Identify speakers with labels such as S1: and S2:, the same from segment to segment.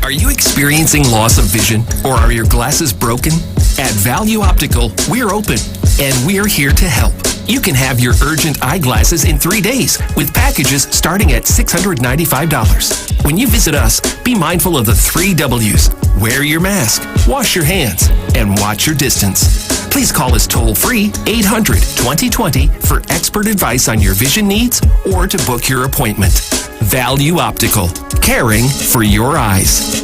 S1: Are you experiencing loss of vision, or are your glasses broken? At Value Optical, we're open, and we're here to help. You can have your urgent eyeglasses in 3 days with packages starting at $695. When you visit us, be mindful of the 3 W's. Wear your mask, wash your hands, and watch your distance. Please call us toll-free 800-2020 for expert advice on your vision needs or to book your appointment. Value Optical, caring for your eyes.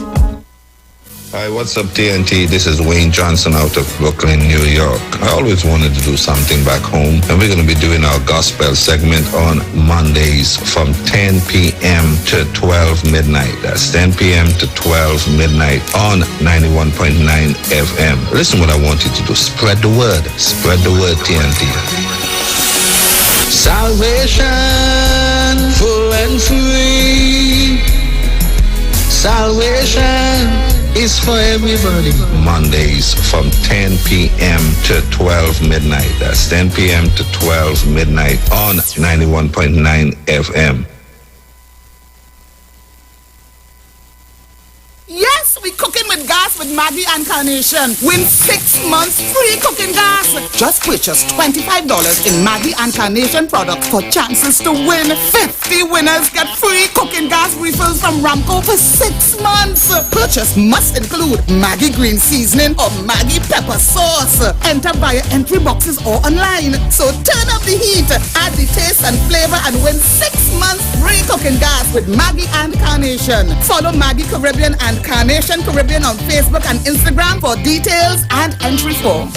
S2: Hi, what's up, TNT? This is Wayne Johnson out of Brooklyn, New York. I always wanted to do something back home, and we're going to be doing our gospel segment on Mondays from 10 p.m. to 12 midnight. That's 10 p.m. to 12 midnight on 91.9 FM. Listen what I want you to do. Spread the word. Spread the word, TNT. Salvation, full and free. Salvation is for everybody. Mondays from 10 p.m. to 12 midnight. That's 10 p.m. to 12 midnight on 91.9 FM.
S3: Yes, we cooking with gas with Maggie and Carnation. Win 6 months free cooking gas. Just purchase $25 in Maggie and Carnation products for chances to win. 50 winners get free cooking gas refills from Ramco for 6 months. Purchase must include Maggie green seasoning or Maggie pepper sauce. Enter via entry boxes or online. So turn up the heat, add the taste and flavor, and win 6 months free cooking gas with Maggie and Carnation. Follow Maggie Caribbean and Carnation Caribbean on Facebook and Instagram for details and entry form.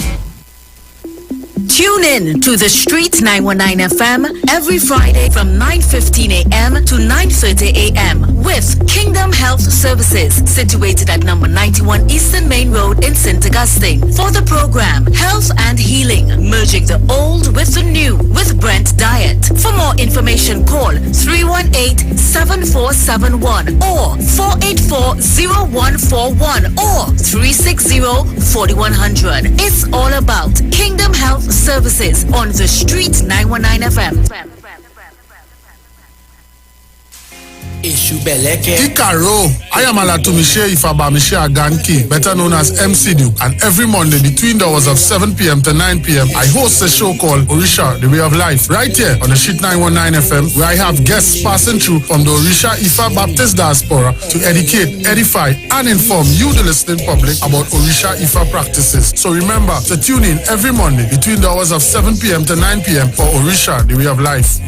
S4: Tune in to The Street 919 FM every Friday from 9:15 a.m. to 9:30 a.m. with Kingdom Health Services, situated at number 91 Eastern Main Road in St. Augustine. For the program, Health and Healing, merging the old with the new with Brent Diet. For more information, call 318-7471 or 484-0141 or 360-4100. It's all about Kingdom Health Services on The Street 919 FM.
S5: Ikaro, I am Alatumishe Ifabamishe Aganki, better known as MCDU, and every Monday between the hours of 7 p.m. to 9 p.m. I host a show called Orisha, The Way of Life, right here on the Street 919 FM, where I have guests passing through from the Orisha Ifa Baptist Diaspora to educate, edify, and inform you, the listening public, about Orisha Ifa practices. So remember to tune in every Monday between the hours of 7 p.m. to 9 p.m. for Orisha, The Way of Life.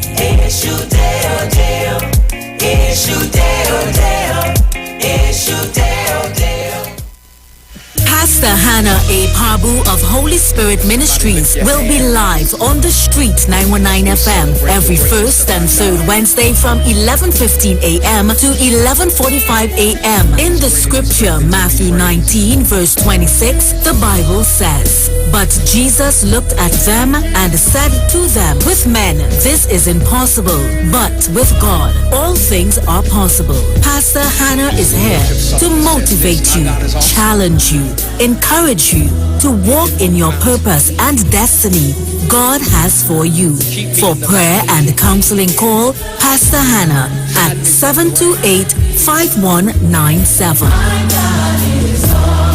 S4: Pastor Hannah A. Pabu of Holy Spirit Ministries will be live on The Street 919 FM every first and third Wednesday from 11:15 a.m. to 11:45 a.m. In the scripture, Matthew 19 verse 26, the Bible says, "But Jesus looked at them and said to them, with men this is impossible, but with God all things are possible." Pastor Hannah is here to motivate you, challenge you, encourage you to walk in your purpose and destiny God has for you. For prayer and counseling, call Pastor Hannah at 728-5197.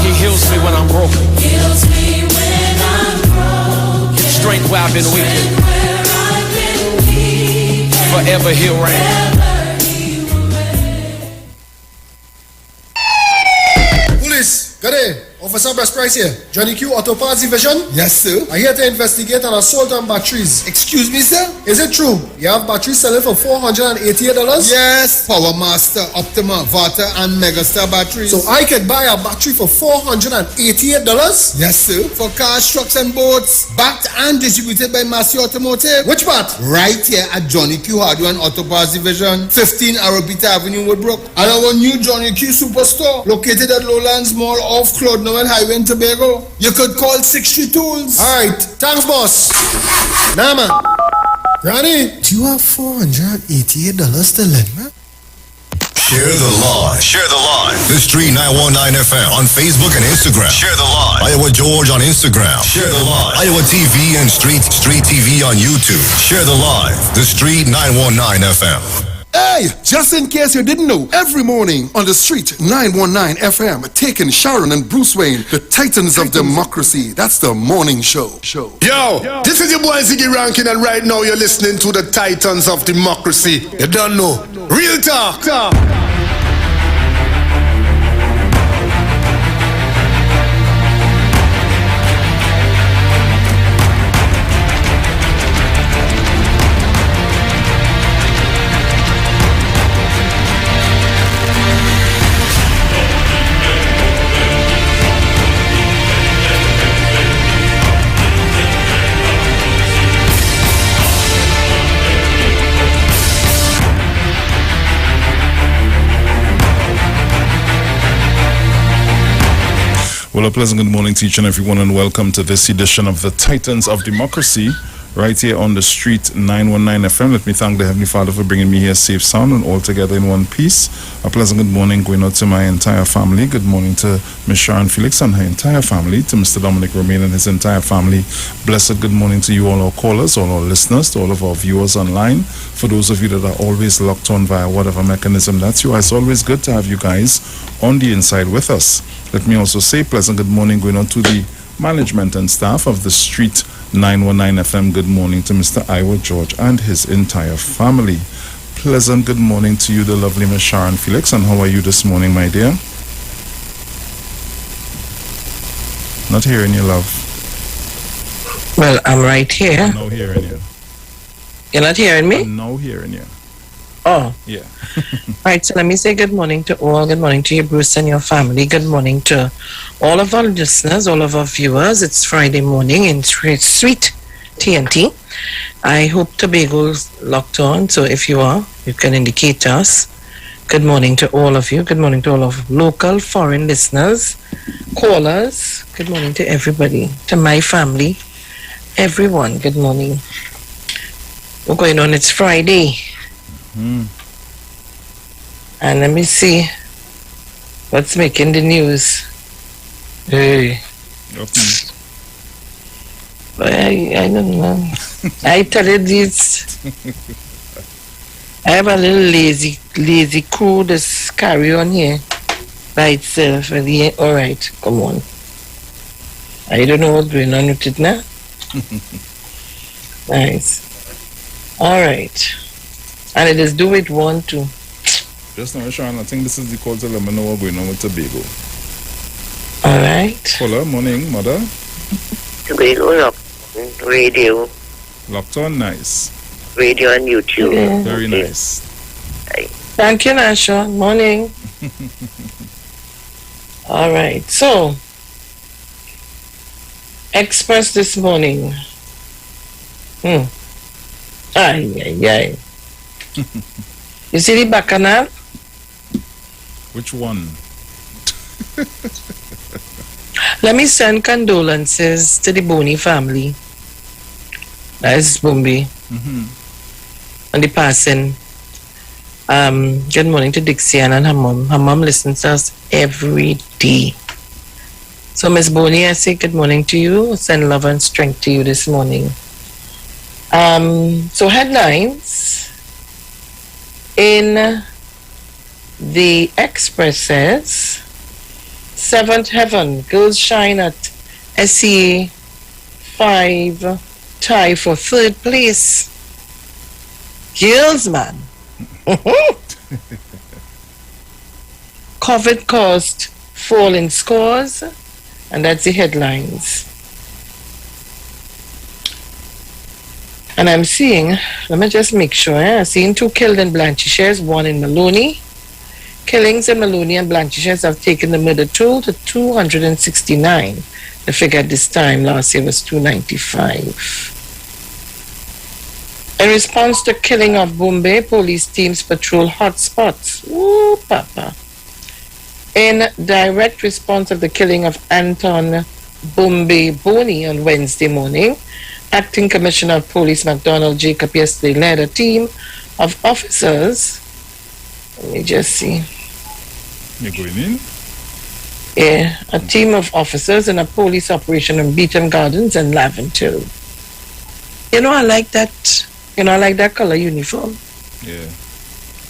S6: He heals me when I'm broken. Strength where I've been weak. Forever he'll reign.
S7: Police, good day. Officer Best Price here. Johnny Q Auto Parts Division?
S8: Yes, sir.
S7: I'm here to investigate an assault on batteries.
S8: Excuse me, sir?
S7: Is it true? You have batteries selling for $488?
S8: Yes. Power Master, Optima, Vata, and Megastar batteries.
S7: So I could buy a battery for $488?
S8: Yes, sir. For cars, trucks, and boats. Backed and distributed by Massey Automotive.
S7: Which part?
S8: Right here at Johnny Q Hardware and Auto Parts Division, 15 Arabita Avenue, Woodbrook. And our new Johnny Q Superstore, located at Lowlands Mall off Claude Noel Highway in Tobago. You could call 60 Tools.
S7: Alright, thanks, boss. Nah, man. Ronnie,
S8: do you have $488 to lend, man?
S9: Share the live. Share the live. The Street 919 FM on Facebook and Instagram. Share the live. Iowa George on Instagram. Share the live. Iowa TV and Street TV on YouTube. Share the live. The Street 919 FM.
S7: Hey, just in case you didn't know, every morning on the street 919 FM, taking Sharon and Bruce Wayne, the Titans of Democracy. That's the morning show.
S8: Yo, this is your boy Ziggy Rankin, and right now you're listening to the Titans of Democracy. You don't know. Real talk.
S10: Well, a pleasant good morning to each and everyone, and welcome to this edition of the Titans of Democracy, right here on the street 919 FM. Let me thank the Heavenly Father for bringing me here safe, sound, and all together in one piece. A pleasant good morning going out to my entire family. Good morning to Ms. Sharon Felix and her entire family, to Mr. Dominic Romain and his entire family. Blessed good morning to you, all our callers, all our listeners, to all of our viewers online. For those of you that are always locked on via whatever mechanism that's you, it's always good to have you guys on the inside with us. Let me also say pleasant good morning going on to the management and staff of the Street 919 FM. Good morning to Mr. Iwer George and his entire family. Pleasant good morning to you, the lovely Miss Sharon Felix. And how are you this morning, my dear? Not hearing you, love.
S11: Well, I'm right here.
S10: I'm now hearing you.
S11: You're not hearing me?
S10: I'm now hearing you.
S11: Oh.
S10: Yeah.
S11: Right, so let me say good morning to all. Good morning to you, Bruce, and your family. Good morning to all of our listeners, all of our viewers. It's Friday morning in sweet TNT. I hope Tobago's locked on, so if you are, you can indicate to us. Good morning to all of you. Good morning to all of local, foreign listeners, callers. Good morning to everybody, to my family, everyone. Good morning. What's going on? It's Friday. And let me see what's making the news. Hey. I don't know. I tell you this. I have a little lazy crew that's carry on here by itself. All right, come on. I don't know what's going on with it now. Nice. All right. And it is do it 1, 2.
S10: Just now, Sharon, I think this is the call to let me know what's going on with Tobago.
S11: All right.
S10: Caller, morning, mother.
S12: Tobago locked on radio.
S10: Locked on, nice.
S12: Radio and YouTube.
S11: Yeah.
S10: Very nice.
S11: Thank you, Nasha. Morning. All right. So, Express this morning. Ay. You see the bacchanal?
S10: Which one?
S11: Let me send condolences to the Boney family. That is Bombay. On the passing. Good morning to Dixie Ann and her mom. Her mom listens to us every day. So, Miss Boney, I say good morning to you. Send love and strength to you this morning. So, headlines in the Express says, Seventh Heaven, girls shine at SEA 5, tie for 3rd place. Girls, man. COVID caused fall in scores, and that's the headlines. And I'm seeing, let me just make sure, I'm seeing 2 killed in Blanchishares, 1 in Maloney. Killings in Maloney and Blanchishares have taken the murder toll to 269. The figure at this time last year was 295. In response to killing of Bombay, police teams patrol hotspots. Ooh, papa. In direct response of the killing of Anton Bombay Boney on Wednesday morning, Acting Commissioner of Police MacDonald Jacob yesterday led a team of officers. Let me just see.
S10: You're going in?
S11: Yeah, a team of officers in a police operation in Beaton Gardens and Laventille. You know, I like that. You know, I like that color uniform.
S10: Yeah.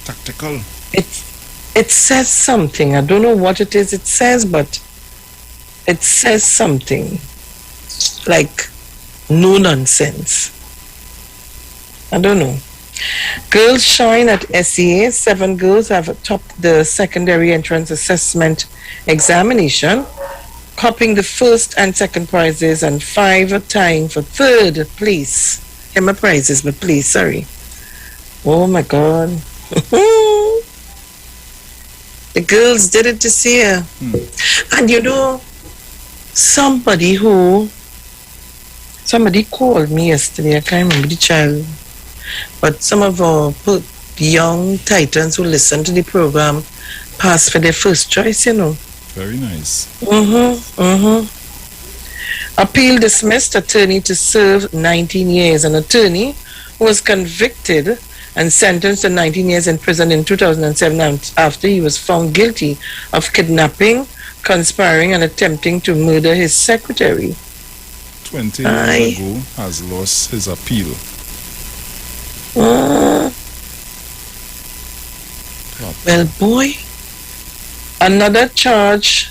S10: Tactical.
S11: It says something. I don't know what it is it says, but it says something like no nonsense. I don't know. Girls shine at SEA. 7 girls have topped the secondary entrance assessment examination, copying the first and second prizes, and 5 are tying for 3rd place. Emma prizes, but please, sorry. Oh my God. The girls did it this year. And you know, somebody called me yesterday, I can't remember the child, but some of our young titans who listen to the program passed for their first choice, you know.
S10: Very nice.
S11: Appeal dismissed, attorney to serve 19 years. An attorney who was convicted and sentenced to 19 years in prison in 2007 after he was found guilty of kidnapping, conspiring, and attempting to murder his secretary.
S10: 20 years ago has lost his appeal.
S11: Well, boy, another charge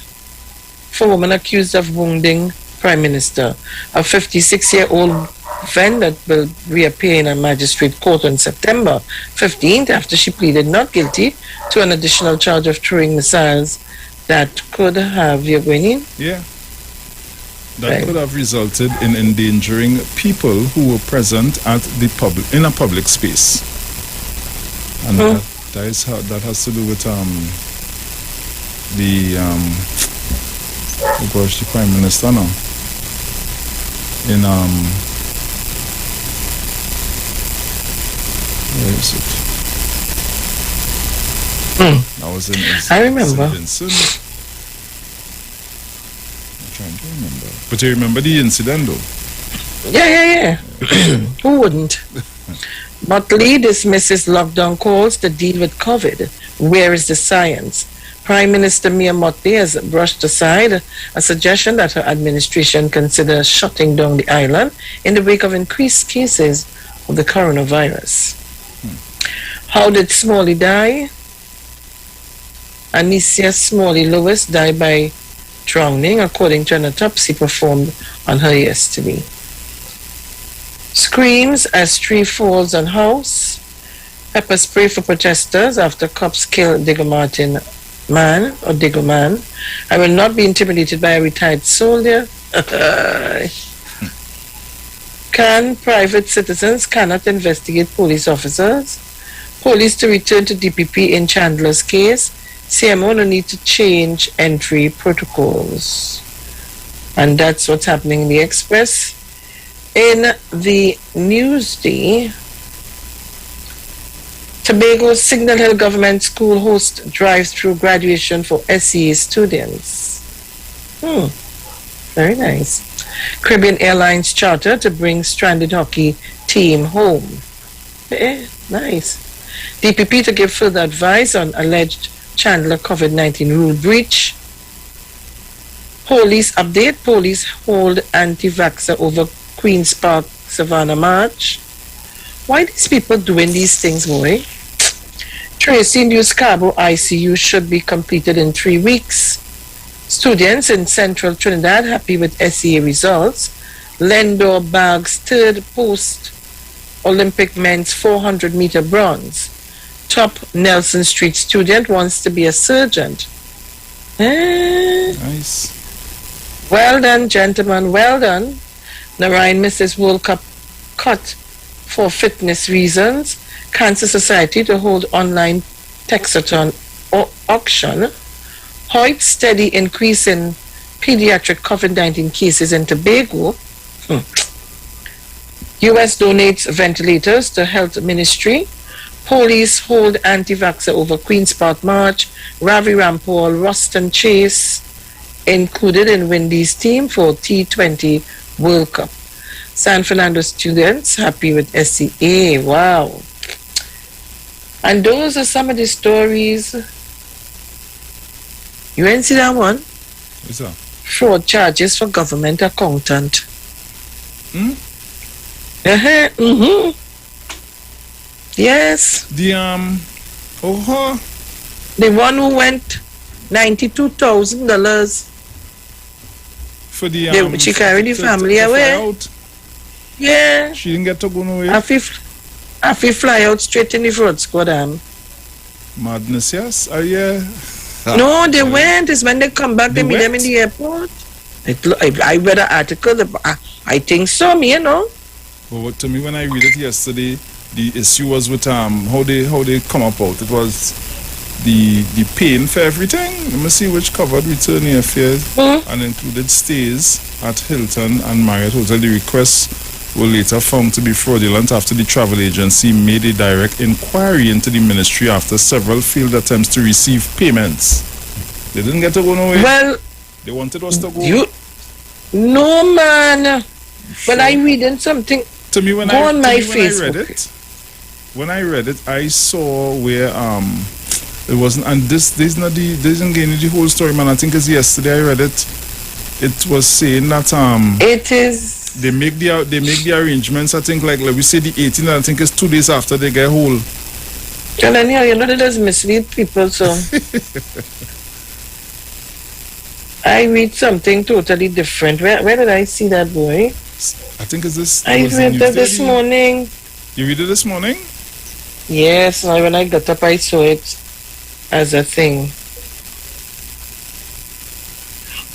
S11: for woman accused of wounding Prime Minister. A 56-year-old defendant will reappear in a magistrate court on September 15th after she pleaded not guilty to an additional charge of throwing missiles that could have, you're going in?
S10: Yeah. That could have resulted in endangering people who were present at the in a public space. And that has to do with the Prime Minister now. In where is it? I was in
S11: I remember.
S10: I'm trying to remember. But you remember the incident though?
S11: Yeah. Who wouldn't? But Lee dismisses lockdown calls to deal with COVID. Where is the science? Prime Minister Mia Mottley has brushed aside a suggestion that her administration consider shutting down the island in the wake of increased cases of the coronavirus. How did Smalley die? Anicia Smalley Lewis died by drowning, according to an autopsy performed on her yesterday. Screams as tree falls on house. Pepper spray for protesters after cops kill Digger Martin man. I will not be intimidated by a retired soldier. Can private citizens cannot investigate police officers? Police to return to DPP in Chandler's case. CMO no need to change entry protocols. And that's what's happening in the Express. In the Newsday, Tobago's Signal Hill Government School hosts drive-through graduation for SEA students. Very nice. Caribbean Airlines charter to bring stranded hockey team home. Nice. DPP to give further advice on alleged Chandler COVID-19 rule breach. Police update. Police hold anti-vaxxer over Queen's Park Savannah March. Why these people doing these things, boy? Tracy New Scarborough ICU should be completed in 3 weeks. Students in Central Trinidad happy with SEA results. Lendor bags 3rd post-Olympic men's 400-meter bronze. Top Nelson Street student wants to be a surgeon.
S10: Nice.
S11: Well done, gentlemen. Well done. Narayan misses World Cup cut for fitness reasons. Cancer Society to hold online Texathon auction. Hoyt steady increase in pediatric COVID-19 cases in Tobago. U.S. donates ventilators to Health Ministry. Police hold anti-vaxxer over Queen's Park March. Ravi Rampal, Ruston Chase included in Wendy's team for T20 World Cup. San Fernando students happy with SEA. Wow. And those are some of the stories. You ain't see that one?
S10: What's that?
S11: Fraud charges for government accountant.
S10: Yes. Oh,
S11: The one who went $92,000.
S10: for the
S11: She carried the family
S10: to fly
S11: away.
S10: out.
S11: Yeah.
S10: She didn't get to go nowhere.
S11: I feel fly out straight in the fraud squad.
S10: Madness, yes. Yeah.
S11: No, they went. It's when they come back, they meet them in the airport. I read an article. I think so, you know.
S10: Well, to me, when I read it yesterday, the issue was with how they come about. It was the paying for everything. Let me see which covered return airfares and included stays at Hilton and Marriott Hotel. The requests were later found to be fraudulent after the travel agency made a direct inquiry into the ministry after several failed attempts to receive payments. They didn't get to go nowhere.
S11: Well,
S10: they wanted us to go.
S11: No, man. But I reading something.
S10: To me, when
S11: go on my
S10: Facebook. When I read it, I saw where it wasn't, and this didn't give me the whole story, man. I think it's yesterday I read it. It was saying that
S11: it is.
S10: They make the arrangements. I think like we say the 18th. I think it's 2 days after they get whole.
S11: And anyhow, you know they just mislead people. So I read something totally different. Where did I see that, boy?
S10: I think it's this.
S11: I read that this morning.
S10: You read it this morning?
S11: Yes. When I got up, I saw it as a thing.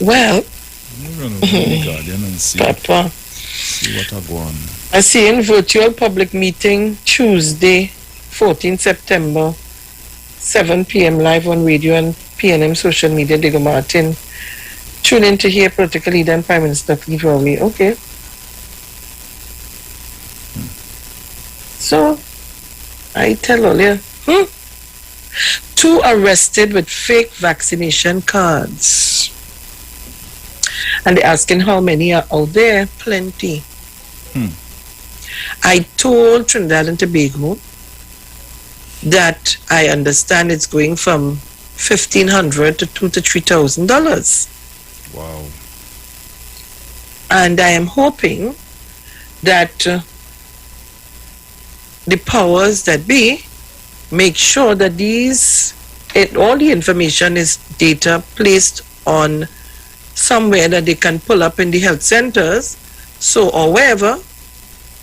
S11: Well,
S10: run over the Guardian and see.
S11: Papa.
S10: See what I go on.
S11: I see in virtual public meeting Tuesday, 14 September, 7 p.m. live on radio and PNM social media. Diego Martin. Tune in to hear political leader and Prime Minister leave away. Okay. So, I tell all you, 2 arrested with fake vaccination cards. And they're asking how many are out there. Plenty. I told Trinidad and Tobago that I understand it's going from $1,500 to $2,000 to $3,000.
S10: Wow.
S11: And I am hoping that the powers that be make sure that all the information is data placed on somewhere that they can pull up in the health centers, or wherever,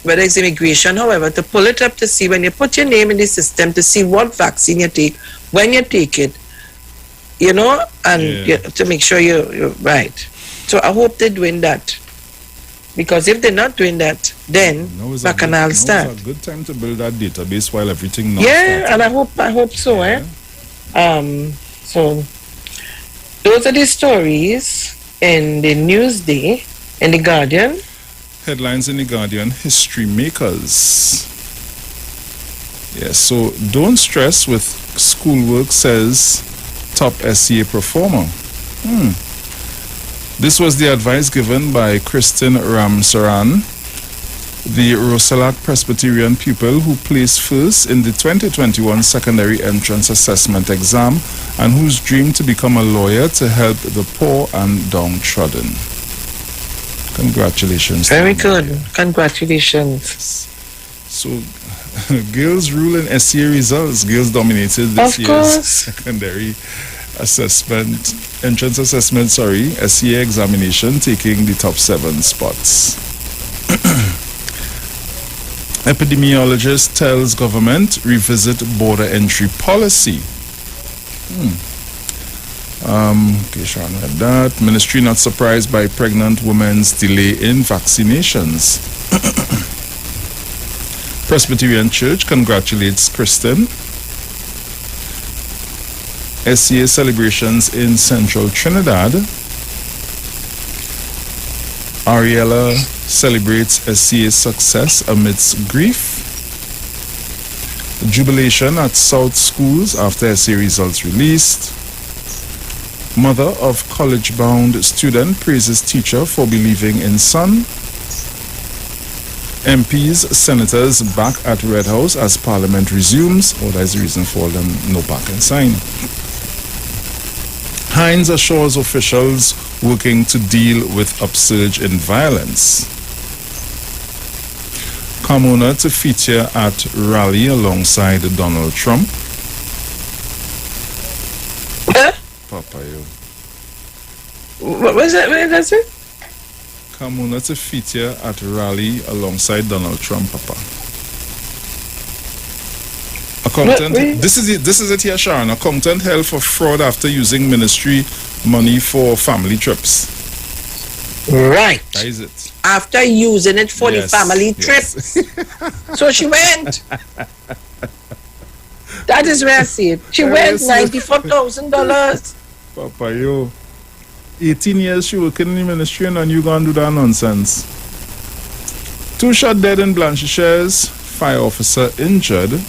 S11: whether it's immigration, however, to pull it up to see when you put your name in the system to see what vaccine you take, when you take it, you know, and to make sure you're right. So I hope they're doing that. Because if they're not doing that, then Bacchanal start.
S10: It's a good time to build that database while everything
S11: starts. And I hope so, So those are the stories in the Newsday, in the Guardian.
S10: Headlines in the Guardian: history makers. Yes, so don't stress with schoolwork, says top SCA performer. This was the advice given by Kristen Ramsaran, the Rosalak Presbyterian pupil who placed first in the 2021 secondary entrance assessment exam and whose dream to become a lawyer to help the poor and downtrodden. Congratulations.
S11: Very good. Congratulations.
S10: Yes. So, girls rule in SCA results. Girls dominated this year's secondary entrance assessment, SCA examination, taking the top 7 spots. Epidemiologist tells government revisit border entry policy. Okay, Sean read that. Ministry not surprised by pregnant women's delay in vaccinations. Presbyterian Church congratulates Kristen. SCA celebrations in central Trinidad. Ariella celebrates SCA's success amidst grief. Jubilation at South Schools after SCA results released. Mother of college-bound student praises teacher for believing in son. MPs, senators back at Red House as Parliament resumes. There's a reason for them no back and sign. Hines assures officials working to deal with upsurge in violence. Carmona to feature at rally alongside Donald Trump.
S11: What was that? Where does it?
S10: Carmona to feature at rally alongside Donald Trump, Papa. Accountant, this is it here, Sharon. Accountant held for fraud after using ministry money for family trips.
S11: Right.
S10: That is it.
S11: After using it for the family trips. So she went. That is where I see it. She went $94,000.
S10: Papa, yo. 18 years she working in the ministry and you gonna do that nonsense. 2 shot dead in Blanchisseuse. Fire officer injured.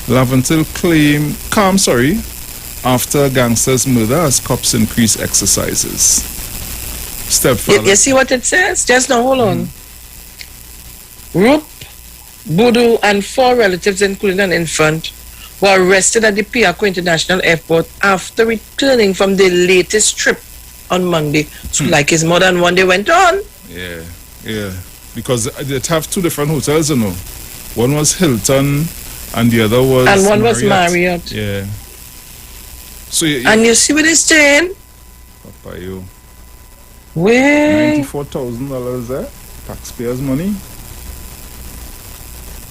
S10: Laventil calm, after gangsters murder as cops increase exercises. Stepfather.
S11: You see what it says? Just now, hold on. Roop, Boodoo, and 4 relatives, including an infant, were arrested at the Piaco International Airport after returning from the latest trip on Monday. So like his mother and one day went on.
S10: Yeah. Because they have 2 different hotels, you know. One was Hilton and the other was
S11: And one was Marriott.
S10: Yeah. So
S11: and you see what it's saying?
S10: Papa, yo.
S11: Where?
S10: $94,000 there. Taxpayers' money.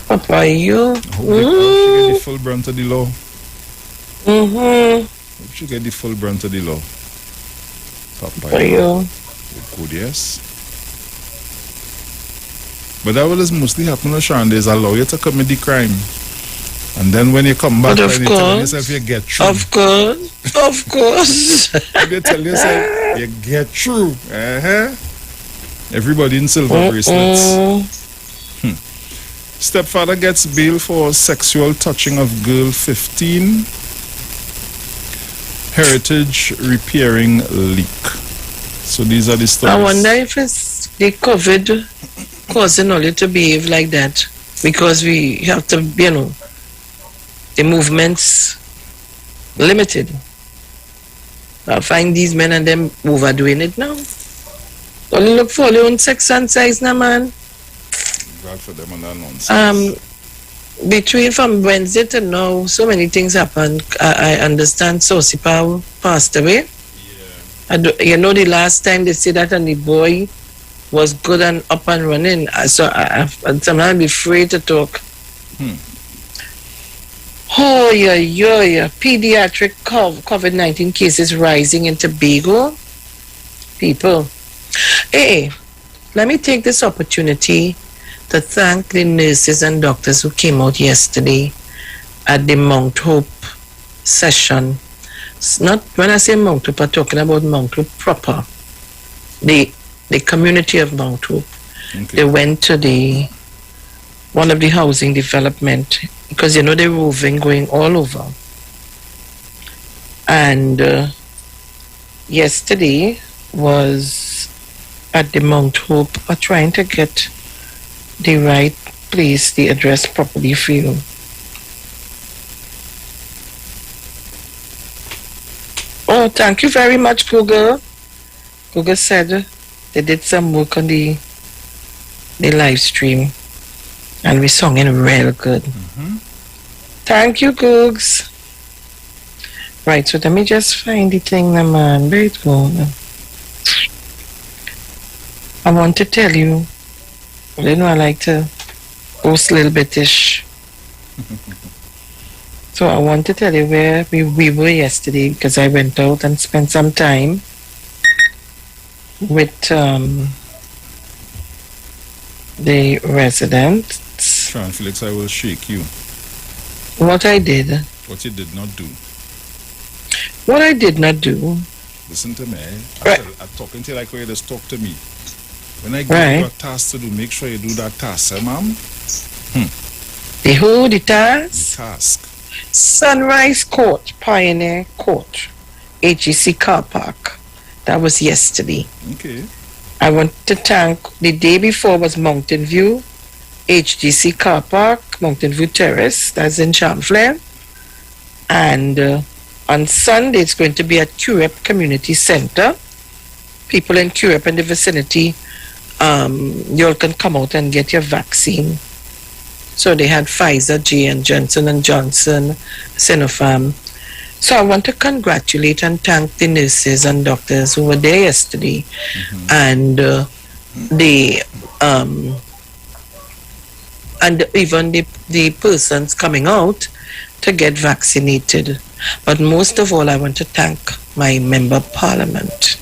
S11: Papa, you.
S10: I hope she get the full brunt of the law.
S11: Hope
S10: she get the full brunt of the law.
S11: Papa, you.
S10: Good, yes. But that will mostly happen, Sharon. There's a lawyer to commit the crime. And then when you come back and you tell yourself you get through.
S11: Of course.
S10: When you tell yourself you get through. Everybody in silver bracelets. Stepfather gets bail for sexual touching of girl 15. Heritage repairing leak. So these are the stories.
S11: I wonder if it's the COVID causing all it to behave like that. Because we have to, the movement's limited. I find these men and them overdoing it now. Only look for their own sex and size now, man.
S10: God for them and that nonsense.
S11: Between from Wednesday to now, so many things happened. I understand Sosipa passed away. Yeah. The last time they said that and the boy was good and up and running. So I'm afraid to talk. Oh, yeah. Pediatric COVID-19 cases rising in Tobago. People. Hey, let me take this opportunity to thank the nurses and doctors who came out yesterday at the Mount Hope session. It's not, when I say Mount Hope, I'm talking about Mount Hope proper. The community of Mount Hope. Okay. They went to one of the housing development because they're roving going all over. And yesterday was at the Mount Hope trying to get the right place, the address properly for you. Oh, thank you very much, Google. Google said they did some work on the live stream and we sung it real good. Thank you, Googs. Right, so let me just find the thing, man. Where it go? I want to tell you, I like to boast a little bit-ish. So I want to tell you where we were yesterday because I went out and spent some time with the residents.
S10: Sean Felix, I will shake you.
S11: What I did.
S10: What you did not do.
S11: What I did not do.
S10: Listen to me.
S11: Right.
S10: I'm talking to you like you just talk to me. When I give you a task to do, make sure you do that task, ma'am.
S11: The who? The task?
S10: The task.
S11: Sunrise Court, Pioneer Court, HEC Car Park. That was yesterday.
S10: Okay.
S11: I want to thank, the day before was Mountain View, HGC Car Park, Mountain View Terrace, that's in Champlain. And on Sunday, it's going to be at Curep Community Center. People in Curep and the vicinity, you all can come out and get your vaccine. So they had Pfizer, J&J, Johnson & Johnson, Sinopharm. So I want to congratulate and thank the nurses and doctors who were there yesterday, and and even the persons coming out to get vaccinated. But most of all, I want to thank my member of parliament,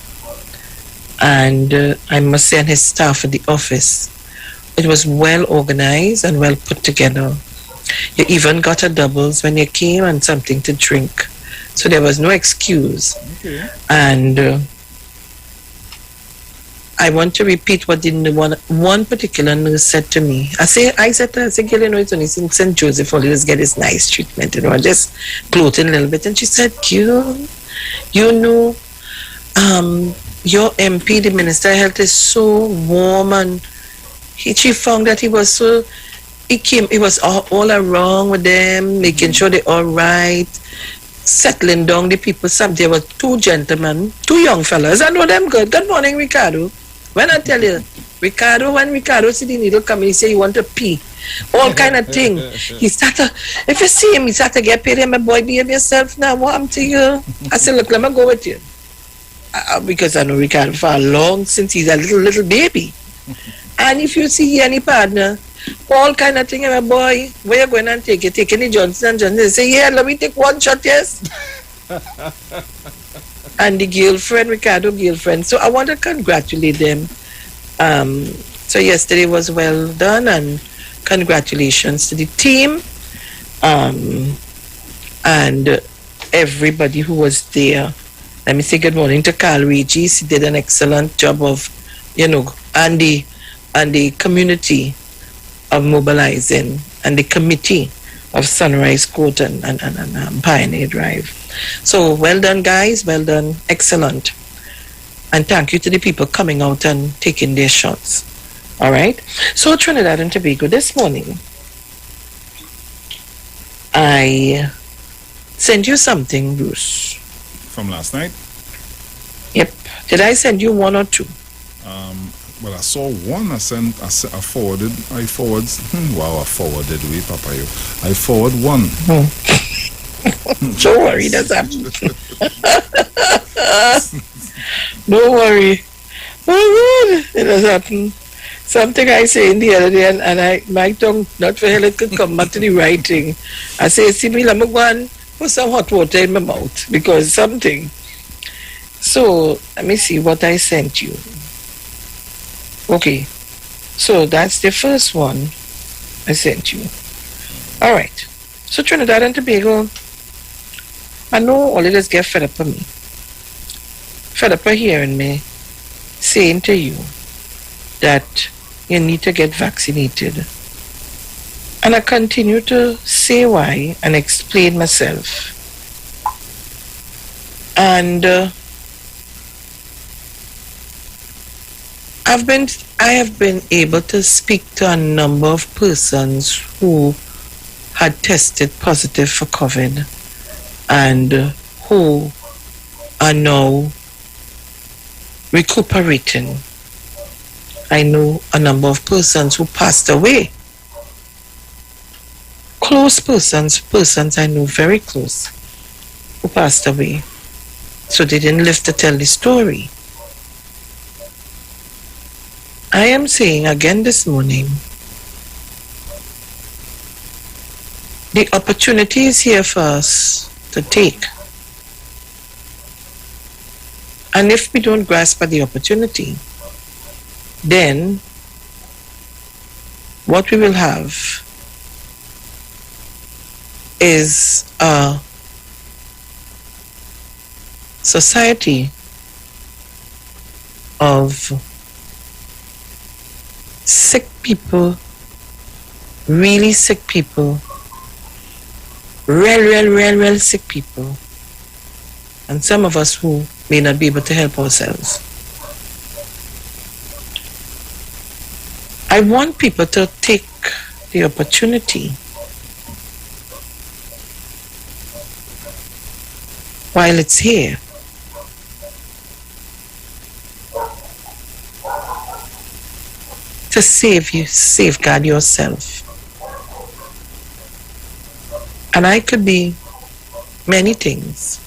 S11: and I must say, and his staff at the office. It was well organized and well put together. You even got a doubles when you came and something to drink. So there was no excuse.
S10: Okay.
S11: And I want to repeat what one particular nurse said to me. I said to her, girl, you know, it's only St. Joseph, all just get this nice treatment, you know, just gloating a little bit. And she said, girl, you know, your MP, the Minister of Health, is so warm, and she found that he was all around with them, making sure they're all right, settling down the people. There were two gentlemen, two young fellas. I know them good. Good morning, Ricardo. When I tell you, when Ricardo see the needle coming, he say, you want to pee. All kind of thing. He started, if you see him, he started to get paid. My boy, behave yourself now. What happened to you? I said, look, let me go with you. Because I know Ricardo for long since he's a little baby. And if you see any partner, all kind of thing, my boy, where you going and take it? Take any Johnson & Johnson? They say, yeah, let me take one shot, yes. And the girlfriend, Ricardo girlfriend. So I want to congratulate them. So yesterday was well done, and congratulations to the team and everybody who was there. Let me say good morning to Carl Regis. He did an excellent job of, you know, and the community of mobilizing, and the committee of Sunrise Court and Pioneer Drive. So well done, guys. Well done. Excellent. And thank you to the people coming out and taking their shots. All right. So Trinidad and Tobago, this morning, I sent you something, Bruce.
S10: From last night?
S11: Yep. Did I send you one or two?
S10: Well, I saw one. I forwarded. I forwarded. I forward one.
S11: Don't worry, that's happened. Don't worry. Oh, God, it has happened. Something I say in the other day, and my tongue, not for hell, it could come back to the writing. I say, see me, let me go and put some hot water in my mouth, because something. So, let me see what I sent you. Okay, so that's the first one I sent you. All right. So Trinidad and Tobago, I know all of us get fed up of me. Fed up of hearing me saying to you that you need to get vaccinated. And I continue to say why and explain myself. And I have been able to speak to a number of persons who had tested positive for COVID and who are now recuperating. I know a number of persons who passed away. Close persons I know very close, who passed away. So they didn't live to tell the story. I am saying again this morning, the opportunity is here for us to take. And if we don't grasp at the opportunity, then what we will have is a society of sick people, really sick people, real sick people, and some of us who may not be able to help ourselves. I want people to take the opportunity while it's here. To safeguard yourself. And I could be many things.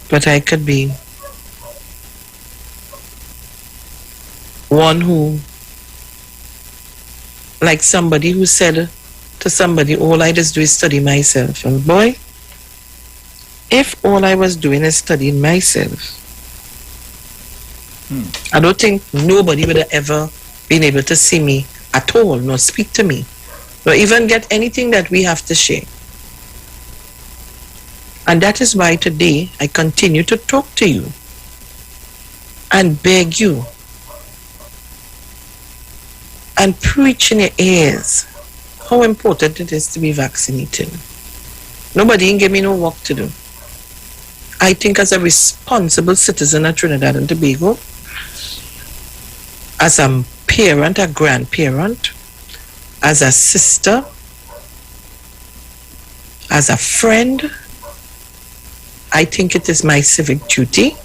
S11: But I could be one who, like somebody who said to somebody, all I just do is study myself. And boy, if all I was doing is studying myself, I don't think nobody would have ever been able to see me at all, nor speak to me, nor even get anything that we have to share. And that is why today I continue to talk to you and beg you and preach in your ears how important it is to be vaccinated. Nobody can give me no work to do. I think as a responsible citizen of Trinidad and Tobago, as a parent, a grandparent, as a sister, as a friend, I think it is my civic duty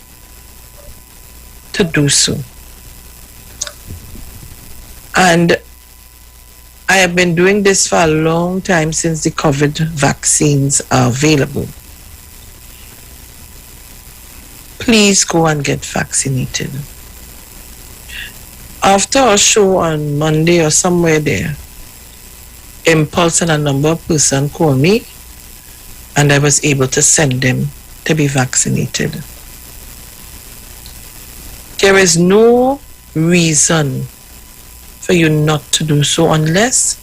S11: to do so. And I have been doing this for a long time since the COVID vaccines are available. Please go and get vaccinated. After our show on Monday or somewhere there, Impulse and a number of persons called me and I was able to send them to be vaccinated. There is no reason for you not to do so unless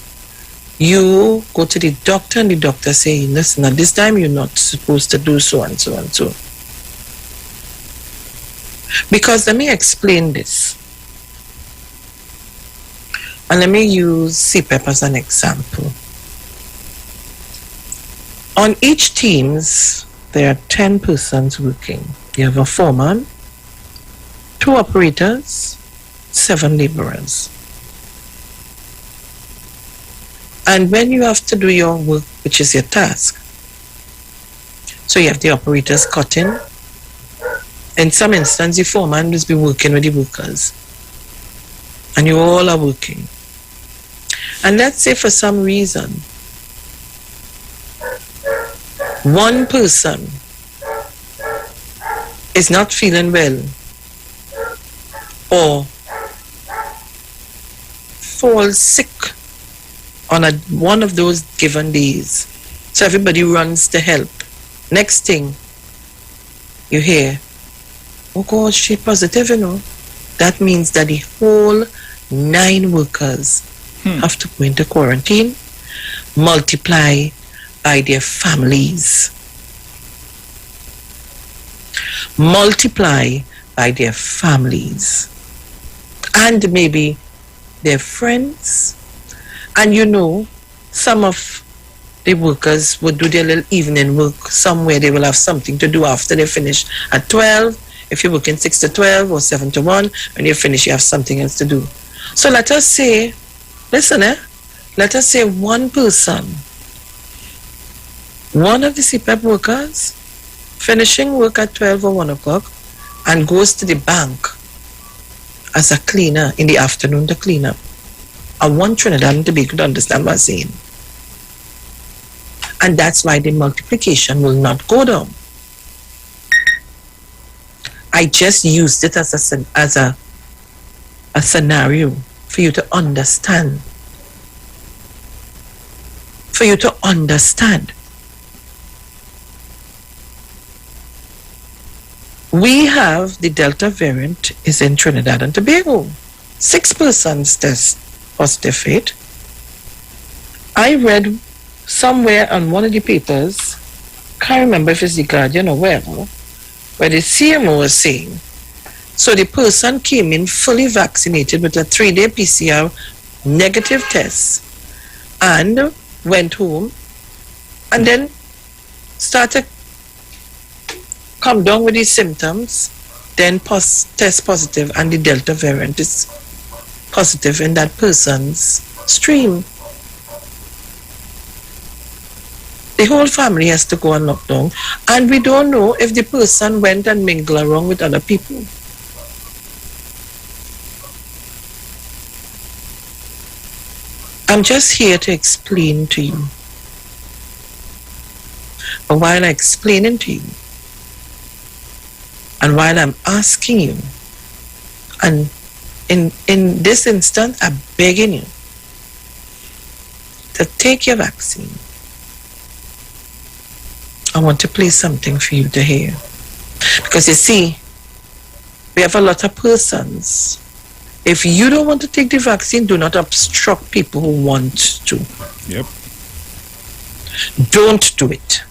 S11: you go to the doctor and the doctor say, listen, at this time you're not supposed to do so and so and so. Because let me explain this. And let me use CPEP as an example. On each teams, there are 10 persons working. You have a foreman, 2 operators, 7 laborers. And when you have to do your work, which is your task, so you have the operators cutting. In some instances, the foreman will be working with the workers. And you all are working. And let's say for some reason, one person is not feeling well or falls sick on one of those given days. So everybody runs to help. Next thing you hear, oh God, she's positive, you know. That means that the whole 9 workers have to go into quarantine, multiply by their families. Multiply by their families. And maybe their friends. And you know, some of the workers would do their little evening work somewhere. They will have something to do after they finish at 12. If you're working 6 to 12 or 7 to 1, when you finish, you have something else to do. So let us say, listen, let us say one person, one of the CPEP workers, finishing work at 12 or 1 o'clock and goes to the bank as a cleaner in the afternoon to clean up. I want Trinidad and Tobago to understand what I'm saying. And that's why the multiplication will not go down. I just used it as a scenario for you to understand. For you to understand. We have the Delta variant is in Trinidad and Tobago. 6 persons test positive for it. I read somewhere on one of the papers, can't remember if it's the Guardian or wherever, where the CMO was saying, so the person came in fully vaccinated with a 3-day PCR negative test and went home and then started come down with these symptoms, then test positive and the Delta variant is positive in that person's stream. The whole family has to go on lockdown, and we don't know if the person went and mingled around with other people. I'm just here to explain to you. But while I'm explaining to you, and while I'm asking you, and in this instance, I'm begging you to take your vaccine, I want to play something for you to hear. Because you see, we have a lot of persons. If you don't want to take the vaccine, do not obstruct people who want to.
S10: Yep.
S11: Don't do it.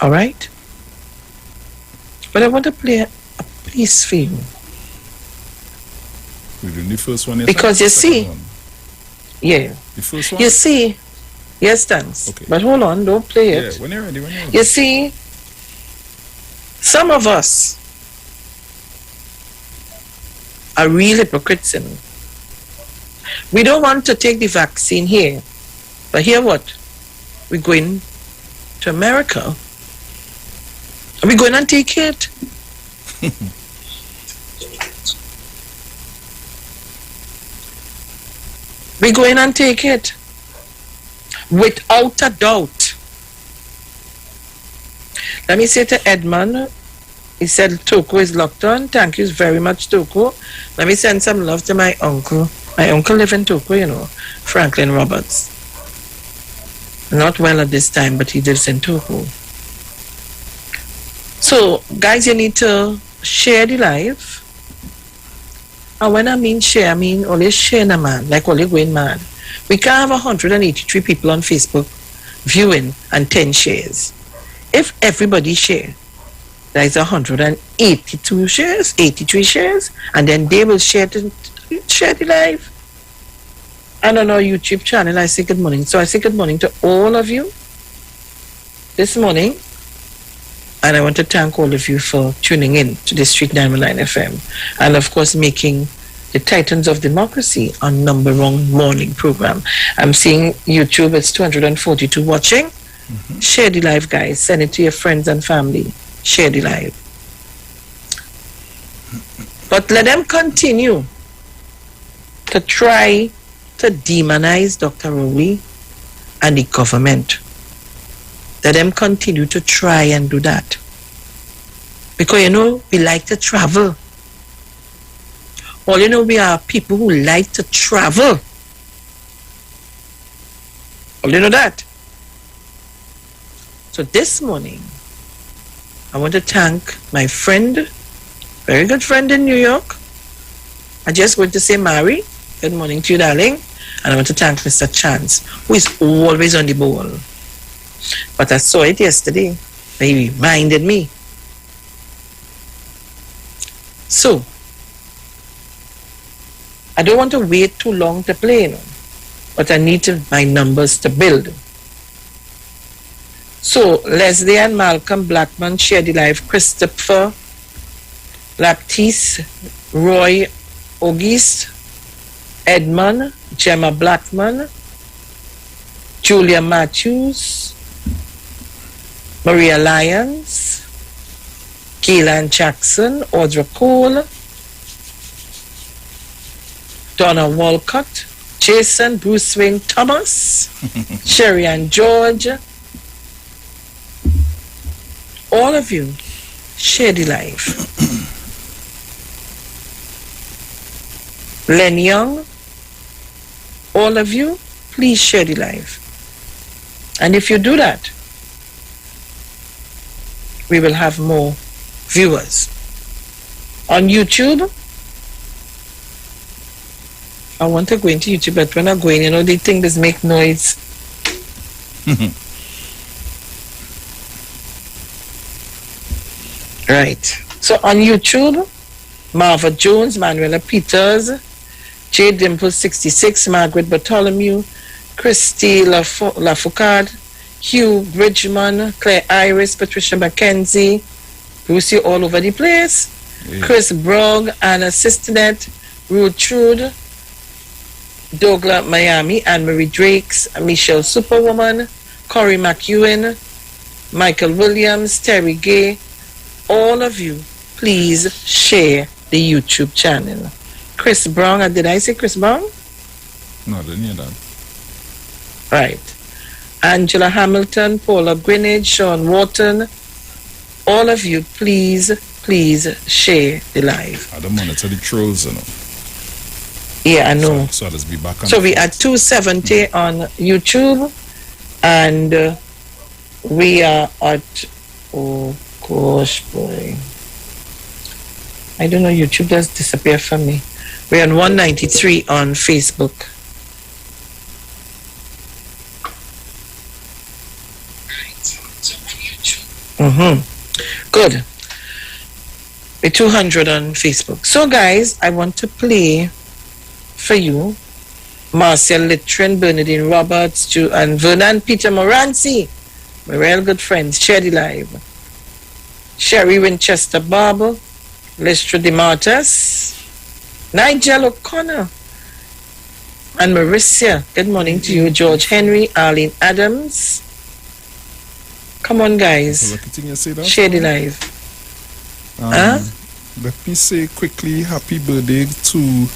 S11: All right? But I want to play a piece for you.
S10: We're doing the first one.
S11: Because you see, yeah.
S10: The first one?
S11: You see, yes, thanks.
S10: Okay.
S11: But hold on, don't play it.
S10: Yeah, when you're ready, when you're ready.
S11: You see, some of us are real hypocrites. We don't want to take the vaccine here. But hear what? We're going to America. And we're going and take it. We're going and take it. Without a doubt. Let me say to Edmund, he said Toko is locked on. Thank you very much, Toko. Let me send some love to my uncle. My uncle lives in Toko, you know, Franklin Roberts. Not well at this time, but he lives in Toko. So, guys, you need to share the live. And when I mean share, I mean only share a man, like only going mad. We can have 183 people on Facebook viewing and 10 shares. If everybody share, there is 182 shares, 83 shares, and then they will share the live. And on our YouTube channel, I say good morning. So I say good morning to all of you this morning. And I want to thank all of you for tuning in to the Street 919 FM. And of course, making the Titans of Democracy on number one morning program. I'm seeing YouTube, it's 242 watching. Mm-hmm. Share the live, guys. Send it to your friends and family. Share the live. But let them continue to try to demonize Dr. Rowley and the government. Let them continue to try and do that. Because, you know, we like to travel. Well, you know, we are people who like to travel. Well, you know that. So this morning, I want to thank my friend, very good friend in New York. I just want to say, Mary, good morning to you, darling. And I want to thank Mr. Chance, who is always on the ball. But I saw it yesterday. He reminded me. So, I don't want to wait too long to play, you know, but I need my numbers to build. So, Leslie and Malcolm Blackman share the live. Christopher Laptis, Roy Auguste, Edmund, Gemma Blackman, Julia Matthews, Maria Lyons, Keelan Jackson, Audra Cole, Donna Walcott, Jason, Bruce Wayne Thomas, Sherry and George. All of you, share the live. Len Young, all of you, please share the live. And if you do that, we will have more viewers. On YouTube, I want to go into YouTube, but when I go in, you know, they think this make noise. Right. So on YouTube, Marva Jones, Manuela Peters, J. Dimples 66, Margaret Bartholomew, Christy Lafoucade, Hugh Bridgman, Claire Iris, Patricia McKenzie, Brucey all over the place, yeah. Chris Brogg, Anna Sisternet, Ruth Trude, Douglas Miami, Anne-Marie Drakes, Michelle Superwoman, Corey McEwen, Michael Williams, Terry Gay. All of you, please share the YouTube channel. Chris Brown, did I say Chris Brown?
S10: No, I didn't hear that.
S11: Right. Angela Hamilton, Paula Greenidge, Sean Wharton, all of you, please share the live.
S10: I don't monitor the trolls, you know.
S11: Yeah, I know.
S10: So let's be back on.
S11: So we are 270 on YouTube, and we are at, oh gosh, boy. I don't know, YouTube does disappear from me. We're on 193 on Facebook. Good. We're 200 on Facebook. So guys, I want to play for you Marcia Littrell, Bernadine Roberts, and Vernon Peter Moranci, my real good friends. Share the live. Sherry Winchester Barber, Lestra DeMartis, Nigel O'Connor, and Marissa. Good morning to you. George Henry, Arlene Adams. Come on, guys. Share the live.
S10: Let me say quickly happy birthday to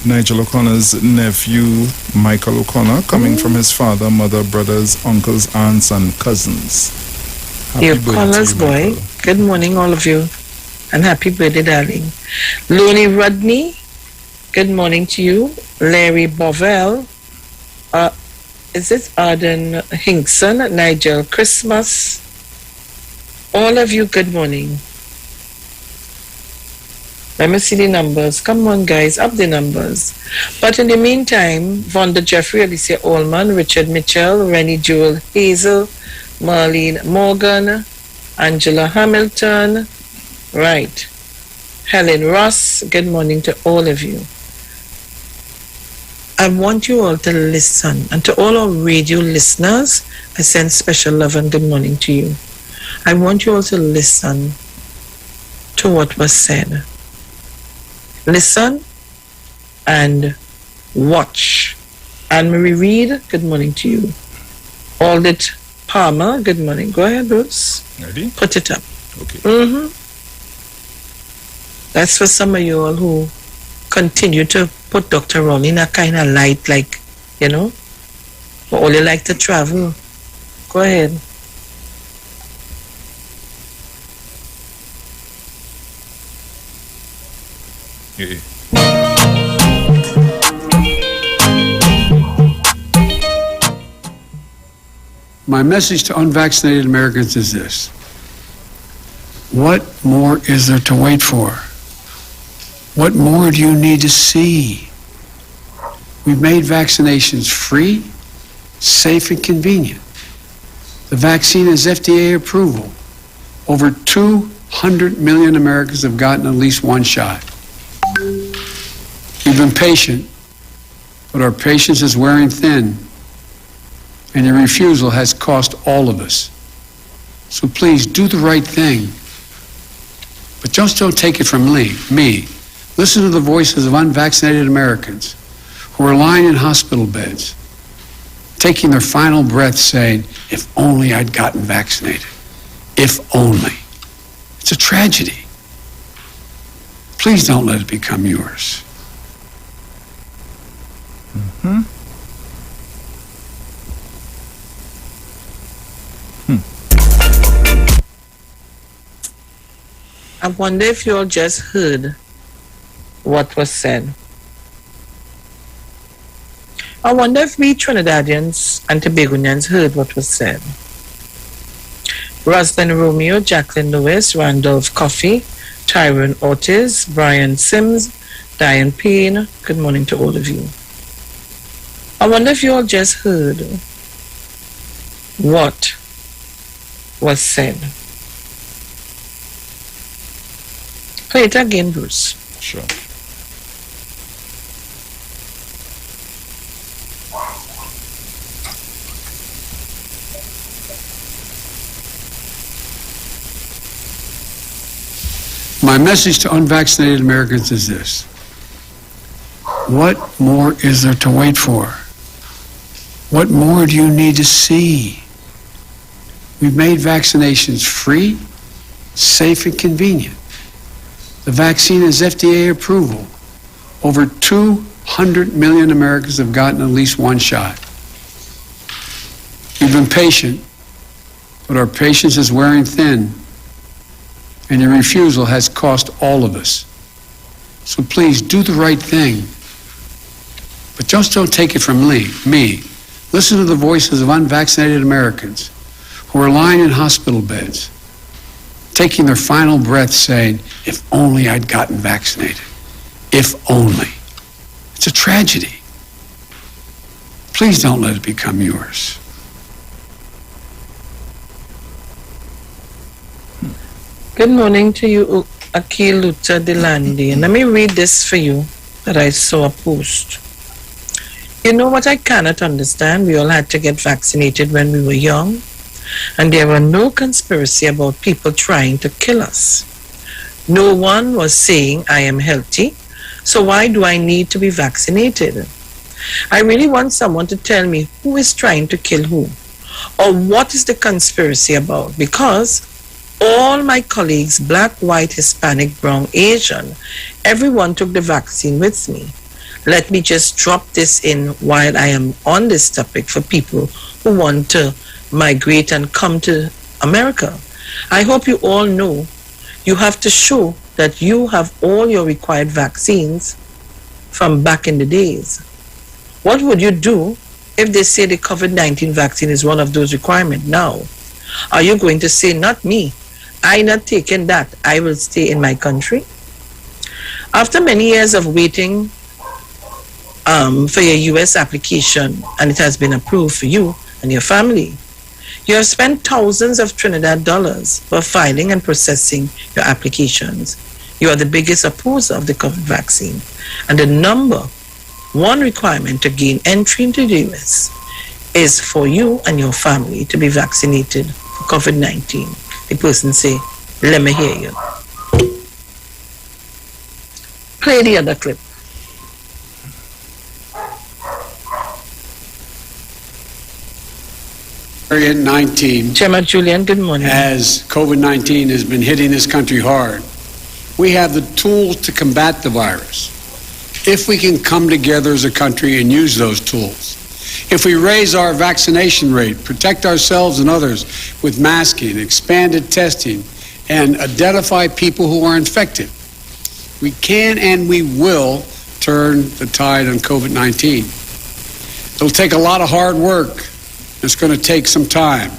S10: Nigel O'Connor's nephew, Michael O'Connor, coming from his father, mother, brothers, uncles, aunts, and cousins. Happy
S11: O'Connor's boy.
S10: Michael.
S11: Good morning, all of you. And happy birthday, darling. Lonnie Rodney, good morning to you. Larry Bovell. Is it Arden Hinkson? Nigel Christmas. All of you, good morning. Let me see the numbers. Come on, guys, up the numbers. But in the meantime, Vonda Jeffrey, Alicia Allman, Richard Mitchell, Rennie Jewel Hazel, Marlene Morgan, Angela Hamilton, right. Helen Ross, good morning to all of you. I want you all to listen. And to all our radio listeners, I send special love and good morning to you. I want you all to listen to what was said. Listen and watch. Anne-Marie Reed, good morning to you. Aldit Palmer, good morning. Go ahead, Bruce.
S10: Ready?
S11: Put it up.
S10: Okay.
S11: That's for some of you all who continue to put Dr. Ron in a kind of light, like, you know, but only like to travel. Go ahead.
S10: Yeah.
S13: My message to unvaccinated Americans is this. What more is there to wait for? What more do you need to see? We've made vaccinations free, safe, and convenient. The vaccine has FDA approval. Over 200 million Americans have gotten at least one shot. We've been patient, but our patience is wearing thin, and your refusal has cost all of us. So please do the right thing. But just don't take it from me. Listen to the voices of unvaccinated Americans who are lying in hospital beds, taking their final breath saying, if only I'd gotten vaccinated. If only. It's a tragedy. Please don't let it become yours.
S11: I wonder if you all just heard what was said. I wonder if we Trinidadians and Tobagonians heard what was said. Roslyn Romeo, Jacqueline Lewis, Randolph Coffey, Tyrone Ortiz, Brian Sims, Diane Payne, good morning to all of you. I wonder if you all just heard what was said. Play it again, Bruce.
S10: Sure.
S13: My message to unvaccinated Americans is this. What more is there to wait for? What more do you need to see? We've made vaccinations free, safe, and convenient. The vaccine has FDA approval. Over 200 million Americans have gotten at least one shot. You've been patient, but our patience is wearing thin, and your refusal has cost all of us. So please do the right thing. But just don't take it from me. Listen to the voices of unvaccinated Americans who are lying in hospital beds, taking their final breath saying, if only I'd gotten vaccinated. If only. It's a tragedy. Please don't let it become yours.
S11: Good morning to you, Akil Luther Delandi. And let me read this for you that I saw a post. You know what I cannot understand? We all had to get vaccinated when we were young, and there were no conspiracy about people trying to kill us. No one was saying I am healthy, so why do I need to be vaccinated? I really want someone to tell me who is trying to kill who, or what is the conspiracy about, because all my colleagues, black, white, Hispanic, brown, Asian, everyone took the vaccine with me. Let me just drop this in while I am on this topic for people who want to migrate and come to America. I hope you all know you have to show that you have all your required vaccines from back in the days. What would you do if they say the COVID-19 vaccine is one of those requirements now? Are you going to say, not me, I not taking that, I will stay in my country? After many years of waiting for your U.S. application, and it has been approved for you and your family, you have spent thousands of Trinidad dollars for filing and processing your applications. You are the biggest opposer of the COVID vaccine, and the number one requirement to gain entry into the U.S. is for you and your family to be vaccinated for COVID-19. The person say, let me hear you. Play the other clip.
S13: Variant 19.
S11: Chairman Julian, good morning.
S13: As COVID-19 has been hitting this country hard, we have the tools to combat the virus. If we can come together as a country and use those tools, if we raise our vaccination rate, protect ourselves and others with masking, expanded testing, and identify people who are infected, we can and we will turn the tide on COVID-19. It'll take a lot of hard work. It's going to take some time.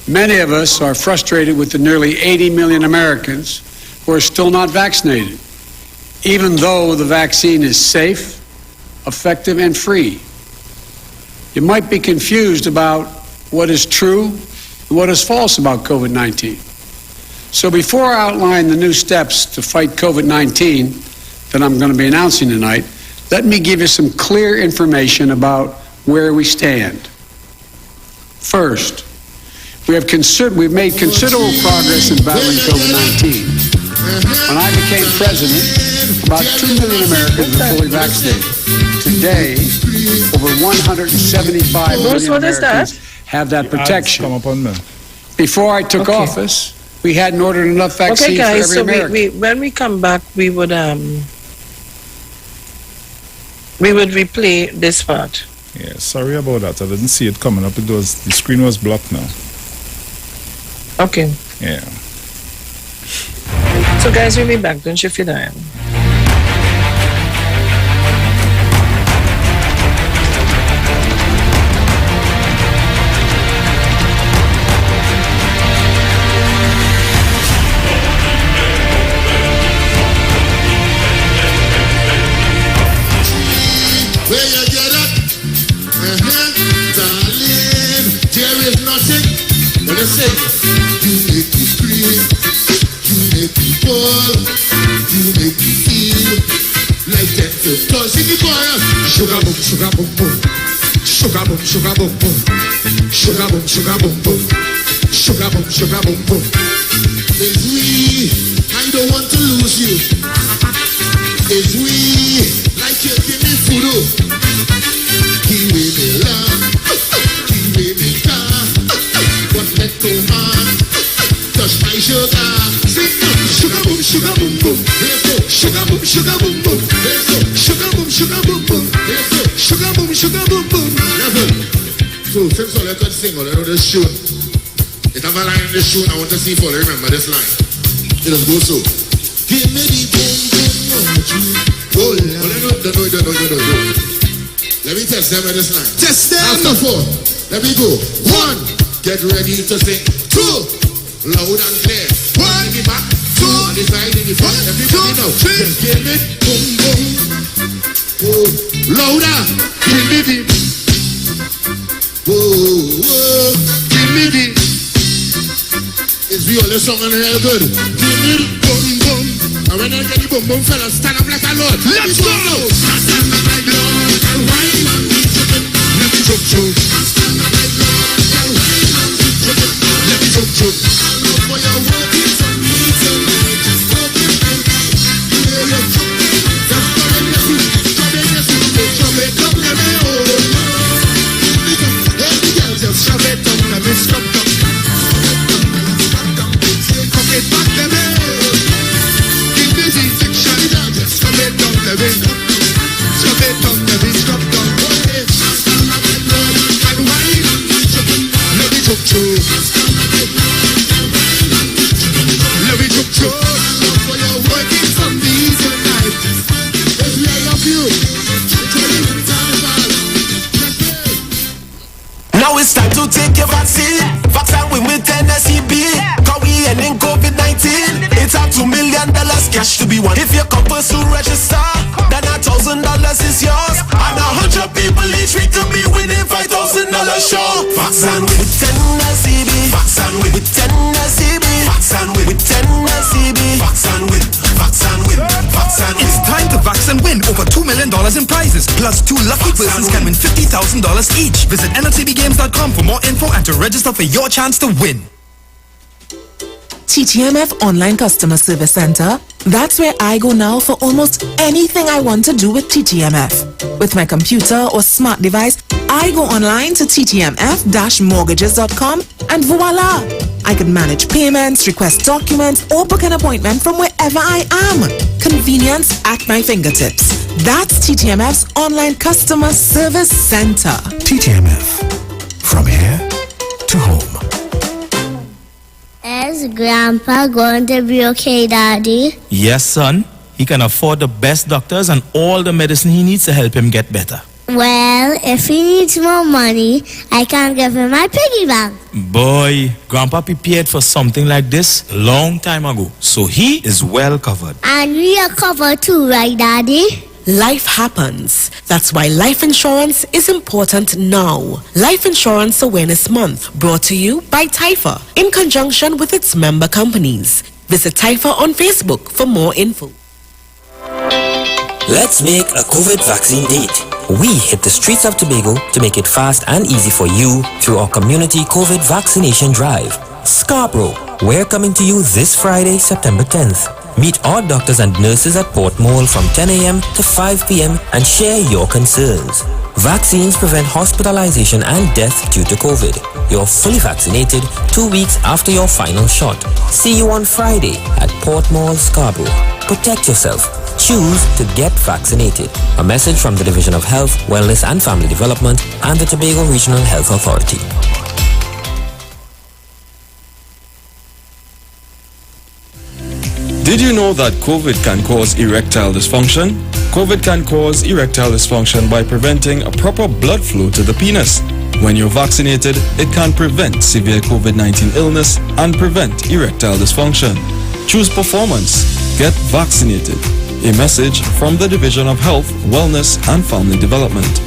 S13: Many of us are frustrated with the nearly 80 million Americans who are still not vaccinated, even though the vaccine is safe, effective, and free. You might be confused about what is true and what is false about COVID-19. So before I outline the new steps to fight COVID-19 that I'm going to be announcing tonight, let me give you some clear information about where we stand. First, we've made considerable progress in battling COVID-19. When I became president, about 2 million Americans were fully vaccinated. Today, over 175 million Americans have that protection. Before I took office, we hadn't ordered enough vaccine for every American.
S11: When we come back, we would replay this part.
S10: Yeah, sorry about that. I didn't see it coming up. The screen was blocked now.
S11: Okay.
S10: Yeah.
S11: So guys, we'll be back. Don't you feel that?
S14: Say, you make me scream, you make me fall, you make me feel like that. So sing it for us. Sugar boom, sugar boom boom, sugar boom, sugar boom boom, sugar boom, sugar boom boom, sugar boom, sugar boom boom. It's we, I don't want to lose you. It's we, like you give me food. Give me love, give me time. Let go man, touch my sugar. Sing sugar boom, sugar boom boom. Let's go, sugar boom, sugar boom boom. Let's go, sugar boom, sugar boom boom. Let's go, sugar boom, sugar boom boom. Let's go. So since all I could sing, all I know this tune. It have a line in this tune I want to see if all remember this line. It just goes so. Give me the boom boom boom. No. Let me test them with this line.
S8: Test them.
S14: After 4, let me go. 1, get ready to sing. 2, loud and clear. 1 in the back, 2 on the side, in the front. Everybody know. Just give me boom boom. Oh, louder. Give me the. Whoa, give me the. It's the only song on real good. Give me the boom boom. And when I get the boom boom, fellas, stand up like a lord. Let's go. Stand up like lord and wine on the chicken. Let me jump jump. Stand up like lord and wine on the chicken. Let me jump jump. I know for your work it's on me tonight. Just go to me. Yeah, yeah. Just go in the feet. Jump in the feet. Jump it up, let me hold it. Every girl just shove it up, let me stop up. Cock it back, let me. Give me the fiction, just shove it up, let me. Shove it up, let me stop down. And wine, let me jump through. Let me jump through. For your working for me tonight. Baby, I love you.
S15: Now it's time to take your vaccine. Vaccine with NSEB. Cause we ending COVID-19. It's a $2 million cash to be won. If you come first to register, then $1,000 is yours. And 100 people each week to be winning $5,000 sure. Vaccine with NSEB. Vaccine with NSEB. Vaccine with NSEB. Vaccine with.
S16: It's time to vaccine win over $2 million in prizes. Plus 2 lucky persons can win $50,000 each. Visit nlcbgames.com for more info and to register for your chance to win.
S17: TTMF Online Customer Service Center. That's where I go now for almost anything I want to do with TTMF. With my computer or smart device, I go online to ttmf-mortgages.com and voila! I can manage payments, request documents, or book an appointment from wherever I am. Convenience at my fingertips. That's TTMF's Online Customer Service Center.
S18: TTMF. From here to home.
S19: Is Grandpa going to be okay, Daddy?
S20: Yes, son. He can afford the best doctors and all the medicine he needs to help him get better.
S19: Well, if he needs more money, I can give him my piggy bank.
S20: Boy, Grandpa prepared for something like this a long time ago, so he is well covered.
S19: And we are covered too, right, Daddy?
S17: Life happens. That's why life insurance is important now. Life Insurance Awareness Month, brought to you by TIFA in conjunction with its member companies. Visit TIFA on Facebook for more info.
S21: Let's make a COVID vaccine date. We hit the streets of Tobago to make it fast and easy for you through our community COVID vaccination drive. Scarborough, we're coming to you this Friday, September 10th. Meet our doctors and nurses at Port Mall from 10 a.m. to 5 p.m. and share your concerns. Vaccines prevent hospitalization and death due to COVID. You're fully vaccinated 2 weeks after your final shot. See you on Friday at Port Mall, Scarborough. Protect yourself. Choose to get vaccinated. A message from the Division of Health, Wellness and Family Development and the Tobago Regional Health Authority.
S22: Did you know that COVID can cause erectile dysfunction? COVID can cause erectile dysfunction by preventing a proper blood flow to the penis. When you're vaccinated, it can prevent severe COVID-19 illness and prevent erectile dysfunction. Choose performance. Get vaccinated. A message from the Division of Health, Wellness and Family Development.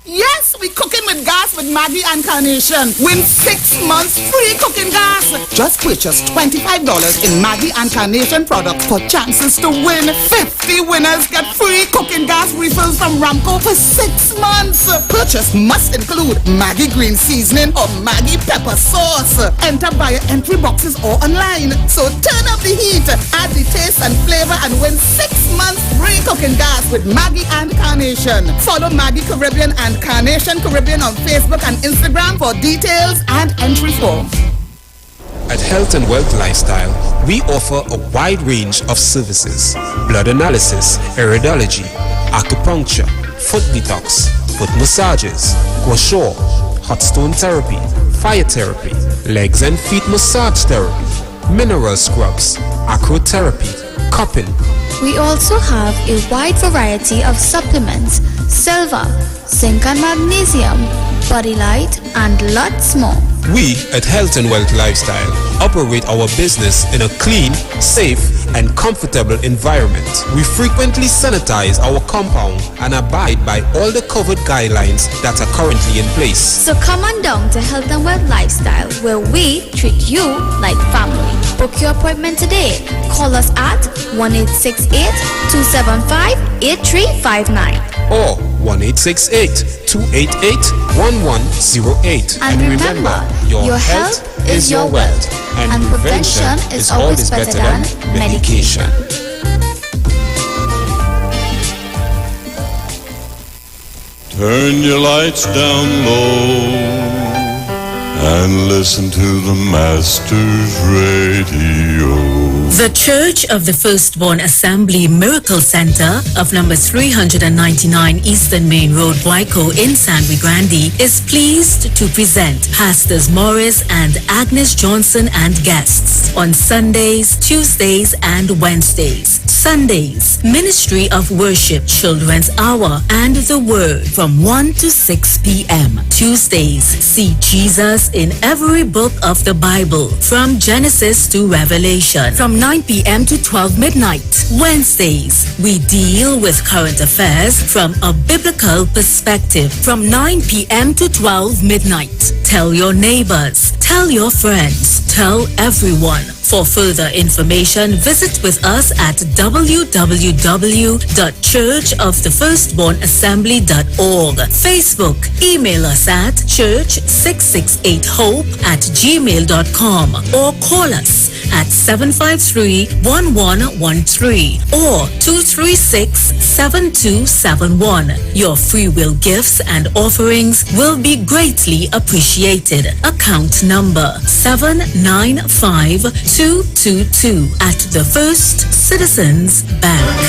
S3: Yes, we cooking with gas with Maggie and Carnation. Win 6 months free cooking gas. Just purchase $25 in Maggie and Carnation products for chances to win. 50 winners get free cooking gas refills from Ramco for 6 months. Purchase must include Maggie green seasoning or Maggie pepper sauce. Enter via entry boxes or online. So turn up the heat, add the taste and flavor and win 6 months free cooking gas with Maggie and Carnation. Follow Maggie Caribbean and Carnation Caribbean on Facebook and Instagram for details and entry form.
S23: At Health and Wealth Lifestyle,
S1: We offer a wide range of services: blood analysis, iridology, acupuncture, foot detox, foot massages, gua sha, hot stone therapy, fire therapy, legs and feet massage therapy, mineral scrubs, acrotherapy, cupping.
S2: We also have a wide variety of supplements: silver, zinc and magnesium, body light, and lots more.
S1: We at Health and Wealth Lifestyle operate our business in a clean, safe, and comfortable environment. We frequently sanitize our compound and abide by all the COVID guidelines that are currently in place.
S2: So come on down to Health and Wealth Lifestyle, where we treat you like family. Book your appointment today. Call us at 1-868-275-8359.
S1: Or 1-868-288-1108.
S2: And remember, your health is your wealth, and prevention is always better than medication.
S23: Turn your lights down low and listen to the Master's Radio.
S4: The Church of the Firstborn Assembly Miracle Center of number 399 Eastern Main Road, Waiko in San Luis Grande is pleased to present Pastors Morris and Agnes Johnson and guests on Sundays, Tuesdays, and Wednesdays. Sundays, Ministry of Worship Children's Hour and the Word from 1 to 6 p.m. Tuesdays, see Jesus in every book of the Bible from Genesis to Revelation from 9 p.m. to 12 midnight. Wednesdays, we deal with current affairs from a biblical perspective from 9 p.m. to 12 midnight. Tell your neighbors, tell your friends, tell everyone. For further information, visit with us at www.churchofthefirstbornassembly.org. Facebook, email us at church668hope@gmail.com or call us at 753-1113 or 236-7271. Your free will gifts and offerings will be greatly appreciated. Account number 795222 at the First Citizens Bank.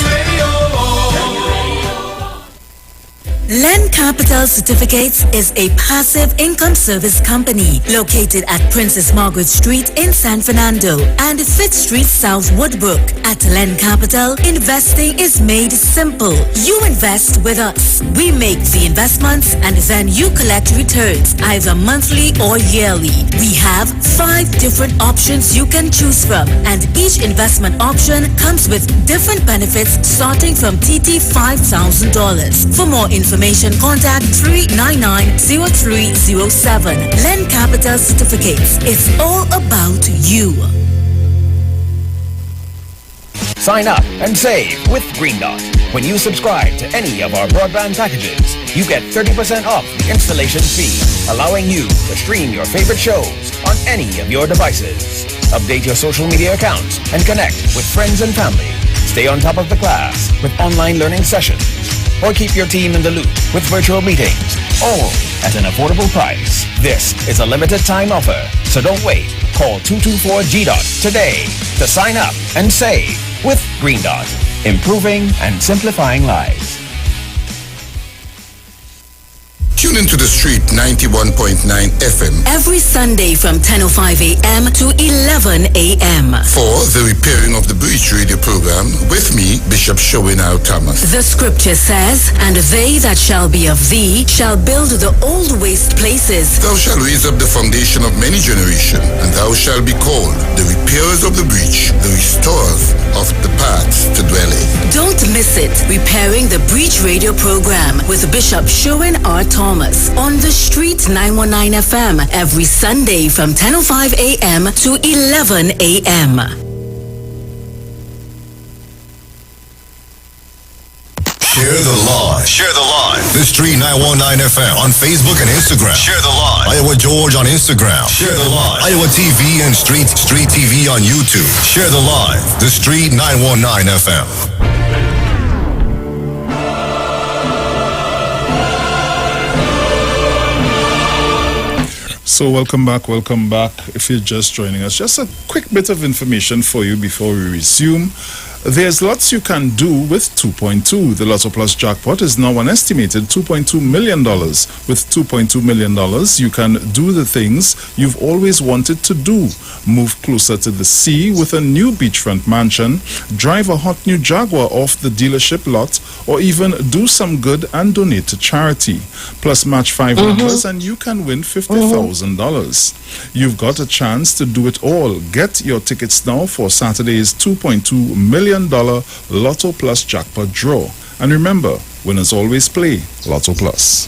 S4: Len Capital Certificates is a passive income service company located at Princess Margaret Street in San Fernando and 5th Street South Woodbrook. At Len Capital, investing is made simple. You invest with us. We make the investments and then you collect returns either monthly or yearly. We have 5 different options you can choose from, and each investment option comes with different benefits starting from TT $5,000. For more information, contact 399-0307. Len Capital Certificates. It's all about you.
S24: Sign up and save with Green Dot. When you subscribe to any of our broadband packages, you get 30% off the installation fee, allowing you to stream your favorite shows on any of your devices. Update your social media accounts and connect with friends and family. Stay on top of the class with online learning sessions, or keep your team in the loop with virtual meetings, all at an affordable price. This is a limited time offer, so don't wait. Call 224-GDOT today to sign up and save with Green Dot, improving and simplifying lives.
S9: Tune into the street 91.9 FM
S4: every Sunday from 10:05 a.m. to 11 a.m.
S9: for the Repairing of the Breach radio program with me, Bishop Showinal Thomas.
S4: The scripture says, "And they that shall be of thee shall build the old waste places.
S9: Thou shalt raise up the foundation of many generations, and thou shalt be called the repairers of the breach, the restorers of the paths to dwell in."
S4: Don't miss it. Repairing the Breach radio program with Bishop Sherwin R. Thomas on the Street 919 FM every Sunday from 10:05 a.m. to 11 a.m.
S9: Share the live. Share the live. The Street 919 FM on Facebook and Instagram. Share the live. Iowa George on Instagram. Share the live. Iowa TV and Street TV on YouTube. Share the live. The Street 919 FM.
S10: So welcome back. If you're just joining us, just a quick bit of information for you before we resume. There's lots you can do with 2.2. The Lotto Plus jackpot is now an estimated $2.2 million. With $2.2 million, you can do the things you've always wanted to do. Move closer to the sea with a new beachfront mansion, drive a hot new Jaguar off the dealership lot, or even do some good and donate to charity. Plus match 5 numbers and you can win $50,000. You've got a chance to do it all. Get your tickets now for Saturday's $2.2 million Lotto Plus jackpot draw. And remember, winners always play Lotto Plus.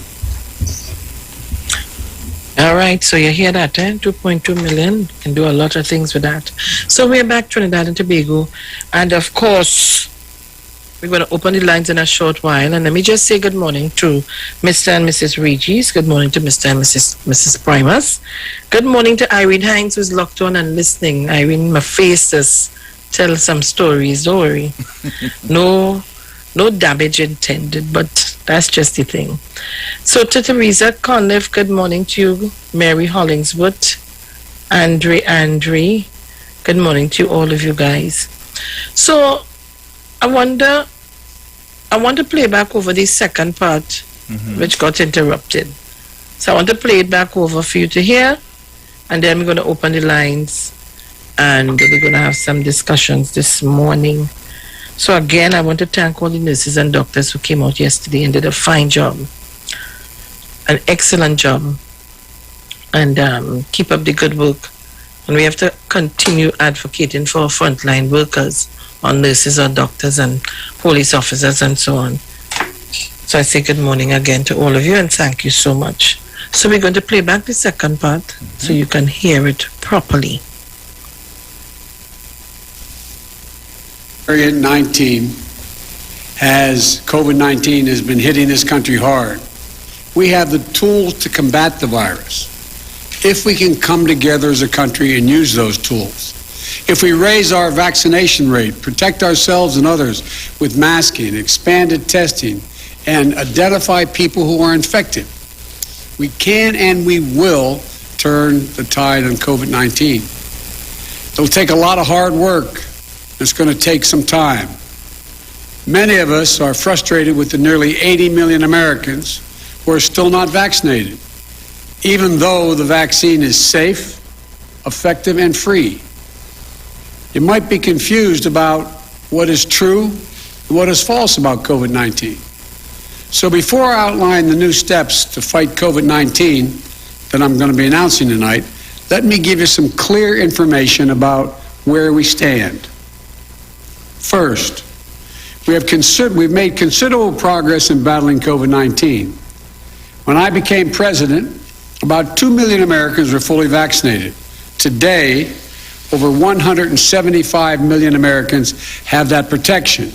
S11: All right, so you hear that, 2.2 million. You can do a lot of things with that. So we're back Trinidad and Tobago. And of course, we're going to open the lines in a short while. And let me just say good morning to Mr. and Mrs. Regis. Good morning to Mr. and Mrs. Primus. Good morning to Irene Hines, who's locked on and listening. Irene, my face is tell some stories, don't worry. No damage intended, but that's just the thing. So to Teresa Conniff, good morning to you. Mary Hollingsworth, Andre, good morning to all of you guys. So I want to play back over the second part, which got interrupted. So I want to play it back over for you to hear, and then we're going to open the lines and we're going to have some discussions this morning. So again, I want to thank all the nurses and doctors who came out yesterday and did a fine job, an excellent job, and keep up the good work. And we have to continue advocating for our frontline workers, our nurses, our doctors, and police officers, and so on. So I say good morning again to all of you, and thank you so much. So we're going to play back the second part so you can hear it properly.
S13: Variant 19 COVID-19 has been hitting this country hard. We have the tools to combat the virus if we can come together as a country and use those tools. If we raise our vaccination rate, protect ourselves and others with masking, expanded testing, and identify people who are infected, we can and we will turn the tide on COVID-19. It'll take a lot of hard work. It's going to take some time. Many of us are frustrated with the nearly 80 million Americans who are still not vaccinated, even though the vaccine is safe, effective, and free. You might be confused about what is true and what is false about COVID-19. So before I outline the new steps to fight COVID-19 that I'm going to be announcing tonight, let me give you some clear information about where we stand. First, we've made considerable progress in battling COVID-19. When I became president, about 2 million Americans were fully vaccinated. Today, over 175 million Americans have that protection.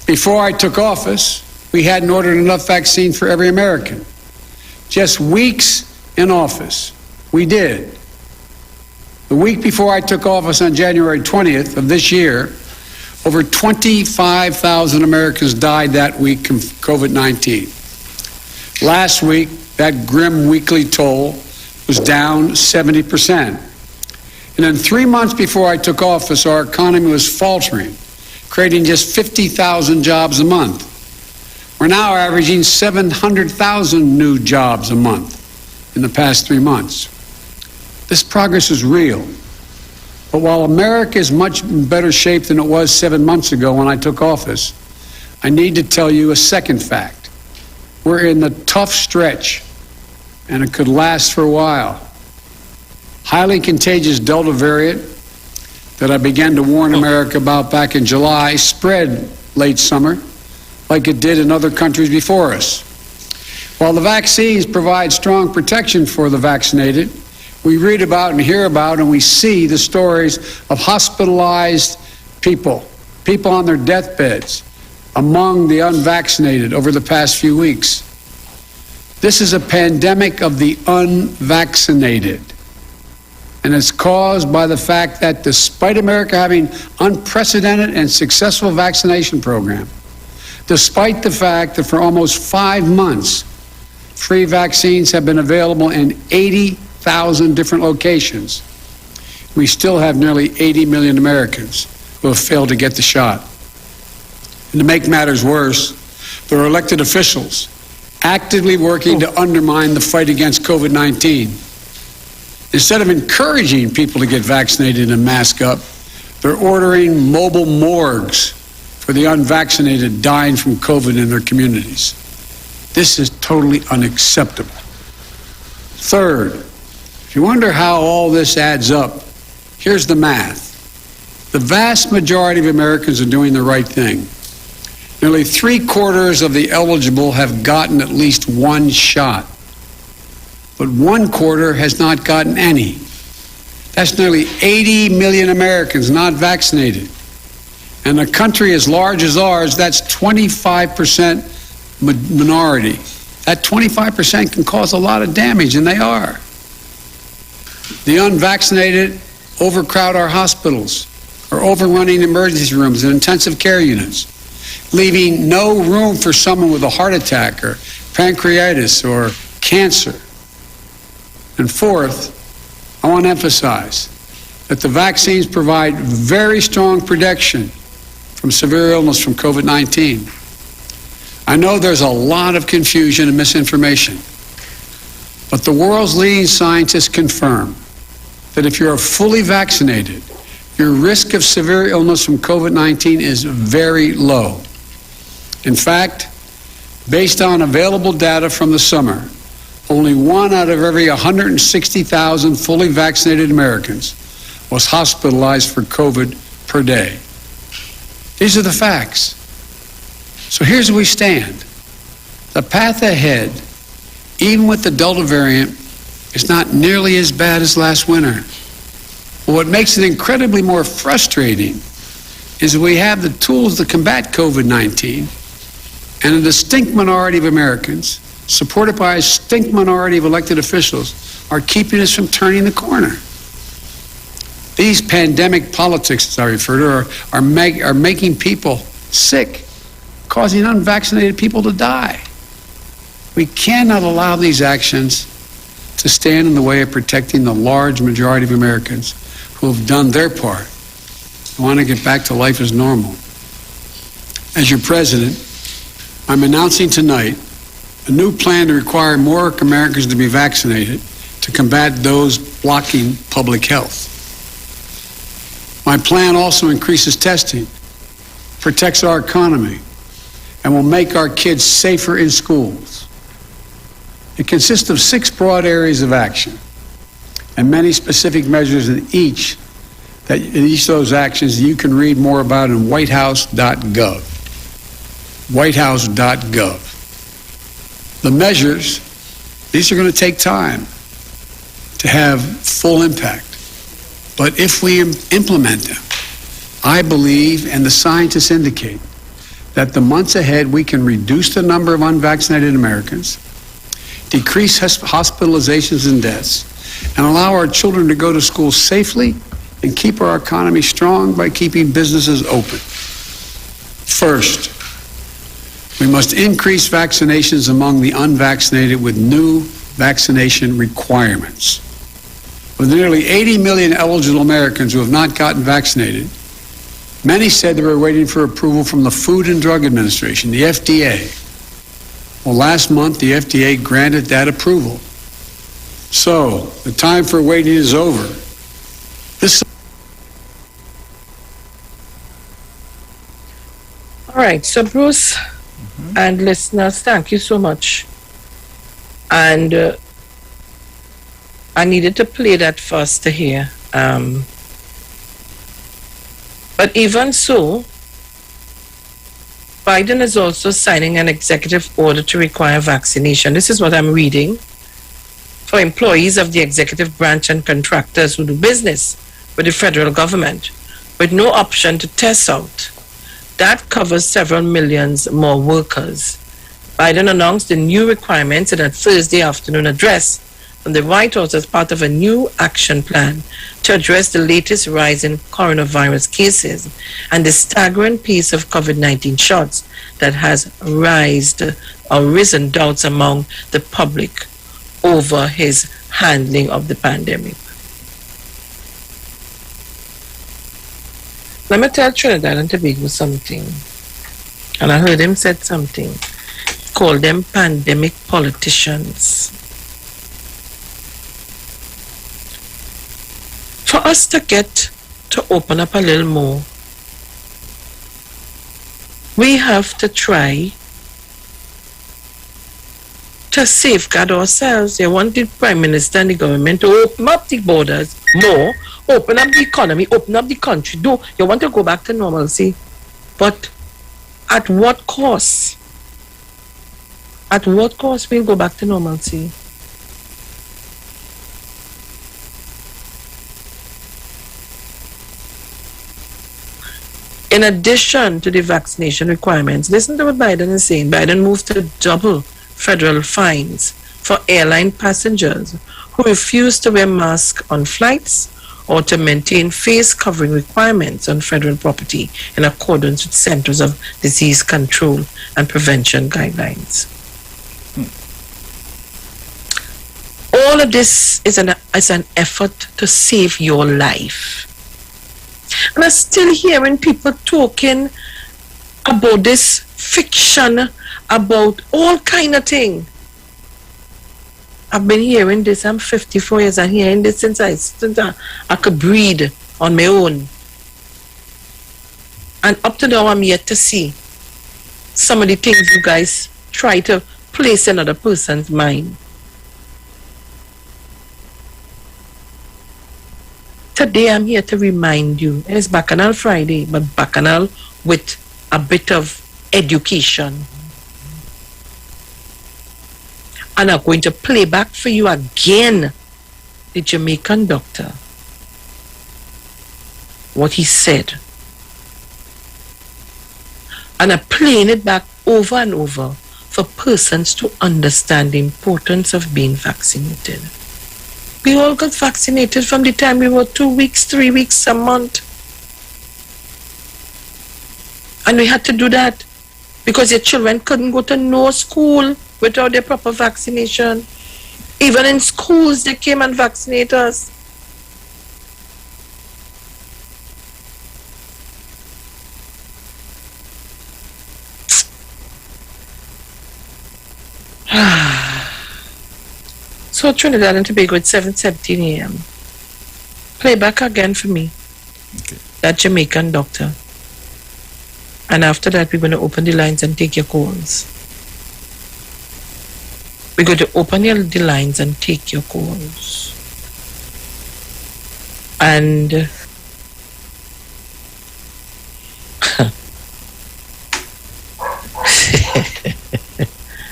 S13: Before I took office, we hadn't ordered enough vaccine for every American. Just weeks in office, we did. The week before I took office on January 20th of this year, over 25,000 Americans died that week from COVID-19. Last week, that grim weekly toll was down 70%. And then 3 months before I took office, our economy was faltering, creating just 50,000 jobs a month. We're now averaging 700,000 new jobs a month in the past 3 months. This progress is real. But while America is much in better shape than it was 7 months ago when I took office, I need to tell you a second fact. We're in the tough stretch, and it could last for a while. Highly contagious Delta variant that I began to warn America about back in July spread late summer like it did in other countries before us. While the vaccines provide strong protection for the vaccinated, we read about and hear about and we see the stories of hospitalized people on their deathbeds among the unvaccinated over the past few weeks. This is a pandemic of the unvaccinated. And it's caused by the fact that despite America having unprecedented and successful vaccination program, despite the fact that for almost 5 months, free vaccines have been available in 80,000 5,000 different locations, we still have nearly 80 million Americans who have failed to get the shot. And to make matters worse, there are elected officials actively working to undermine the fight against COVID-19. Instead of encouraging people to get vaccinated and mask up, they're ordering mobile morgues for the unvaccinated dying from COVID in their communities. This is totally unacceptable. Third, if you wonder how all this adds up, here's the math. The vast majority of Americans are doing the right thing. Nearly 3/4 of the eligible have gotten at least one shot, but 1/4 has not gotten any. That's nearly 80 million Americans not vaccinated. And a country as large as ours, that's 25% minority. That 25% can cause a lot of damage, and they are. The unvaccinated overcrowd our hospitals, are overrunning emergency rooms and intensive care units, leaving no room for someone with a heart attack or pancreatitis or cancer. And fourth, I want to emphasize that the vaccines provide very strong protection from severe illness from COVID-19. I know there's a lot of confusion and misinformation, but the world's leading scientists confirm that if you're fully vaccinated, your risk of severe illness from COVID-19 is very low. In fact, based on available data from the summer, only 1 out of every 160,000 fully vaccinated Americans was hospitalized for COVID per day. These are the facts. So here's where we stand. The path ahead, even with the Delta variant, is not nearly as bad as last winter. But what makes it incredibly more frustrating is that we have the tools to combat COVID-19, and a distinct minority of Americans, supported by a distinct minority of elected officials, are keeping us from turning the corner. These pandemic politics, as I refer to, are making people sick, causing unvaccinated people to die. We cannot allow these actions to stand in the way of protecting the large majority of Americans who have done their part and want to get back to life as normal. As your president, I'm announcing tonight a new plan to require more Americans to be vaccinated to combat those blocking public health. My plan also increases testing, protects our economy, and will make our kids safer in schools. It consists of 6 broad areas of action and many specific measures in each of those actions that you can read more about in whitehouse.gov. whitehouse.gov. The measures, these are going to take time to have full impact. But if we implement them, I believe, and the scientists indicate, that the months ahead we can reduce the number of unvaccinated Americans, decrease hospitalizations and deaths, and allow our children to go to school safely and keep our economy strong by keeping businesses open. First, we must increase vaccinations among the unvaccinated with new vaccination requirements. With nearly 80 million eligible Americans who have not gotten vaccinated, many said they were waiting for approval from the Food and Drug Administration, the FDA. Well, last month, the FDA granted that approval. So, the time for waiting is over.
S11: All right, so Bruce and listeners, thank you so much. And I needed to play that first to hear. But even so, Biden is also signing an executive order to require vaccination. This is what I'm reading. For employees of the executive branch and contractors who do business with the federal government, with no option to test out. That covers several millions more workers. Biden announced the new requirements in a Thursday afternoon address from the White House as part of a new action plan to address the latest rise in coronavirus cases and the staggering pace of COVID-19 shots that has risen doubts among the public over his handling of the pandemic. Let me tell Trinidad and Tobago something. And I heard him said something. Call them pandemic politicians. For us to get to open up a little more, we have to try to safeguard ourselves. They want the Prime Minister and the government to open up the borders more, open up the economy, open up the country. You want to go back to normalcy, but at what cost? At what cost we'll go back to normalcy? In addition to the vaccination requirements, listen to what Biden is saying. Biden moved to double federal fines for airline passengers who refuse to wear masks on flights or to maintain face covering requirements on federal property in accordance with Centers of Disease Control and Prevention guidelines. All of this is an effort to save your life. And I'm still hearing people talking about this fiction, about all kind of thing. I've been hearing this. I'm 54 years. I'm hearing this since I could breathe on my own. And up to now, I'm yet to see some of the things you guys try to place in another person's mind. Today, I'm here to remind you, it's Bacchanal Friday, but Bacchanal with a bit of education. And I'm going to play back for you again the Jamaican doctor, what he said. And I'm playing it back over and over for persons to understand the importance of being vaccinated. We all got vaccinated from the time we were 2 weeks, 3 weeks, a month. And we had to do that because your children couldn't go to no school without their proper vaccination. Even in schools, they came and vaccinated us. So Trinidad and Tobago at 7:17 a.m. Play back again for me. Okay. That Jamaican doctor. And after that, we're going to open the lines and take your calls. We're going to open the lines and take your calls. And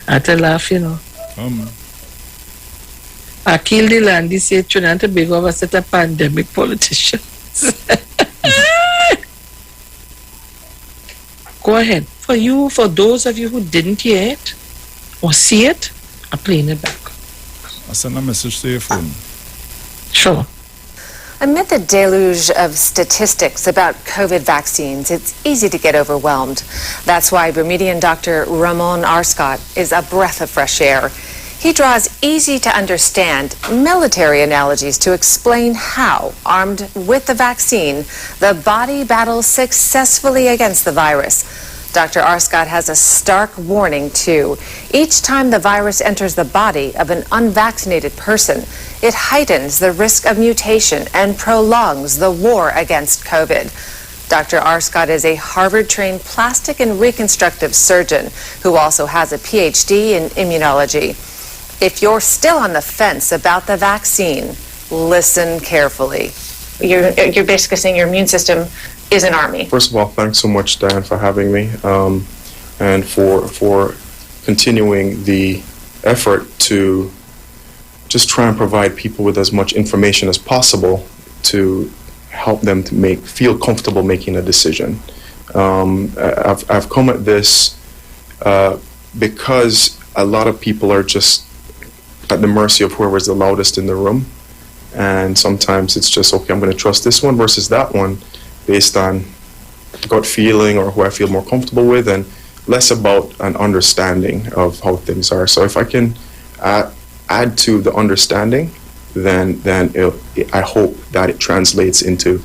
S11: I had to laugh, you know. I killed the land. He said Trinidad and Tobago was a pandemic politician. Go ahead. For those of you who didn't hear it or see it, I'm playing it back.
S10: I'll send a message to your phone.
S11: Sure.
S5: Amid the deluge of statistics about COVID vaccines, it's easy to get overwhelmed. That's why Bermudian Dr. Ramon Arscott is a breath of fresh air. He draws easy-to-understand military analogies to explain how, armed with the vaccine, the body battles successfully against the virus. Dr. Arscott has a stark warning, too. Each time the virus enters the body of an unvaccinated person, it heightens the risk of mutation and prolongs the war against COVID. Dr. Arscott is a Harvard-trained plastic and reconstructive surgeon who also has a PhD in immunology. If you're still on the fence about the vaccine, listen carefully. You're basically saying your immune system is an army.
S6: First of all, thanks so much, Dan, for having me, and for continuing the effort to just try and provide people with as much information as possible to help them to feel comfortable making a decision. I've come at this because a lot of people are just at the mercy of whoever's the loudest in the room, and sometimes it's just, okay, I'm going to trust this one versus that one based on gut feeling or who I feel more comfortable with, and less about an understanding of how things are. So if I can add to the understanding, then I hope that it translates into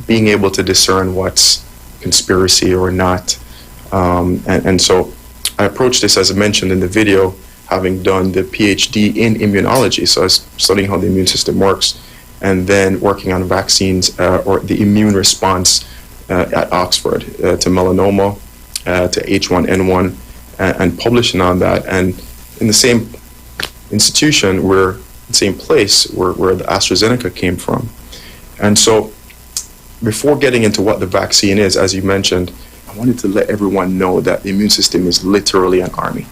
S6: being able to discern what's conspiracy or not. And so I approached this, as I mentioned in the video, having done the PhD in immunology. So I was studying how the immune system works, and then working on vaccines or the immune response at Oxford to melanoma, to H1N1, and publishing on that. And in the same institution, the same place where the AstraZeneca came from. And so before getting into what the vaccine is, as you mentioned, I wanted to let everyone know that the immune system is literally an army.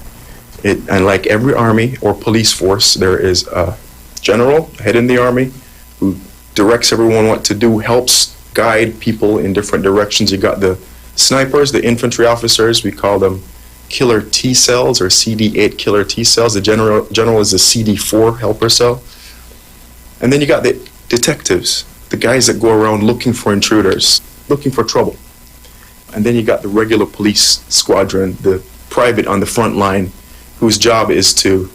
S6: And like every army or police force, there is a general, head in the army, who directs everyone what to do, helps guide people in different directions. You got the snipers, the infantry officers, we call them killer T cells or CD8 killer T cells. The general is the CD4 helper cell. And then you got the detectives, the guys that go around looking for intruders, looking for trouble. And then you got the regular police squadron, the private on the front line, whose job is to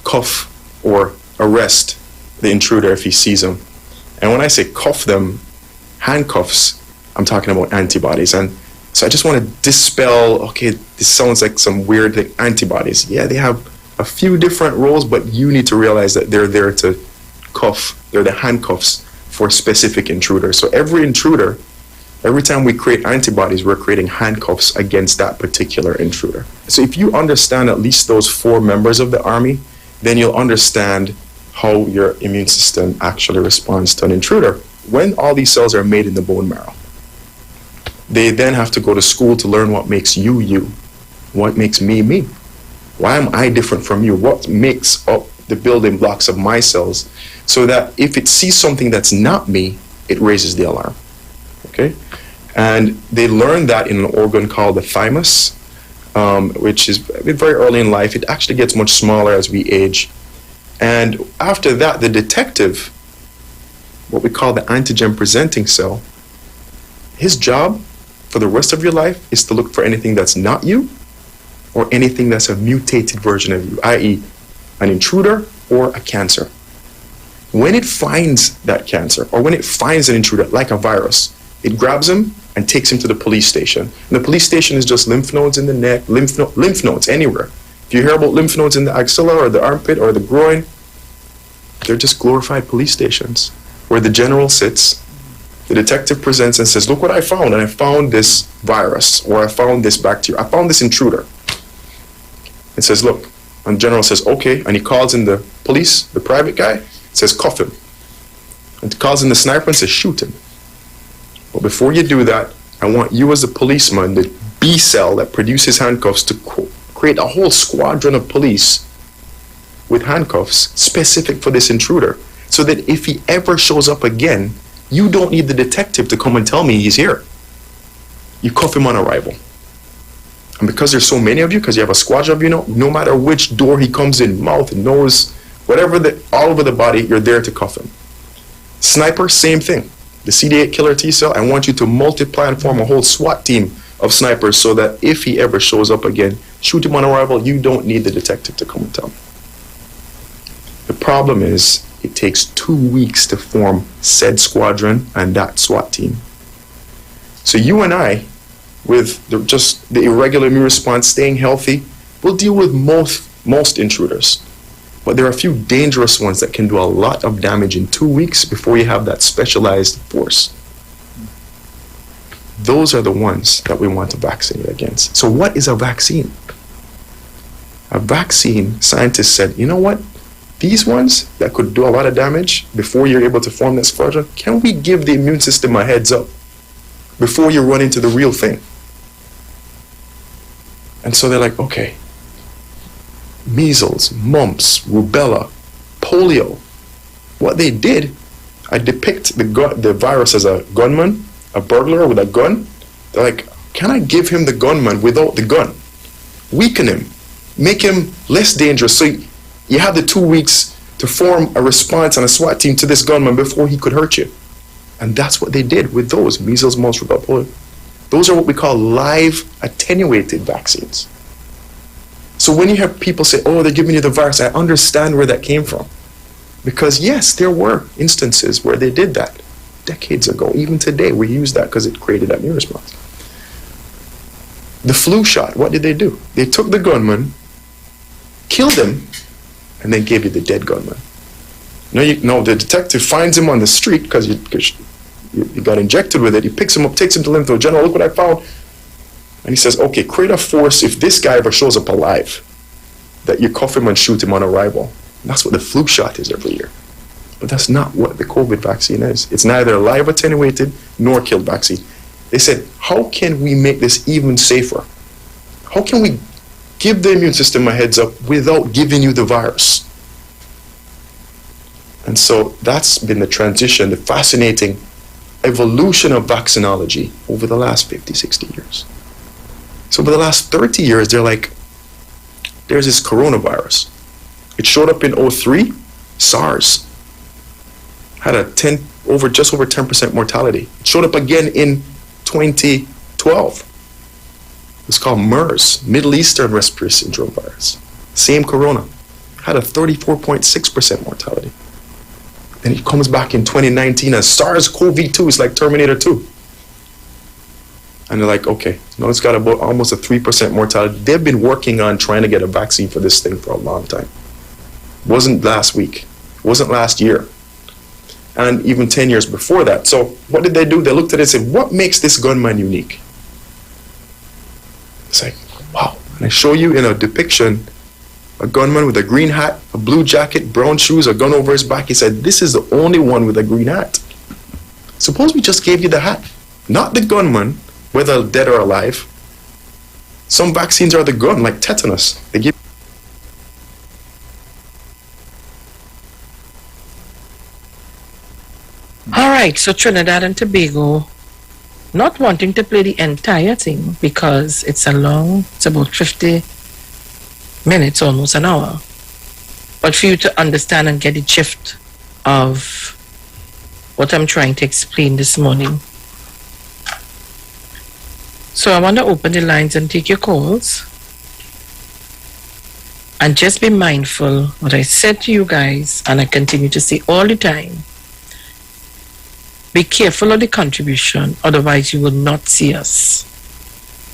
S6: cuff or arrest the intruder if he sees them. And when I say cuff them, handcuffs, I'm talking about antibodies. And so I just want to dispel, okay, this sounds like some weird thing, antibodies. Yeah, they have a few different roles, but you need to realize that they're there to cuff, they're the handcuffs for specific intruders. So every intruder, every time we create antibodies, we're creating handcuffs against that particular intruder. So if you understand at least those four members of the army, then you'll understand how your immune system actually responds to an intruder. When all these cells are made in the bone marrow, they then have to go to school to learn what makes you, you. What makes me, me. Why am I different from you? What makes up the building blocks of my cells, so that if it sees something that's not me, it raises the alarm. Okay? And they learn that in an organ called the thymus, which is very early in life. It actually gets much smaller as we age. And after that, the detective, what we call the antigen presenting cell, his job for the rest of your life is to look for anything that's not you or anything that's a mutated version of you, i.e. an intruder or a cancer. When it finds that cancer or when it finds an intruder, like a virus, it grabs him and takes him to the police station. And the police station is just lymph nodes in the neck, lymph nodes anywhere. If you hear about lymph nodes in the axilla or the armpit or the groin, they're just glorified police stations where the general sits, the detective presents and says, look what I found, and I found this virus, or I found this bacteria, I found this intruder. It says, look, and the general says, okay, and he calls in the police, the private guy, says, cuff him. And he calls in the sniper and says, shoot him. But before you do that, I want you as a policeman, the B cell that produces handcuffs, to create a whole squadron of police with handcuffs specific for this intruder, so that if he ever shows up again, you don't need the detective to come and tell me he's here. You cuff him on arrival. And because there's so many of you, because you have a squadron of you, no matter which door he comes in, mouth, nose, whatever, all over the body, you're there to cuff him. Sniper, same thing. The CD8 killer T cell, I want you to multiply and form a whole SWAT team of snipers so that if he ever shows up again, shoot him on arrival, you don't need the detective to come and tell me. The problem is, it takes 2 weeks to form said squadron and that SWAT team. So you and I, with just the irregular immune response, staying healthy, will deal with most intruders. But there are a few dangerous ones that can do a lot of damage in 2 weeks before you have that specialized force. Those are the ones that we want to vaccinate against. So what is a vaccine? A vaccine, scientists said, you know what? These ones that could do a lot of damage before you're able to form that squadron, can we give the immune system a heads up before you run into the real thing? And so they're like, okay, measles, mumps, rubella, polio. What they did, I depict the virus as a gunman, a burglar with a gun. They're like, can I give him the gunman without the gun? Weaken him, make him less dangerous. So you have the 2 weeks to form a response and a SWAT team to this gunman before he could hurt you. And that's what they did with those measles, mumps, rubella, polio. Those are what we call live attenuated vaccines. So when you have people say, oh, they're giving you the virus, I understand where that came from. Because yes, there were instances where they did that decades ago. Even today, we use that because it created that immune response. The flu shot, what did they do? They took the gunman, killed him, and then gave you the dead gunman. No, the detective finds him on the street because you got injected with it. He picks him up, takes him to lymph node. General, look what I found. And he says, okay, create a force if this guy ever shows up alive, that you cuff him and shoot him on arrival. And that's what the flu shot is every year. But that's not what the COVID vaccine is. It's neither a live attenuated nor killed vaccine. They said, how can we make this even safer? How can we give the immune system a heads up without giving you the virus? And so that's been the transition, the fascinating evolution of vaccinology over the last 50, 60 years. So over the last 30 years, they're like, there's this coronavirus. It showed up in 2003, SARS. Had a just over 10% mortality. It showed up again in 2012. It's called MERS, Middle Eastern Respiratory Syndrome virus. Same corona. Had a 34.6% mortality. Then it comes back in 2019 as SARS-CoV-2. It's like Terminator 2. And they're like, okay, now it's got about almost a 3% mortality. They've been working on trying to get a vaccine for this thing for a long time. Wasn't last week. Wasn't last year. And even 10 years before that. So what did they do? They looked at it and said, what makes this gunman unique? It's like, wow. And I show you in a depiction a gunman with a green hat, a blue jacket, brown shoes, a gun over his back. He said, this is the only one with a green hat. Suppose we just gave you the hat, not the gunman, whether dead or alive. Some vaccines are the gun, like tetanus. They give.
S11: All right, so Trinidad and Tobago, not wanting to play the entire thing because it's about 50 minutes, almost an hour. But for you to understand and get the gist of what I'm trying to explain this morning. So I want to open the lines and take your calls. And just be mindful what I said to you guys, and I continue to say all the time. Be careful of the contribution, otherwise you will not see us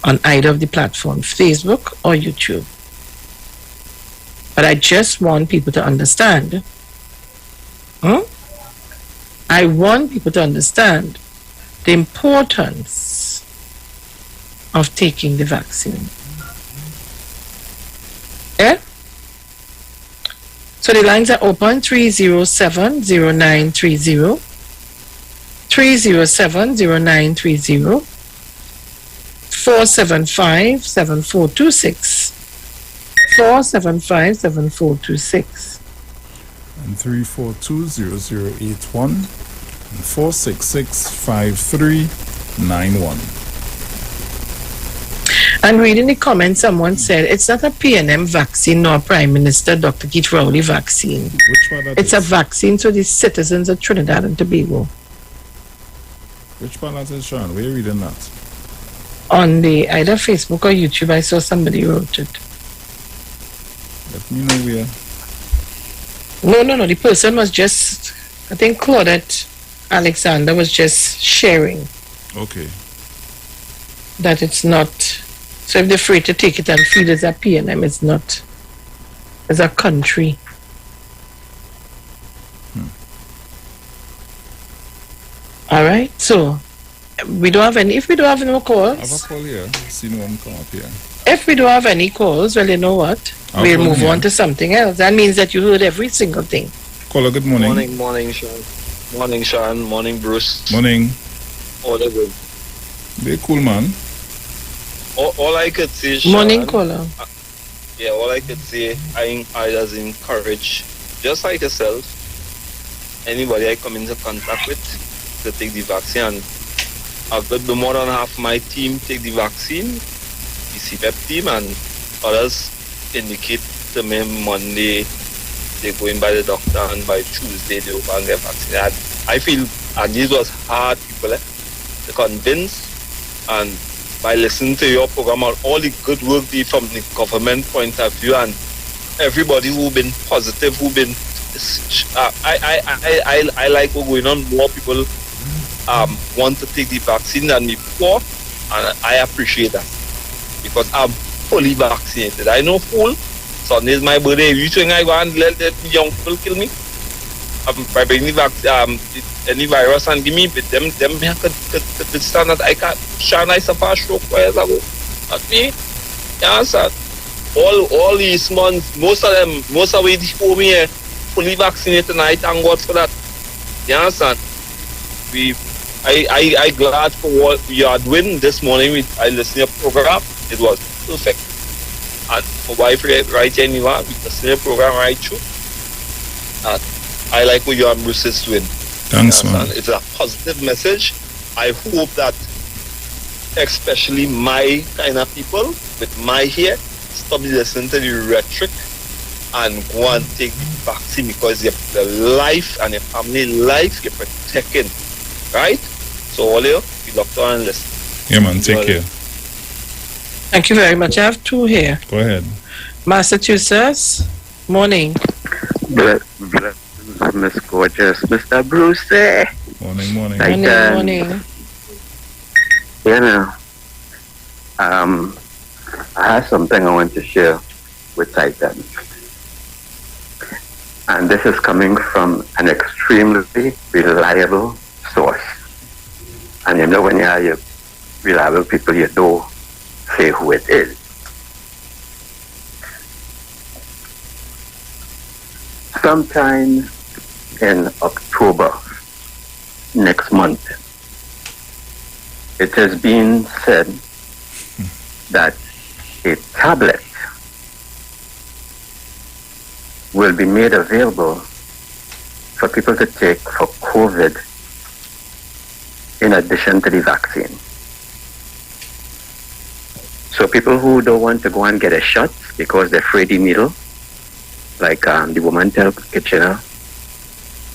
S11: on either of the platforms, Facebook or YouTube. But I just want people to understand. I want people to understand the importance of taking the vaccine. Yeah? So the lines are open, 307-0930. 307-0930, 475-7426, 475-7426.
S10: And 342-0081, and 466-5391.
S11: And reading the comments, someone said, it's not a PNM vaccine nor Prime Minister Dr. Keith Rowley vaccine.
S10: Which one that
S11: it's a vaccine to the citizens of Trinidad and Tobago.
S10: Which one that is, Sean? Where are you reading that?
S11: On the either Facebook or YouTube, I saw somebody wrote it.
S10: Let me know where.
S11: No. The person was just, I think Claudette Alexander was just sharing.
S10: Okay.
S11: That it's not. So if they're free to take it and feel it's a PNM, it's not. It's a country. All right, so we don't have any. If we don't have any more calls,
S10: I have a call here. See no one come up here.
S11: If we don't have any calls, well, you know what? We'll move on to something else. That means that you heard every single thing.
S10: Caller, good morning.
S7: Morning, Sean. Morning, Bruce.
S10: Morning.
S7: All the good.
S10: Very cool, man.
S7: All I could say, Sean,
S11: morning, caller.
S7: All I could say, I just encourage, just like yourself, anybody I come into contact with, to take the vaccine. And I've got more than half my team take the vaccine, the CPEP team, and others indicate to me Monday they go in by the doctor and by Tuesday they will go and get vaccinated. I feel, and this was hard people to convince, and by listening to your program and all the good work from the government point of view, and everybody who been positive, who been I like what's going on. More people want to take the vaccine than before, and I appreciate that because I'm fully vaccinated. I know full. Sunday is my birthday. You think I go and let the young people kill me? By bringing any virus and give me, but them could stand that I can't. Sean, I suffer a stroke 4 years ago. Not me. Yeah, sir. All these months, most of the before me fully vaccinated, and I thank God for that. You understand? I glad for what we are doing this morning. I listened to your program. It was perfect. And for wife right here, we listened to your program right through. I like what you and Bruce is doing.
S10: Thanks, man.
S7: It's a positive message. I hope that especially my kind of people with my hair stop listening to the rhetoric and go and take the vaccine because your life and your family life you're protecting, right? So all you doctor and listen.
S10: Yeah, man, take care.
S11: Thank you very much. I have two here.
S10: Go ahead.
S11: Massachusetts, morning.
S8: Miss Gorgeous, Mr. Bruce.
S10: Morning.
S11: Morning.
S8: You know, I have something I want to share with Titan. And this is coming from an extremely reliable source. And you know when you have your reliable people, you don't say who it is. Sometime in October next month, it has been said that a tablet will be made available for people to take for COVID in addition to the vaccine. So people who don't want to go and get a shot because they're afraid the needle, like the woman tell Kitchener,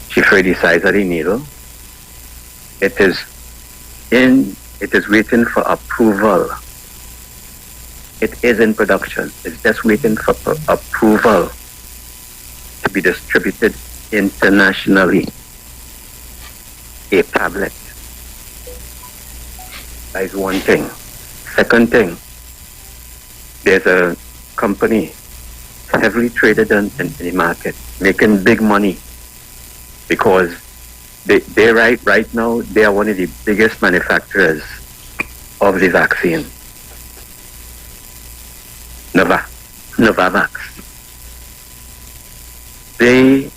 S8: she's afraid the size of the needle. It is waiting for approval. It is in production. It's just waiting for approval to be distributed internationally. A tablet. That is one thing. Second thing, there's a company heavily traded in the market, making big money because they right now they are one of the biggest manufacturers of the vaccine. Novavax. They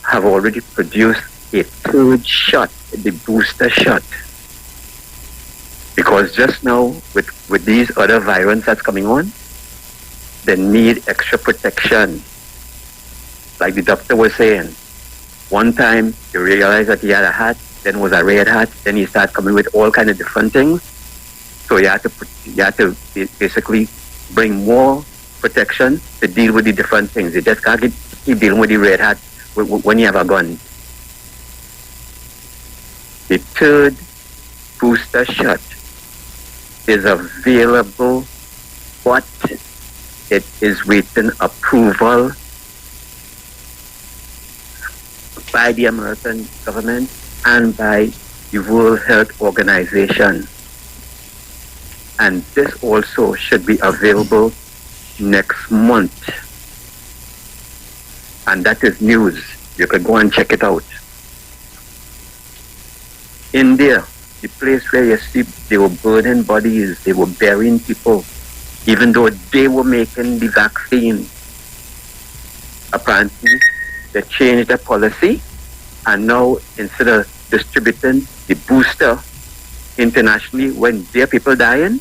S8: have already produced a third shot, the booster shot. Because just now, with these other variants that's coming on, they need extra protection. Like the doctor was saying, one time you realize that he had a hat, then was a red hat, then he started coming with all kind of different things. So you have to basically bring more protection to deal with the different things. You just can't keep dealing with the red hat when you have a gun. The third booster shot is available, but it is waiting approval by the American government and by the World Health Organization. And this also should be available next month. And that is news. You can go and check it out. India, the place where you see they were burning bodies, they were burying people, even though they were making the vaccine. Apparently, they changed the policy, and now instead of distributing the booster internationally when their people dying,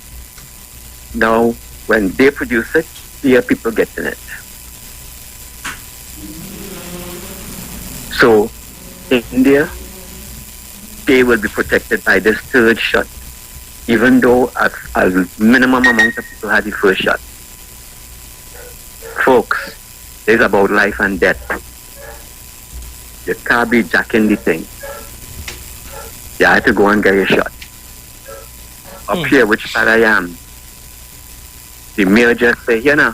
S8: now when they produce it, their people getting it. So, India, they will be protected by this third shot, even though a minimum amount of people had the first shot. Folks, it's about life and death. You can't be jacking the thing. You have to go and get your shot. up here, which part I am, the mayor just say, you know,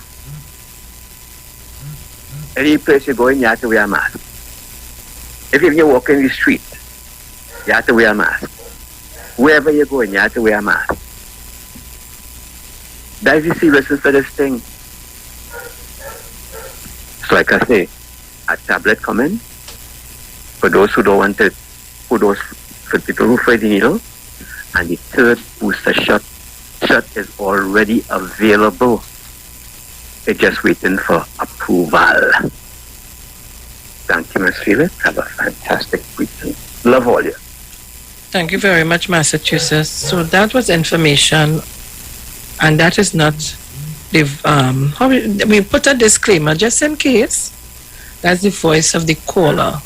S8: any place you go in, you have to wear a mask. If you walk in the street, you have to wear a mask. Wherever you go in, you have to wear a mask. That is the seriousness of this thing. So like I say, a tablet coming for those who don't want it, for people who fear the needle, and the third booster shot is already available. It's just waiting for approval. Thank you, Ms. Felix. Have a fantastic weekend. Love all you.
S11: Thank you very much, Massachusetts. So that was information, and that is not we put a disclaimer just in case. That's the voice of the caller,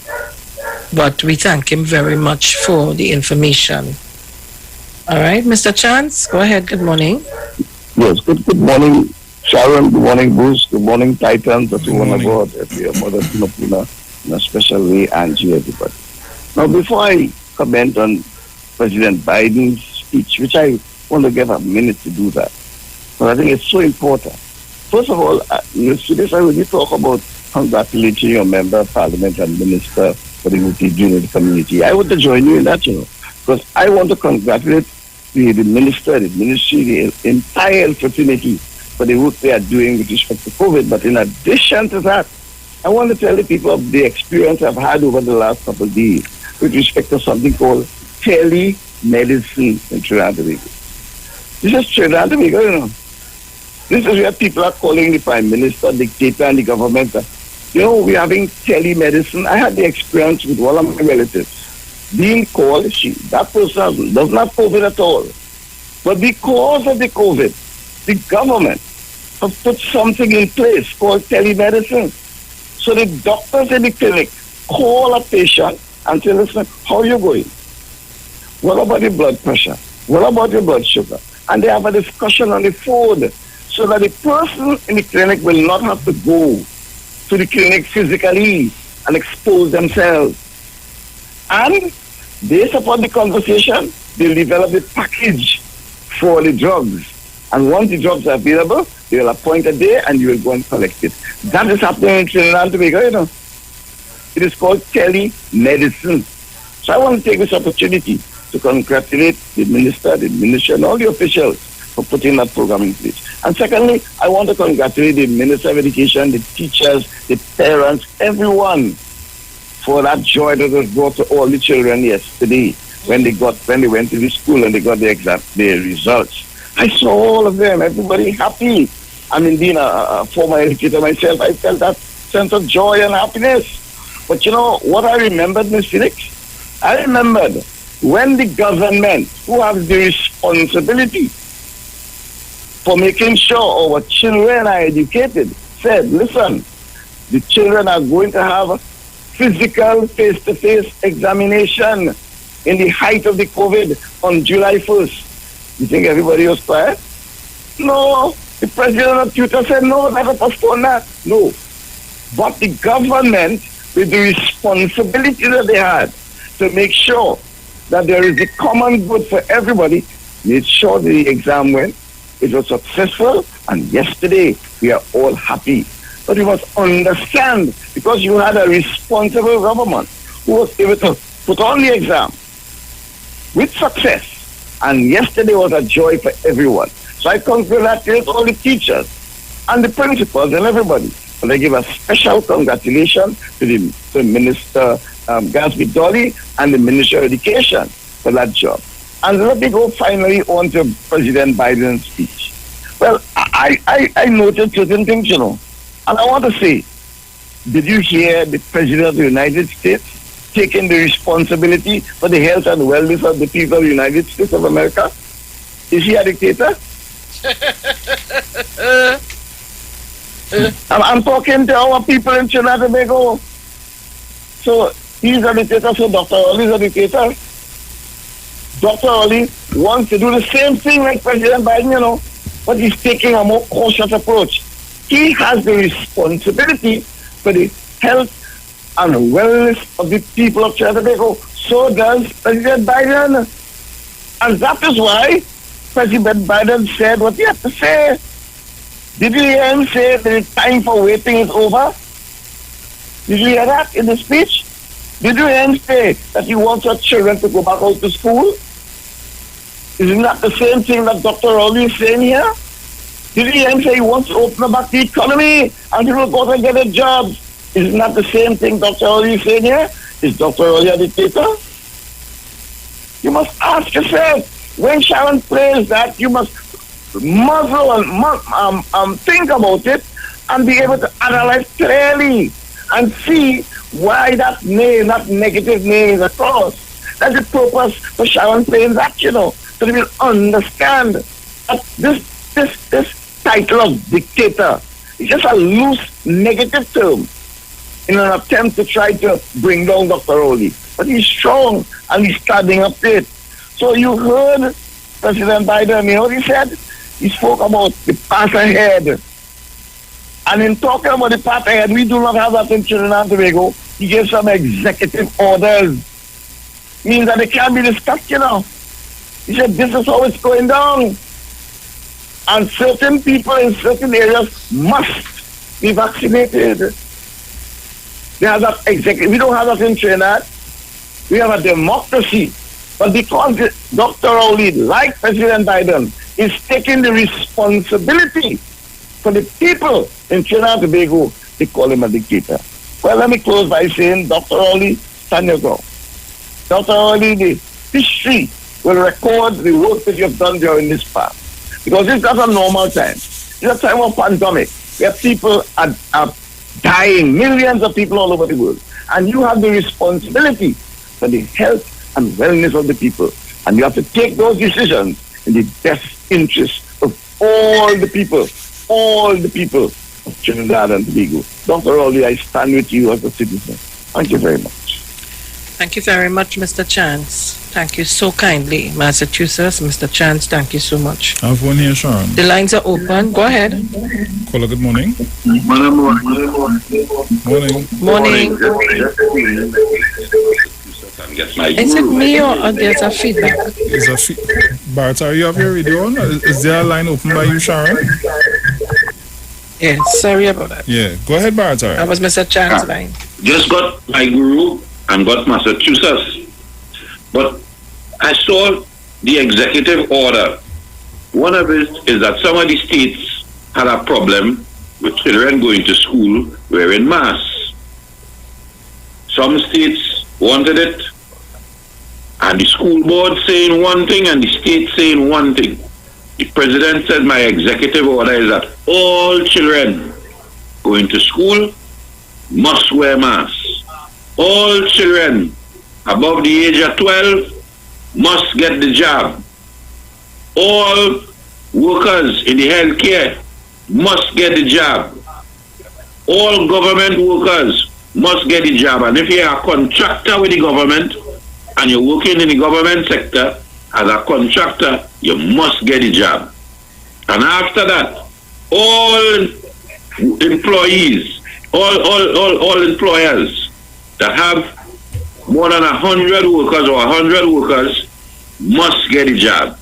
S11: but we thank him very much for the information. All right, Mr. Chance, go ahead. Good morning.
S12: Yes, good morning, Sharon. Good morning, Bruce. Good morning, Titans. That you want to go out there, your mother, Pinopina, in a special way, Angie, everybody. Now, before I comment on President Biden's speech, which I want to give a minute to do that, but I think it's so important. First of all, Ms. Phyllis, I really talk about congratulating your member of parliament and minister for the work they do in the community. I want to join you in that, because I want to congratulate the minister, the ministry, the entire fraternity for the work they are doing with respect to COVID. But in addition to that, I want to tell the people of the experience I've had over the last couple of days with respect to something called telemedicine in Trinidad and Tobago. This is Trinidad and Tobago, This is where people are calling the Prime Minister, dictator, and the government. We're having telemedicine. I had the experience with one of my relatives being called, that person does not COVID at all. But because of the COVID, the government have put something in place called telemedicine. So the doctors in the clinic call a patient and say, listen, how are you going? What about your blood pressure? What about your blood sugar? And they have a discussion on the phone so that the person in the clinic will not have to go to the clinic physically and expose themselves. And based upon the conversation, they'll develop a package for the drugs. And once the drugs are available, they'll appoint a day and you will go and collect it. That is happening in Trinidad and Tobago, It is called telemedicine. So I want to take this opportunity to congratulate the minister, and all the officials for putting that program in place. And secondly, I want to congratulate the Minister of Education, the teachers, the parents, everyone for that joy that was brought to all the children yesterday when they went to the school and they got their results. I saw all of them, everybody happy. I mean, being a former educator myself, I felt that sense of joy and happiness. But what I remembered, Ms. Felix? I remembered when the government, who has the responsibility for making sure our children are educated, said, listen, the children are going to have physical face-to-face examination in the height of the COVID on July 1st. You think everybody was quiet? No. The president of Twitter said, no, never postpone that. No. But the government, with the responsibility that they had to make sure that there is a common good for everybody, made sure the exam went. It was successful, and yesterday we are all happy. But you must understand, because you had a responsible government who was able to put on the exam with success, and yesterday was a joy for everyone. So I congratulate all the teachers and the principals and everybody. And I give a special congratulations to the Minister Gatsby Dolly and the Minister of Education for that job. And let me go finally on to President Biden's speech. Well, I noted certain things, and I want to say, did you hear the President of the United States taking the responsibility for the health and wellness of the people of the United States of America? Is he a dictator? I'm talking to our people in Trinidad and Tobago. So he's a dictator, so Dr. Oli is a dictator. Dr. Oli wants to do the same thing like President Biden, but he's taking a more cautious approach. He has the responsibility for the health and wellness of the people of Trinidad and Tobago. So does President Biden. And that is why President Biden said what he had to say. Did you hear him say the time for waiting is over? Did you hear that in the speech? Did you hear him say that he wants our children to go back out to school? Isn't that the same thing that Dr. Rowley is saying here? Did you hear him say he wants to open back the economy and people go and get a job? Isn't that the same thing Dr. Rowley is saying here? Is Dr. Rowley a dictator? You must ask yourself, when Sharon plays that, you must muzzle and think about it and be able to analyze clearly and see why that name, that negative name is across. That's the purpose for Sharon playing that, you know, so they will understand that this title of dictator is just a loose negative term in an attempt to try to bring down Dr. Rowley. But he's strong and he's standing up to it. So you heard President Biden, you know what he said? He spoke about the path ahead. And in talking about the path ahead, we do not have that in Trinidad and Tobago. He gave some executive orders. Means that they can't be discussed, you know. He said this is how it's going down. And certain people in certain areas must be vaccinated. They have that executive. We don't have that in Trinidad. We have a democracy. But because Dr. Rowley, like President Biden, is taking the responsibility for the people in Trinidad and Tobago, they call him a dictator. Well, let me close by saying, Dr. Rowley, stand your ground. Dr. Rowley, the history will record the work that you have done during this past. Because it's not a normal time. It's a time of pandemic where people are dying, millions of people all over the world. And you have the responsibility for the health and wellness of the people. And you have to take those decisions in the best interest of all the people of Trinidad and Tobago. Dr. Rowley, I stand with you as a citizen. Thank you very much.
S11: Thank you very much, Mr. Chance. Thank you so kindly, Massachusetts. Mr. Chance, thank you so much.
S10: I have one here, Sharon.
S11: The lines are open. Go ahead.
S10: Caller, good morning.
S11: Morning. Is it me or there's a feedback?
S10: Bart, are you have your radio on? Is there a line open by you, Sharon?
S11: Yeah, sorry about that.
S10: Yeah, go ahead, Bart.
S11: That was Mr. Chan's line.
S14: Just got my guru and got Massachusetts. But I saw the executive order. One of it is that some of the states had a problem with children going to school wearing masks. Some states wanted it, and the school board saying one thing and the state saying one thing. The president said my executive order is that all children going to school must wear masks. All children above the age of 12 must get the jab. All workers in the healthcare must get the jab. All government workers must get the jab. And if you're a contractor with the government and you're working in the government sector, as a contractor, you must get the jab. And after that, all employees, all employers that have more than 100 workers or 100 workers must get a job.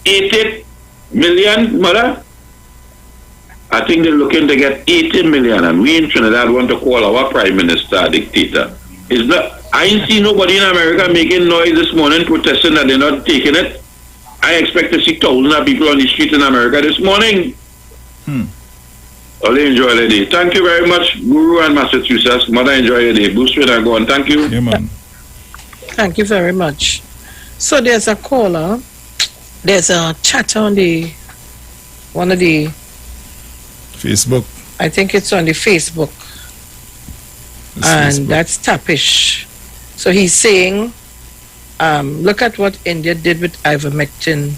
S14: 80 million, mother? I think they're looking to get 80 million, and we in Trinidad want to call our Prime Minister a dictator. I ain't seen nobody in America making noise this morning protesting that they're not taking it. I expect to see thousands of people on the street in America this morning. Well, enjoy the day. Thank you very much, Guru and Massachusetts. Mother, enjoy your day. Boost with and go on. Thank you.
S10: Yeah, man.
S11: Thank you very much. So there's a caller. There's a chat on one of the
S10: Facebook.
S11: I think it's on the Facebook. And that's Tapish. So he's saying, look at what India did with ivermectin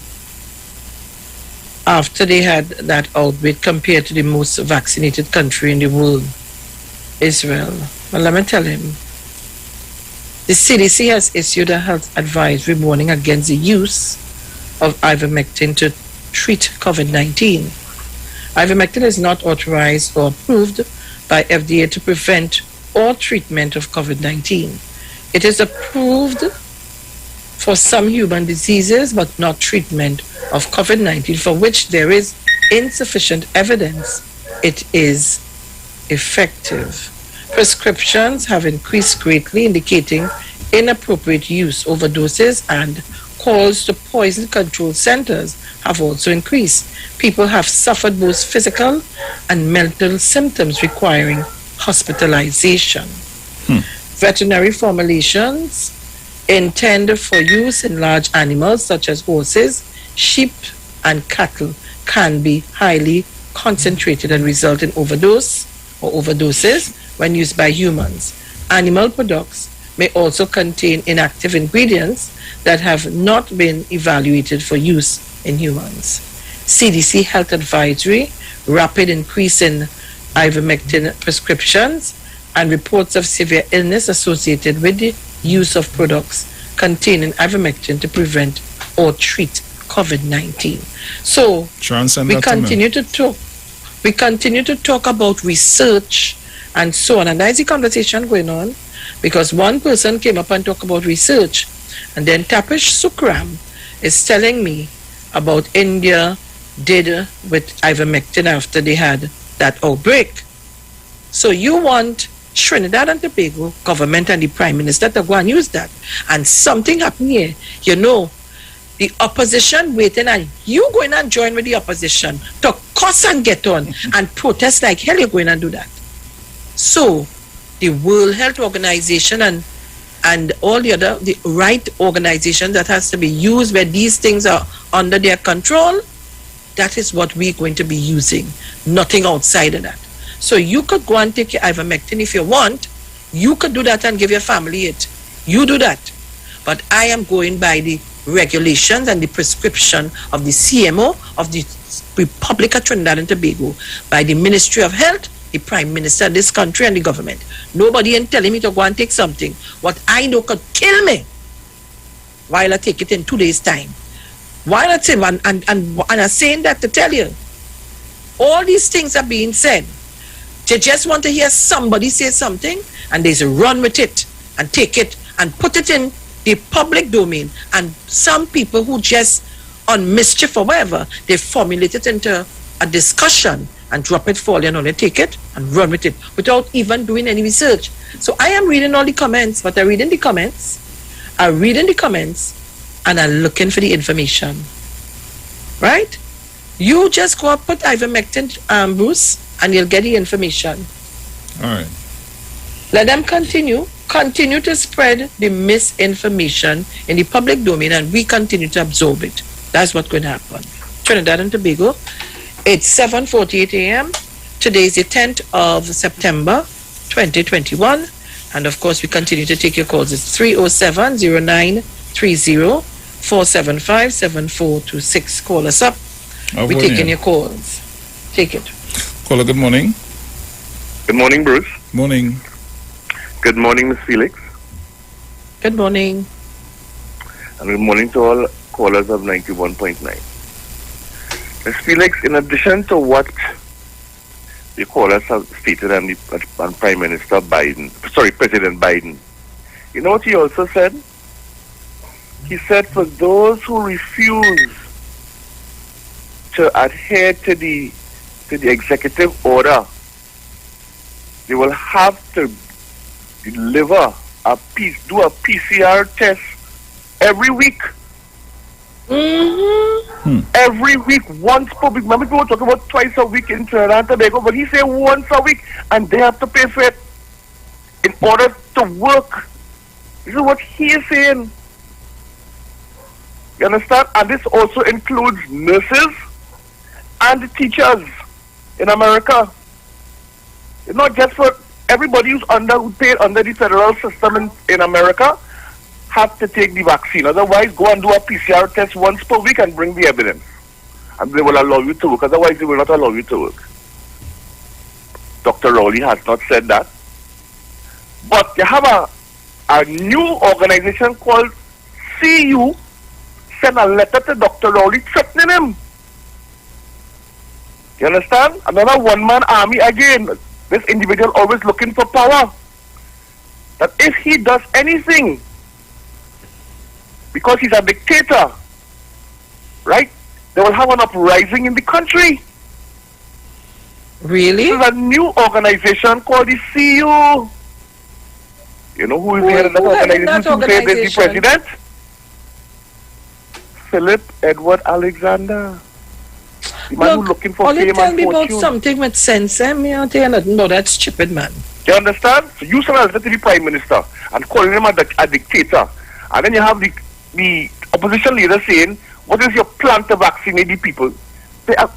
S11: after they had that outbreak compared to the most vaccinated country in the world, Israel. Well, let me tell him. The CDC has issued a health advisory warning against the use of ivermectin to treat COVID-19. Ivermectin is not authorized or approved by FDA to prevent or treatment of COVID-19. It is approved for some human diseases, but not treatment of COVID-19, for which there is insufficient evidence it is effective. Prescriptions have increased greatly, indicating inappropriate use, overdoses, and calls to poison control centers have also increased. People have suffered both physical and mental symptoms requiring hospitalization. Veterinary formulations intended for use in large animals such as horses, sheep, and cattle can be highly concentrated and result in overdose or overdoses when used by humans. Animal products may also contain inactive ingredients that have not been evaluated for use in humans. CDC health advisory, rapid increase in ivermectin prescriptions, and reports of severe illness associated with the use of products containing ivermectin to prevent or treat COVID-19. So we continue to talk about research and so on. And there's a conversation going on because one person came up and talked about research, and then Tapish Sukram is telling me about India did with ivermectin after they had that outbreak. So you want Trinidad and Tobago government and the Prime Minister to go and use that. And something happened here. You know, the opposition waiting, and you going and join with the opposition to cuss and get on and protest like hell. You're going and do that. So the World Health Organization and all the right organizations that has to be used where these things are under their control, that is what we're going to be using. Nothing outside of that. So you could go and take your ivermectin if you want. You could do that and give your family it. You do that. But I am going by the regulations and the prescription of the CMO of the Republic of Trinidad and Tobago, by the Ministry of Health, the Prime Minister of this country, and the government. Nobody ain't telling me to go and take something what I know could kill me while I take it in 2 days' time. Why not say, and I'm saying that to tell you, all these things are being said. They just want to hear somebody say something, and they run with it and take it and put it in the public domain. And some people who just on mischief or whatever, they formulate it into a discussion and drop it for and only take it and run with it without even doing any research. So I am reading all the comments, but I'm reading the comments, and I'm looking for the information. Right? You just go up, put ivermectin, Bruce, and you'll get the information.
S10: All right.
S11: Let them continue to spread the misinformation in the public domain, and we continue to absorb it. That's what's going to happen. Trinidad and Tobago, it's 7:48 a.m. Today is the 10th of September, 2021. And of course, we continue to take your calls. It's 307-0930-475-7426. Call us up. We're taking your calls. Take it.
S10: Caller, good morning.
S15: Good morning, Bruce.
S10: Morning.
S15: Good morning, Ms. Felix.
S11: Good morning.
S15: And good morning to all callers of 91.9. Ms. Felix, in addition to what the callers have stated and President Biden, you know what he also said? He said for those who refuse to adhere to the executive order, they will have to do a PCR test every week. Every week, once per week. Remember, people talk about twice a week in Trinidad and Tobago, but he said once a week, and they have to pay for it in order to work. This is what he is saying. You understand? And this also includes nurses and teachers in America. It's not just for everybody who paid under the federal system in America have to take the vaccine. Otherwise, go and do a PCR test once per week and bring the evidence. And they will allow you to work. Otherwise, they will not allow you to work. Dr. Rowley has not said that. But you have a new organization called CU sent a letter to Dr. Rowley threatening him. You understand? Another one-man army again. This individual always looking for power. That if he does anything because he's a dictator, right? They will have an uprising in the country.
S11: Really?
S15: This is a new organization called the CU. You know who is the head of that organization? Who said is the president? Philip Edward Alexander. The man who's looking for fame and
S11: tell me about
S15: fortune.
S11: something with sense, me I'll tell you nothing about that stupid man.
S15: You understand? So you send a letter to the prime minister and calling him a dictator. And then you have the opposition leader saying, what is your plan to vaccinate the people?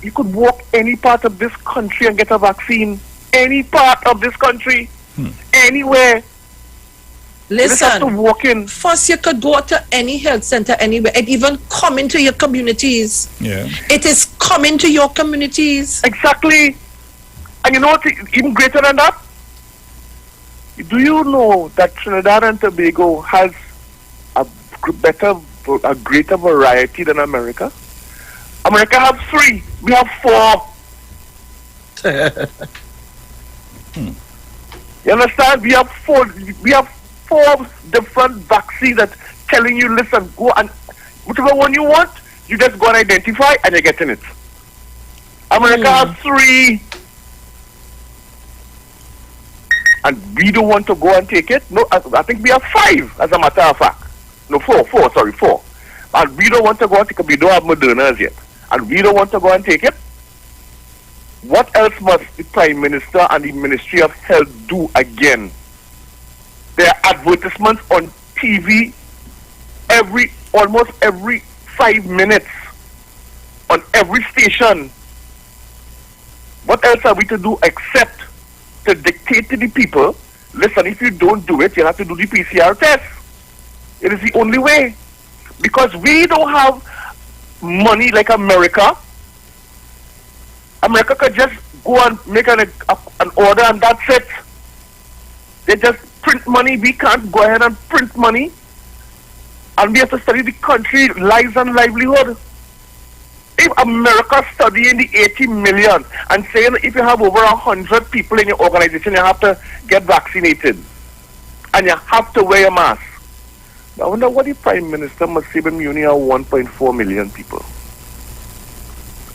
S15: You could walk any part of this country and get a vaccine. Any part of this country. Anywhere.
S11: Listen, first you could go to any health center anywhere. It even come into your communities.
S10: Yeah.
S11: It is coming to your communities.
S15: Exactly. And you know what, even greater than that? Do you know that Trinidad and Tobago has a greater variety than America? America has 3. We have 4. You understand? We have 4. We have 4 different vaccines that telling you, listen, go and whichever one you want, you just go and identify and you're getting it. America has 3. And we don't want to go and take it. No, I think we have 5, as a matter of fact. No, 4. And we don't want to go and take it. We don't have Moderna's yet. And we don't want to go and take it. What else must the Prime Minister and the Ministry of Health do again? There are advertisements on TV almost every 5 minutes on every station. What else are we to do except to dictate to the people, listen, if you don't do it, you have to do the PCR test. It is the only way. Because we don't have money like America. America could just go and make an order and that's it. They just print money. We can't go ahead and print money. And we have to study the country, lives and livelihood. If America studying the 80 million and saying if you have over 100 people in your organization, you have to get vaccinated. And you have to wear a mask. I wonder what the Prime Minister must say when we only have 1.4 million people.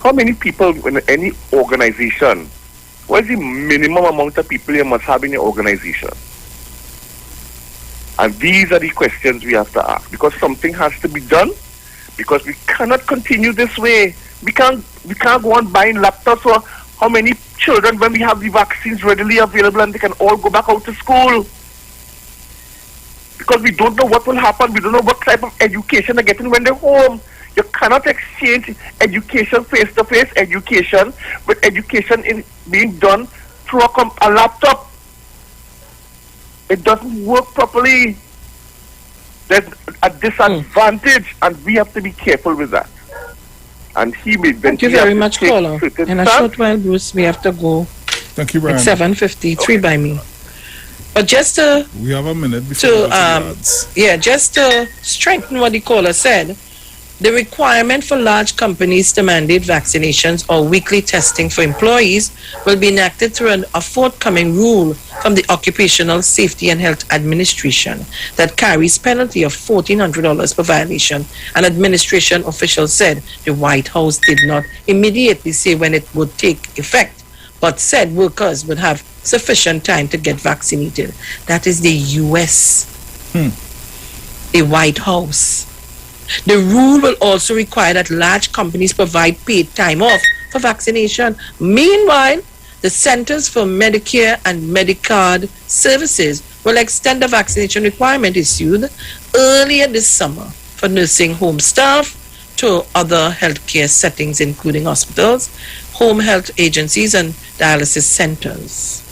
S15: How many people in any organization? What is the minimum amount of people you must have in your organization? And these are the questions we have to ask. Because something has to be done. Because we cannot continue this way. We can't go on buying laptops for how many children when we have the vaccines readily available and they can all go back out to school. Because we don't know what will happen. We don't know what type of education they're getting when they're home. You cannot exchange education, face-to-face education, with education being done through a laptop. It doesn't work properly. There's a disadvantage, and we have to be careful with that. And he may
S11: Thank you very much, caller. In a short while, Bruce, we have to go.
S10: Thank you, Brian.
S11: It's 7:53 by me. But just to...
S10: We have a minute before
S11: just to strengthen what the caller said, the requirement for large companies to mandate vaccinations or weekly testing for employees will be enacted through a forthcoming rule from the Occupational Safety and Health Administration that carries penalty of $1,400 per violation. An administration official said the White House did not immediately say when it would take effect, but said workers would have sufficient time to get vaccinated. That is the U.S., the White House. The rule will also require that large companies provide paid time off for vaccination. Meanwhile, the Centers for Medicare and Medicaid Services will extend the vaccination requirement issued earlier this summer for nursing home staff to other healthcare settings, including hospitals, home health agencies, and dialysis centers.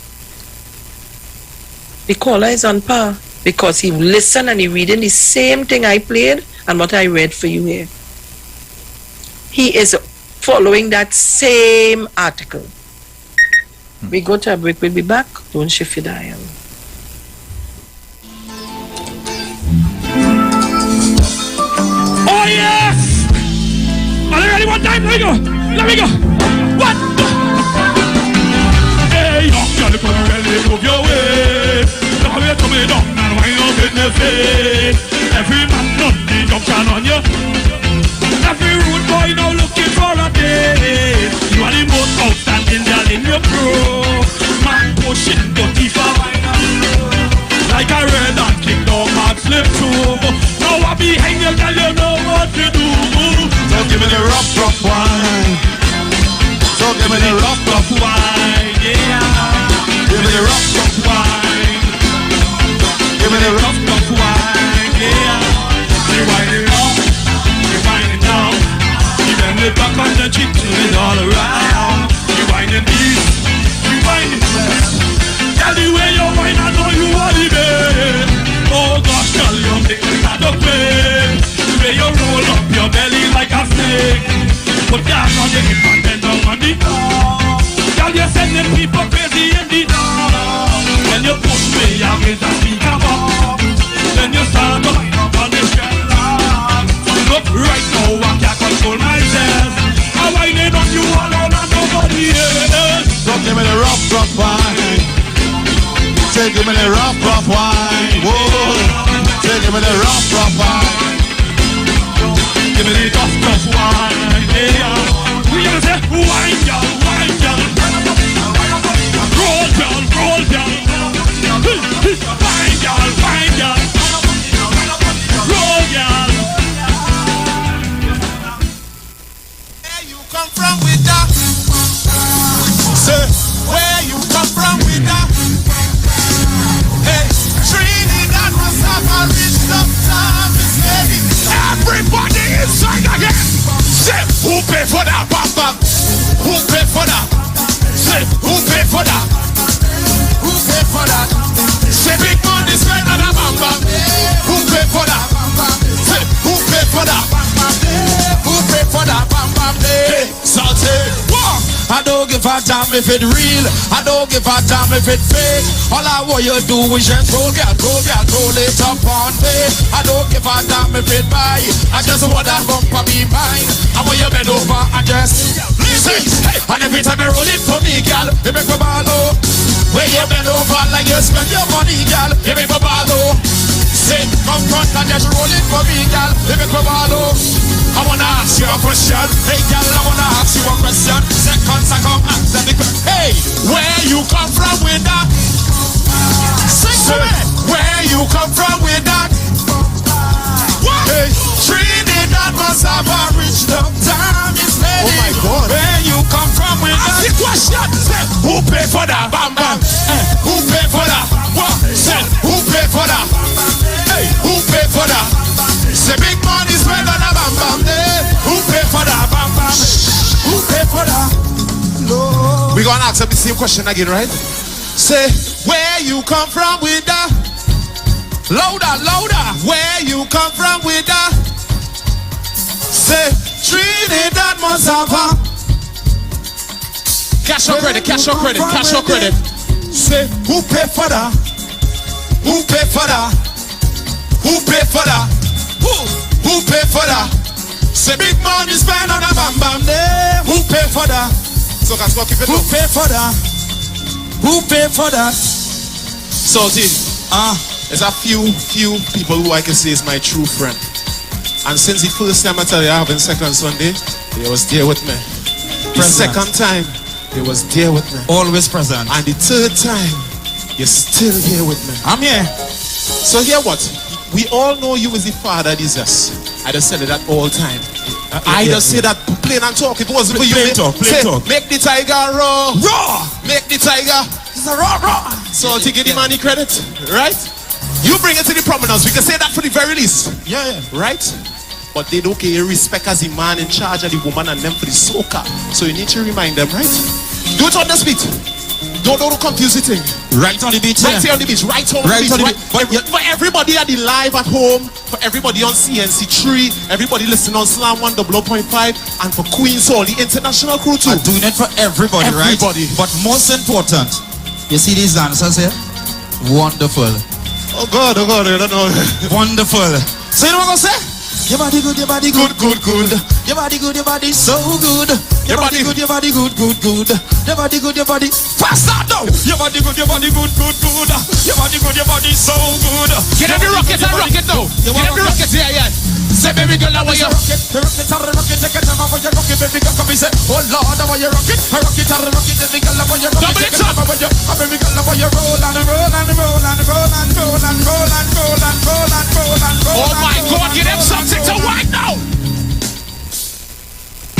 S11: The caller is on par because he listened and he reading the same thing I played and what I read for you here. He is following that same article. We go to a break. We'll be back. Don't shift your dial.
S16: Oh yes! Are you ready? One time? Let me go. Let me go. What? Hey, you're gonna come and move your way. Now we're coming down. Now bring your benefit. Every man done the junction on you. Every rude boy now looking for a date. You are the most outstanding girl in your crew. Man pushing dirty for like a red and kick down mark slip through. Now I behind you, girl, you know what to do. So give me the rough wine. So give me the rough wine, yeah. Give me the rough wine. Give me the rough wine, yeah. You wind it up, you wind it down. You bend it back on the cheek, turn it all around. You wind it deep, you wind it left. Tell the way you wind, I know you want it, babe. Oh gosh, girl, you make me start to play. The way you roll up your belly like a snake. Put down on your hip and bend down on the floor. Girl, you're sending people crazy in the dark. When you push me, I get a speaker box. Then you start to wind up on the shell. Look right now, I can't control myself. I'm whining on you alone and nobody else. So give me the rough wine. Say give me the rough wine. Whoa. Say give me the rough wine. Give me the tough wine. Yeah. We gonna say wine, y'all, wine, y'all. Roll, y'all, roll, y'all. Wine, y'all, wine, y'all. Roll, y'all. Where you come from with that? Say, where you come from with that? Hey, Trinidad must have a rich love time. Everybody inside again. Say, who pay for that? Bam, bam. Who pay for that? Say, who pay for that? Who pay for that? Say, big money spent on a bam, bam. Who pay for that? Say, who pay for that? Who pay for that? Bam, bam. Hey, salty. I don't give a damn if it real. I don't give a damn if it fake. All I want you do is just roll it up on me. I don't give a damn if it buy. I just want that bumper be mine. I want you bend over and just listen. Hey. And every time you roll it for me, girl, you make me ball low. When you bend over like you spend your money, girl, you make me ball low. Say, come front and just roll it for me, girl, you make me ball low. I wanna ask you a question. Hey, girl, I wanna ask you a question. Seconds I come answer the question. Hey, where you come from with that? Sing to me. Where you come from with that? What? Hey, Trinidad must have a rich love time. It's lady. Oh my God. Where you come from with that? Ask the question. Say, who pay for that? Bam, bam. Who pay for that? What? Say, who pay for that? Hey, who pay for that? Say, big money spent on a bam, bam. Who pay for that? Bam, bam. Who pay for that? Lord. We gonna ask them the same question again, right? Say, where you come from with that? Louder, louder. Where you come from with that? Say, Trinidad must have a cash or credit, cash or credit, cash or credit. Say, who pay for that? Who pay for that? Who pay for that? Who pay for that? Say big money spent on a bam bam day. Who pay for that? So guys, go keep it. Who pay for that? Who pay for that? So there's a few people who I can say is my true friend. And since the first time I tell you I have in second Sunday, they was there with me. The second time, they was there with me. Always present. And the third time, you're still here with me. I'm here. So hear what? We all know you is the Father Jesus. I just said it at all time. I just say that plain and talk. It wasn't for you. Plain talk. Make the tiger roar. Roar. Make the tiger. It's a roar. So to give the man the credit, right? You bring it to the prominence. We can say that for the very least. Yeah. Right? But they don't get respect as the man in charge of the woman and them for the soca. So you need to remind them, right? Do it on the speed. Don't confuse the thing. Right on the beach. Right here on the beach. Right on the beach. For everybody at the live at home, for everybody on CNC3, everybody listening on Slam 100.5, and for Queen's Hall, the international crew too. I'm doing it for everybody, right? But most important, you see these dancers here? Wonderful. Oh God, I don't know. Wonderful. So you know what I'm gonna say? Your body good, your body good. Your body good, your body so good. Your body good, your body good. Your Your body good, your body. Pass that down. Your body good, your body good, good, good. Your body good, your body so good. Get up the rocket and rock it now. Get up the rocket, yeah. Say baby girl, I want you rock it. Rock it, take a time, I want you rock it, baby girl, come and say, oh Lord, I want you rock it. Rock it, baby girl, I want you rock it. Double it up. Baby girl, I want you roll and roll and roll and roll and roll and roll and roll and roll and roll and roll. Oh my God, get them something to wind now.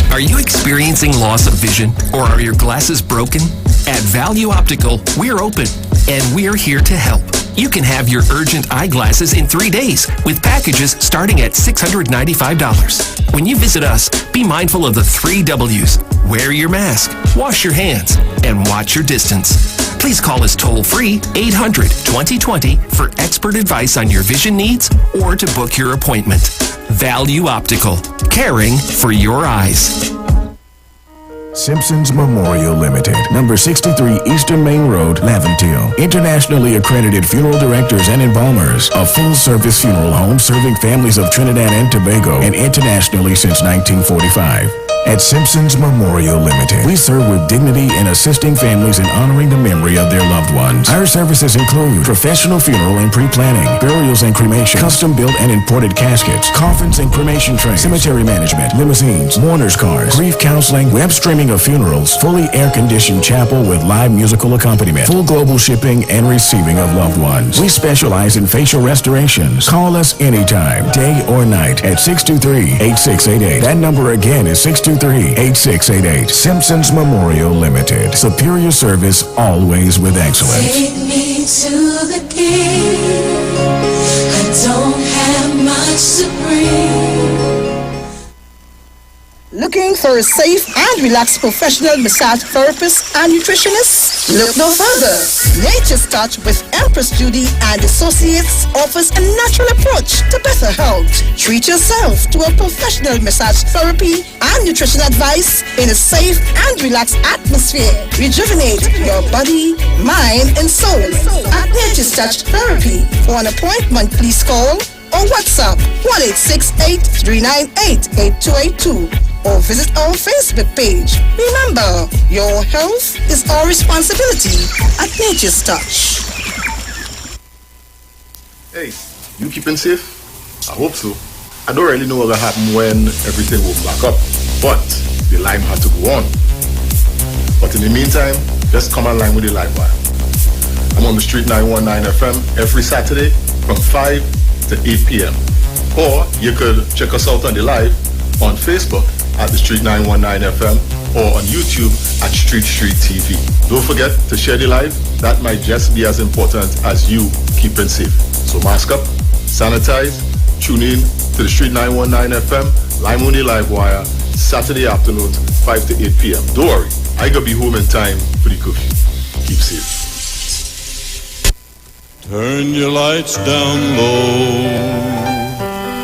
S17: Are you experiencing loss of vision or are your glasses broken? At Value Optical, we're open and we're here to help. You can have your urgent eyeglasses in 3 days with packages starting at $695. When you visit us, be mindful of the 3 W's. Wear your mask, wash your hands, and watch your distance. Please call us toll-free 800-2020 for expert advice on your vision needs or to book your appointment. Value Optical, caring for your eyes.
S18: Simpsons Memorial Limited, number 63 Eastern Main Road, Laventille. Internationally accredited funeral directors and embalmers. A full-service funeral home serving families of Trinidad and Tobago and internationally since 1945. At Simpsons Memorial Limited, we serve with dignity in assisting families in honoring the memory of their loved ones. Our services include professional funeral and pre-planning, burials and cremation, custom-built and imported caskets, coffins and cremation trays, cemetery management, limousines, mourners cars, grief counseling, web streaming of funerals, fully air-conditioned chapel with live musical accompaniment, full global shipping and receiving of loved ones. We specialize in facial restorations. Call us anytime, day or night, at 623-8688. That number again is 623-8688. Simpsons Memorial Limited. Superior service, always with excellence.
S19: Take me to the king. I don't have much to bring.
S20: Looking for a safe and relaxed professional massage therapist and nutritionist? Look no further. Nature's Touch with Empress Judy and Associates offers a natural approach to better health. Treat yourself to a professional massage therapy and nutrition advice in a safe and relaxed atmosphere. Rejuvenate your body, mind, and soul at Nature's Touch Therapy. For an appointment, please call or WhatsApp 1-868-398-8282 or visit our Facebook page. Remember, your health is our responsibility at Nature's Touch.
S25: Hey, you keeping safe? I hope so. I don't really know what will happen when everything will back up, but the line has to go on. But in the meantime, just come online with the live wire. I'm on the Street 919 FM every Saturday from 5 to 8 p.m. Or you could check us out on the live on Facebook at the Street 919 FM or on YouTube at Street TV. Don't forget to share the live. That might just be as important as you keeping safe. So mask up, sanitize, tune in to the Street 919 FM, live on the live wire, Saturday afternoons, 5 to 8 p.m. Don't worry, I gotta be home in time for the curfew. Keep safe.
S23: Turn your lights down low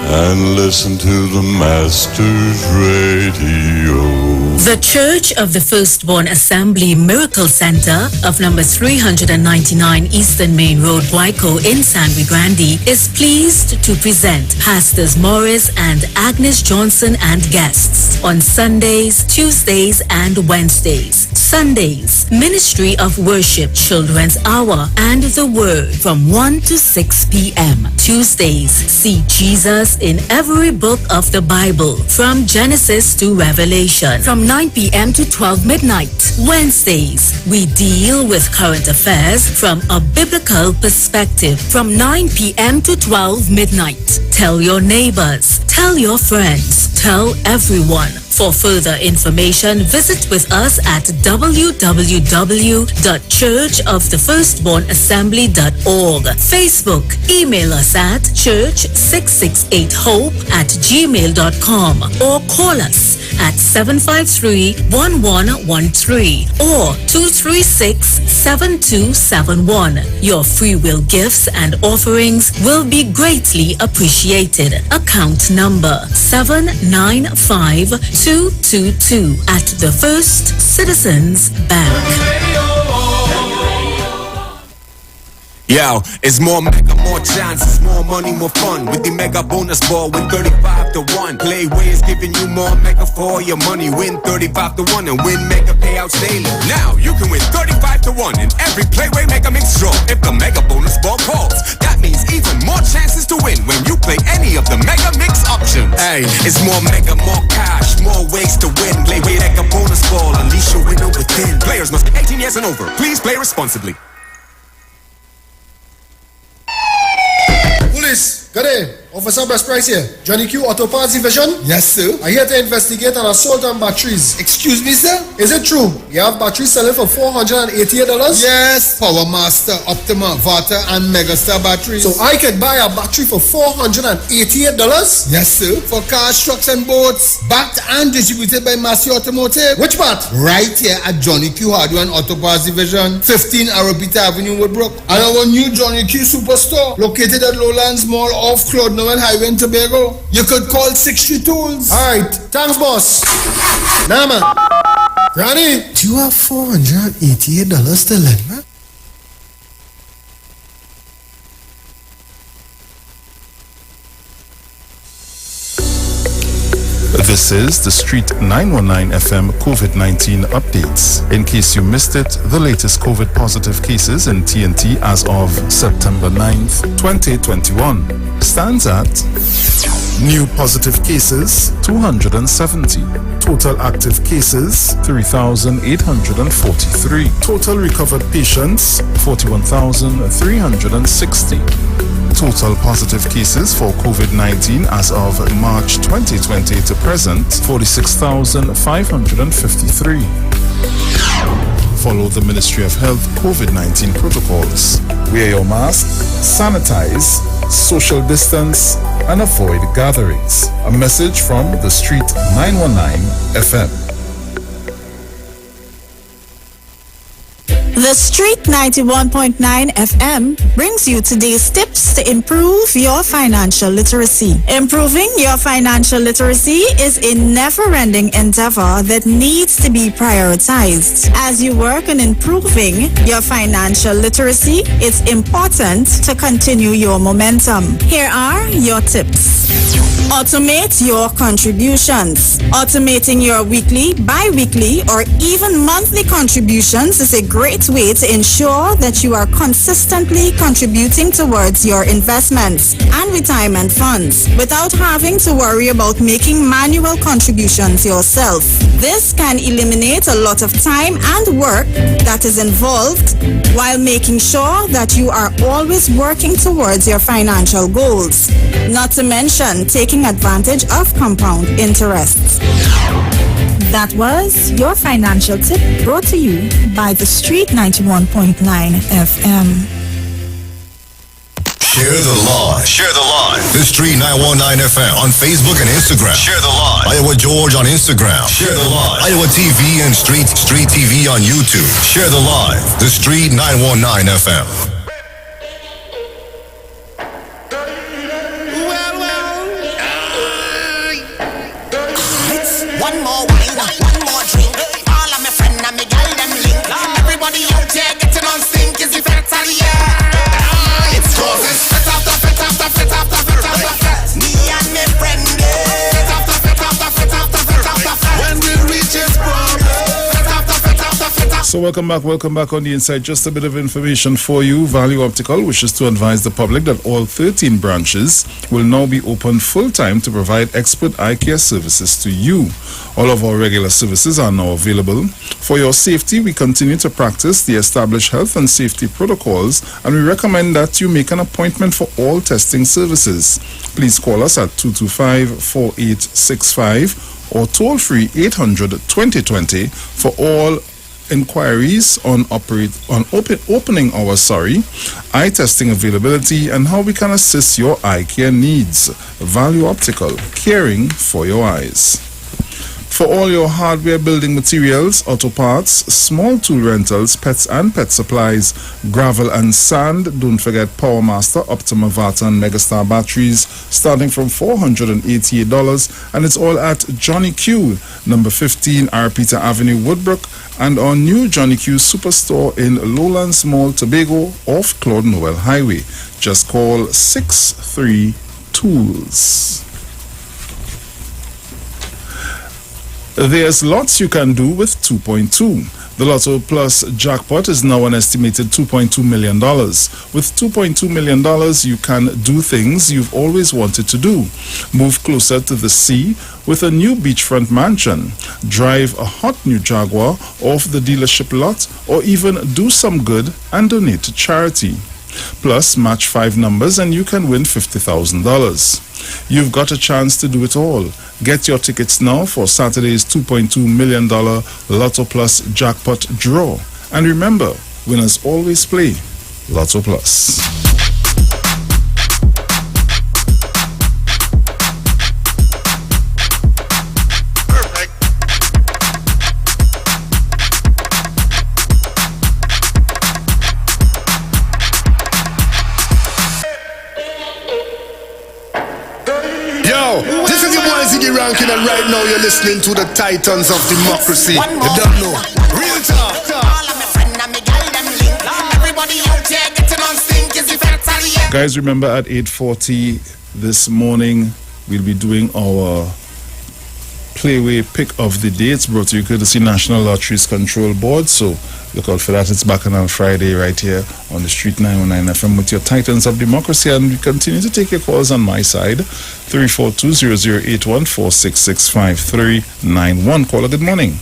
S23: and listen to the Master's Radio.
S4: The Church of the Firstborn Assembly Miracle Center of number 399 Eastern Main Road, Waiko in San Luis Grande is pleased to present Pastors Morris and Agnes Johnson and guests on Sundays, Tuesdays, and Wednesdays. Sundays, Ministry of Worship Children's Hour and the Word from 1 to 6 p.m. Tuesdays, see Jesus in every book of the Bible from Genesis to Revelation from 9 p.m. to 12 midnight. Wednesdays, we deal with current affairs from a biblical perspective from 9 p.m. to 12 midnight. Tell your neighbors, tell your friends, tell everyone. For further information, visit with us at www.churchofthefirstbornassembly.org. Facebook, email us at church668hope@gmail.com or call us at 753-1113 or 236-7271. Your free will gifts and offerings will be greatly appreciated. Account number 795222 at the First Citizens Bank.
S1: Yo, it's more mega, more chances, more money, more fun. With the mega bonus ball, win 35 to 1. Playway is giving you more mega for your money. Win 35 to 1 and win mega payouts daily. Now you can win 35 to 1 in every Playway Mega Mix draw. If the mega bonus ball calls, that means even more chances to win when you play any of the mega mix options. Hey, it's more mega, more cash, more ways to win. Playway Mega bonus ball, unleash your winner within. Players must be 18 years and over. Please play responsibly.
S2: Police, good day. Officer Best Price here. Johnny Q Auto Parts Division?
S3: Yes, sir.
S2: I'm here to investigate an assault on batteries.
S3: Excuse me, sir?
S2: Is it true? You have batteries selling for $488?
S3: Yes. Power Master, Optima, Vata, and Megastar batteries.
S2: So I could buy a battery for $488?
S3: Yes, sir. For cars, trucks, and boats. Backed and distributed by Massey Automotive.
S2: Which part?
S3: Right here at Johnny Q Hardware and Auto Parts Division, 15 Arrowbita Avenue, Woodbrook. And our new Johnny Q Superstore, located at Lowlands Mall off Claude Noel Highway in Tobago. You could call 60 Tools.
S2: Alright, thanks, boss. Nah, man. Granny,
S3: do you have $488 to lend, man?
S10: This is the Street 919 FM COVID-19 updates. In case you missed it, the latest COVID positive cases in TNT as of September 9th, 2021 stands at new positive cases 270, total active cases 3,843, total recovered patients 41,360. Total positive cases for COVID-19 as of March 2020 to present, 46,553. Follow the Ministry of Health COVID-19 protocols. Wear your mask, sanitize, social distance, and avoid gatherings. A message from the Street 919 FM.
S21: The Street 91.9 FM brings you today's tips to improve your financial literacy. Improving your financial literacy is a never-ending endeavor that needs to be prioritized. As you work on improving your financial literacy, it's important to continue your momentum. Here are your tips. Automate your contributions. Automating your weekly, bi-weekly, or even monthly contributions is a great way to ensure that you are consistently contributing towards your investments and retirement funds without having to worry about making manual contributions yourself. This can eliminate a lot of time and work that is involved while making sure that you are always working towards your financial goals, not to mention taking advantage of compound interest. That was your financial tip brought to you by the Street 91.9 FM.
S9: Share the live. Share the live. The Street 919 FM on Facebook and Instagram. Share the live. Iowa George on Instagram. Share the live. Iowa TV and Street TV on YouTube. Share the live. The Street 919 FM.
S16: One more wine, one more drink. All of my friends and me girl them link. Everybody out there getting on sync is the fertile year. It's causes fit after fit after fit after fit after fit. Me and my friend fit after fit after fit after fit after fit. When we reach its problem.
S10: So welcome back on the inside. Just a bit of information for you. Value Optical wishes to advise the public that all 13 branches will now be open full-time to provide expert eye care services to you. All of our regular services are now available. For your safety, we continue to practice the established health and safety protocols, and we recommend that you make an appointment for all testing services. Please call us at 225-4865 or toll-free 800-2020 for all inquiries on opening hours, eye testing availability, and how we can assist your eye care needs. Value Optical, caring for your eyes. For all your hardware, building materials, auto parts, small tool rentals, pets and pet supplies, gravel and sand, don't forget PowerMaster, Optima Vata and Megastar batteries starting from $488, and it's all at Johnny Q, number 15 R. Peter Avenue, Woodbrook, and our new Johnny Q Superstore in Lowlands Mall, Tobago, off Claude Noel Highway. Just call 63 Tools. There's lots you can do with 2.2. The Lotto Plus jackpot is now an estimated $2.2 million. With $2.2 million, you can do things you've always wanted to do. Move closer to the sea with a new beachfront mansion, drive a hot new Jaguar off the dealership lot, or even do some good and donate to charity. Plus, match 5 numbers and you can win $50,000. You've got a chance to do it all. Get your tickets now for Saturday's $2.2 million Lotto Plus jackpot draw. And remember, winners always play Lotto Plus.
S2: This is your boy Ziggy Rankin, and right now you're listening to the Titans of Democracy. You don't know. Real talk.
S10: Guys, remember at 8:40 this morning, we'll be doing our Playway Pick of the Day. It's brought to you courtesy National Lotteries Control Board. So look out for that. It's back on Friday right here on the Street 919 FM with your Titans of Democracy. And we continue to take your calls on my side. 342-0081-466-5391. Caller, good morning.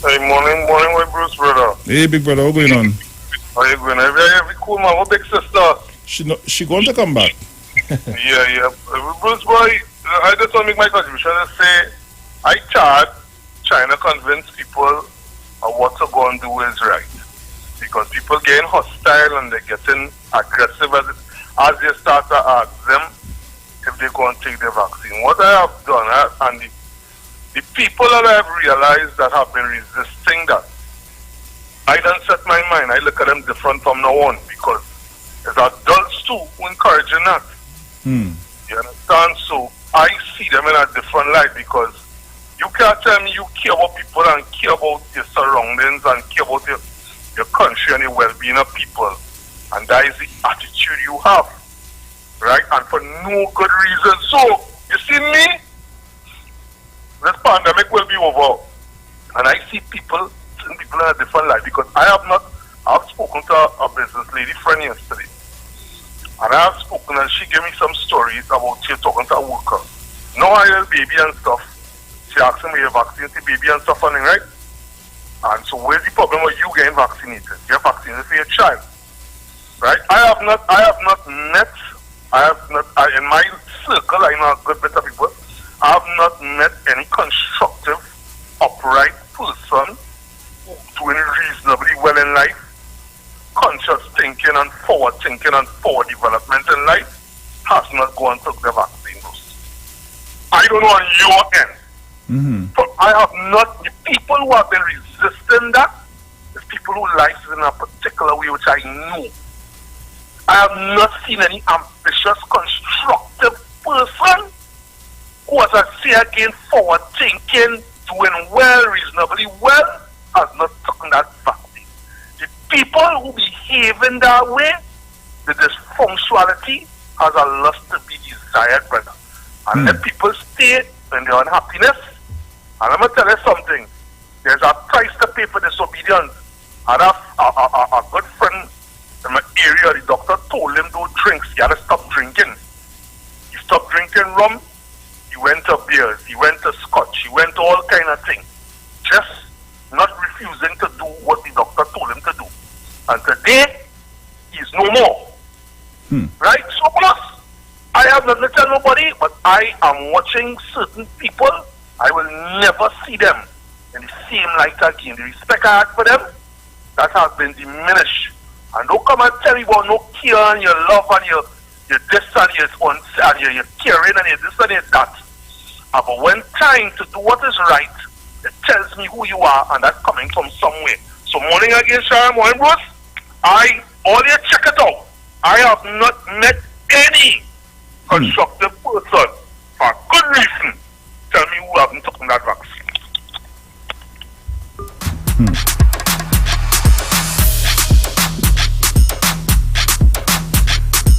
S5: Hey, morning, my Bruce, brother.
S10: Hey, big brother, how going on?
S5: How you going? Every cool, man. What big sister?
S10: She going to come back.
S5: yeah. Bruce, boy, I just want to make my contribution and say, I trying to convince people what to go and do is right. Because people getting hostile and they're getting aggressive as they start to ask them if they go and take the vaccine. What I have done, and the people that I have realized that have been resisting that, I don't set my mind. I look at them different from now on because there's adults too who encouraging that. You understand? So I see them in a different light because you can't tell me you care about people and care about your surroundings and care about your country and the well-being of people. And that is the attitude you have. Right? And for no good reason. So, you see me? This pandemic will be over. And I see people in a different light because I've spoken to a business lady friend yesterday. And I have spoken and she gave me some stories about she talking to a worker. Now I have baby and stuff. She asked me, are you vaccinated the baby and stuff, right? And so where's the problem with you getting vaccinated? You're vaccinated for your child. Right? I have not met, in my circle, I know a good bit of people, I have not met any constructive, upright person who's doing reasonably well in life, conscious thinking and forward development in life, has not gone and took the vaccine dose. I don't know on your end. But I have not, the people who have been resisting that is people who life is in a particular way which I know. I have not seen any ambitious, constructive person who has a say again forward thinking, doing well, reasonably well, has not taken that vaccine. The people who behave in that way, the dysfunctionality has a lot to be desired, brother. And let people stay when they're unhappiness. And I'm going to tell you something. There's a price to pay for disobedience. And a good friend in my area, the doctor told him don't drink. He had to stop drinking. He stopped drinking rum. He went to beers. He went to scotch. He went to all kind of things. Just not refusing to do what the doctor told him to do. And today, he's no more. Right? So, boss, I have nothing to tell nobody, but I am watching certain people. I will never see them in the same light again. The respect I had for them, that has been diminished. And don't come and tell me about no care and your love and your this and your caring and your this and your that. But when time to do what is right, it tells me who you are, and that's coming from somewhere. So morning again, Sharon, morning, Bruce. All you check it out. I have not met any constructive person for good reason. Tell me who haven't taken that vaccine.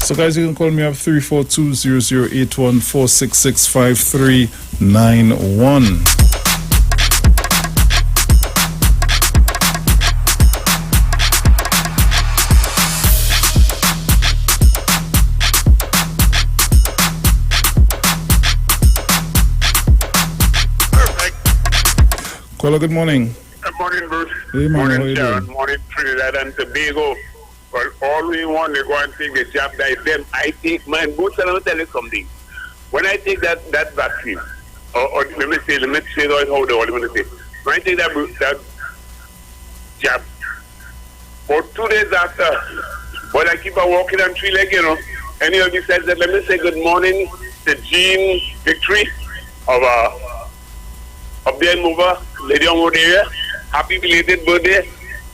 S10: So guys, you can call me up 342-0081-466-5391. Caller, good morning.
S6: Good morning, Bruce.
S10: Hey, man, how you
S6: morning, Sharon.
S10: doing?
S6: Morning, Trinidad and Tobago. Well, all we want to go and take the job that is them. I take my Bruce, and I will tell you something. When I take that vaccine, or let me say how the world want to say. When I take that jab, for 2 days after, but I keep on walking on 3 legs, Any of you says that, let me say good morning to Jean Victory of the mover, lady on road area. Happy belated birthday.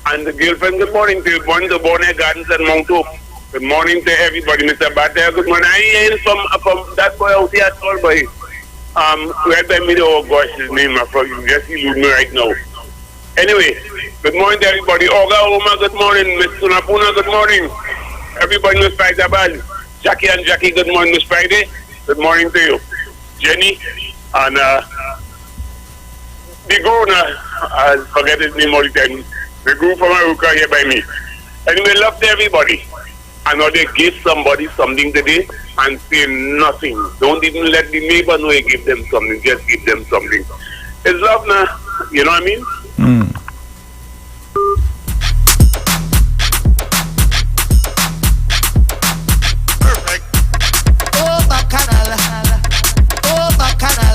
S6: And the girlfriend, good morning to you. Born to Bonnet Gardens and Mount Hope. Good morning to everybody, Mr. Batter. Good morning. I ain't from that boy out here at all, boy. Right by me, oh gosh, his name, I forgot. Just elude me right now. Anyway, good morning to everybody. Olga Oma, good morning. Miss Sunapuna, good morning. Everybody, Miss Friday. Jackie and Jackie, good morning, Miss Friday. Good morning to you. Jenny, and the guru, I forget his name all the time. The guru from Aruka here by me. Anyway, love to everybody. I know they give somebody something today and say nothing. Don't even let the neighbor know you give them something. Just give them something. It's love now. You know what I mean?
S16: Perfect. Oh, bacchanal. Oh, bacchanal.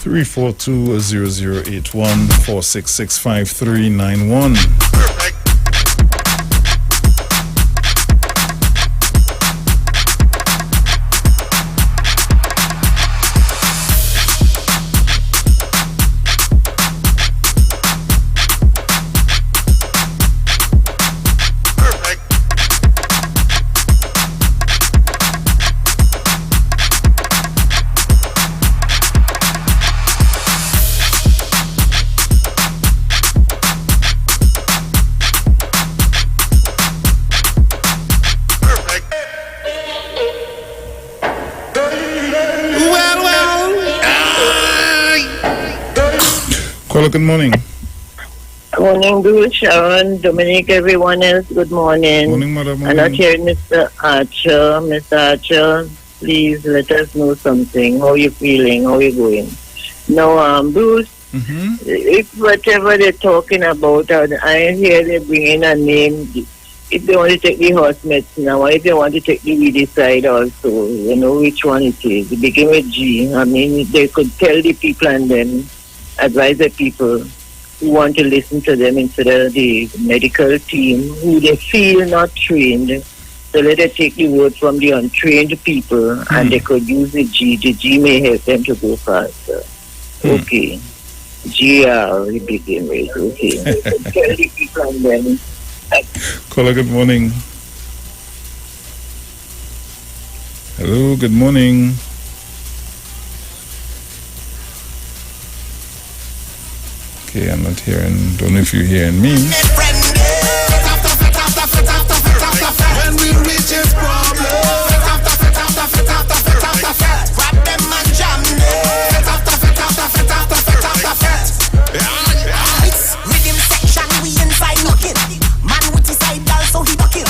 S10: 342-0081-466-5391. Caller, good morning.
S7: Good morning, Bruce, Sharon, Dominic, everyone else. Good morning.
S10: Morning, madam.
S7: I'm not hearing Mr. Archer. Mr. Archer, please let us know something. How you feeling? How you going? Now, Bruce, if whatever they're talking about, I hear they bring in a name. If they want to take the horse medicine now, if they want to take the weedy side also, which one it is. They begin with G. I mean, they could tell the people and then advise the people who want to listen to them instead of the medical team who they feel not trained. So let them take the word from the untrained people and they could use the G. The G may help them to go faster. Okay. GR we begin with. Okay. Tell the people and then.
S10: Caller, good morning. Hello, good morning. Okay, I'm not hearing. Don't know if you're hearing me.
S16: When we reach this problem, grab them and jam rhythm section, we inside knocking. Man with his side gal, so he bucking. I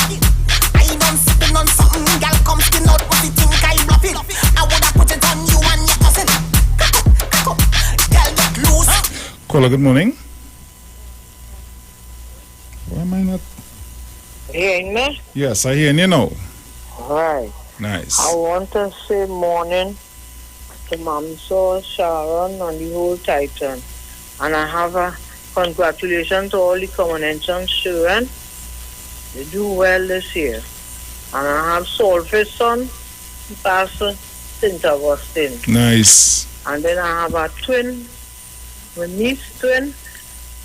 S16: done sipping on something, gal come skin out, what he think I bluff it. I woulda put it on you and your cousin. Gal get loose.
S10: Caller, good morning. Why am I not?
S7: Hearing me?
S10: Yes, I hear you now.
S7: Right.
S10: Nice.
S7: I want to say morning to Mamso, Sharon, and the whole Titan. And I have a congratulations to all the Common Entrance children. They do well this year. And I have Saltfish son, he passed St. Augustine.
S10: Nice.
S7: And then I have a twin, my niece twin,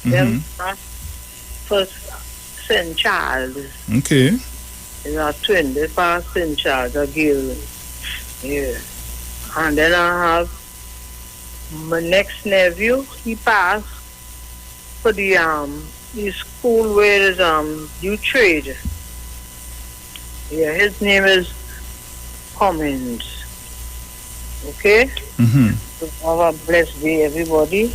S7: them passed first St. Charles.
S10: Okay.
S7: It's a twin, they passed St. Charles, a girl. Yeah. And then I have my next nephew, he passed for the school where is you trade. Yeah, his name is Cummins. Okay? So have a blessed day, everybody.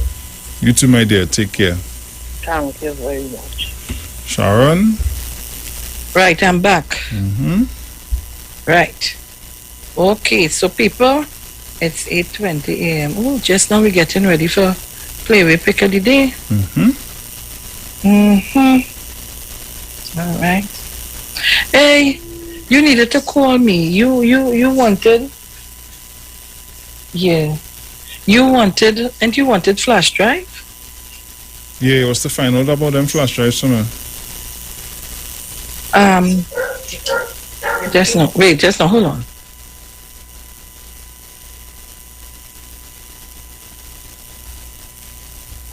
S10: You too, my dear. Take care.
S7: Thank you very much.
S10: Sharon?
S11: Right, I'm back. Right. Okay, so people, it's 8:20 a.m. Oh, just now we're getting ready for Play with Pick of the Day. All right. Hey, you needed to call me. You wanted. Yeah. You wanted flash drive?
S10: Yeah, it was to find out about them flash drives, somewhere.
S11: Just now, hold on.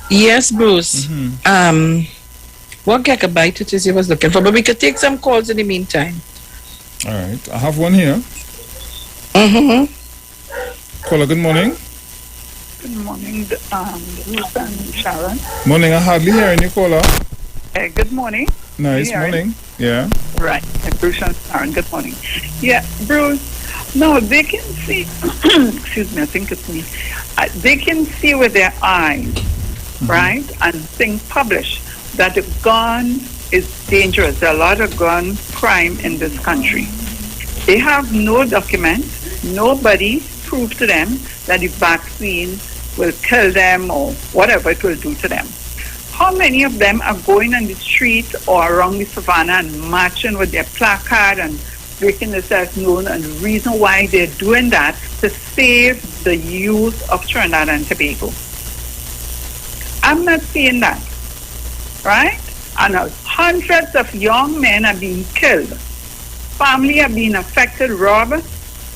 S11: Yes, Bruce. What gigabyte it is you was looking for, but we could take some calls in the meantime.
S10: All right, I have one here. Caller, good morning.
S8: Good morning, Bruce and Sharon.
S10: Morning, I hardly hear any caller.
S8: Good morning.
S10: Nice
S8: Sharon.
S10: morning. Yeah.
S8: Right, Bruce and Sharon, good morning. Yeah, Bruce, no, they can see, excuse me, I think it's me. They can see with their eyes, right, and things published that the gun is dangerous. There are a lot of gun crime in this country. They have no document, nobody proved to them that the vaccine will kill them or whatever it will do to them. How many of them are going on the street or around the savannah and marching with their placard and making themselves known, and the reason why they're doing that to save the youth of Trinidad and Tobago? I'm not seeing that, right? And hundreds of young men are being killed. Family are being affected, robbed,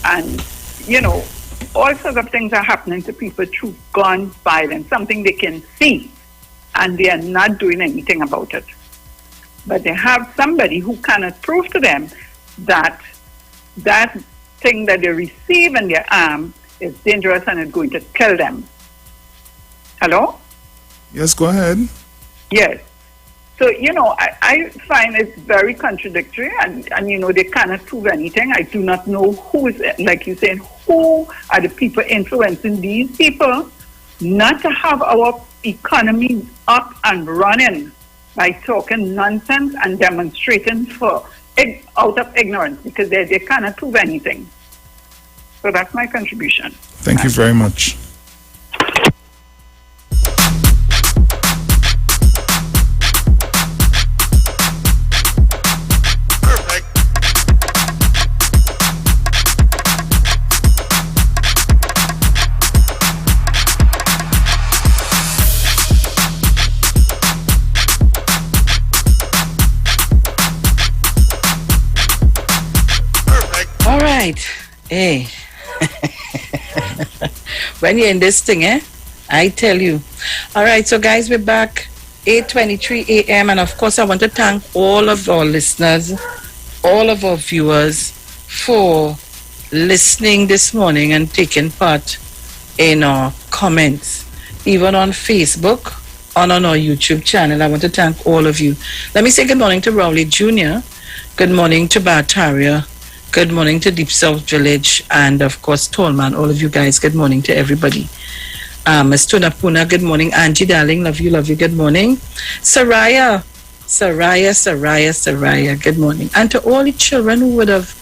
S8: and, you know, all sorts of things are happening to people through gun violence, something they can see, and they are not doing anything about it. But they have somebody who cannot prove to them that that thing that they receive in their arm is dangerous and is going to kill them. Hello?
S10: Yes, go ahead.
S8: Yes. So, you know, I find it's very contradictory, and, you know, they cannot prove anything. I do not know who is, like you said, who are the people influencing these people not to have our economy up and running by talking nonsense and demonstrating for out of ignorance, because they cannot prove anything. So that's my contribution.
S10: Thank you very much.
S11: Hey, when you're in this thing, I tell you. All right, so guys, we're back 8:23 a.m. and of course I want to thank all of our listeners, all of our viewers for listening this morning and taking part in our comments, even on Facebook, on our YouTube channel. I want to thank all of you. Let me say good morning to Rowley Jr., good morning to Bataria, good morning to Deep South Village, and of course Tallman, all of you guys, good morning to everybody. Ms. Tunapuna, good morning. Angie, darling, love you, good morning. Saraya, good morning. And to all the children who would have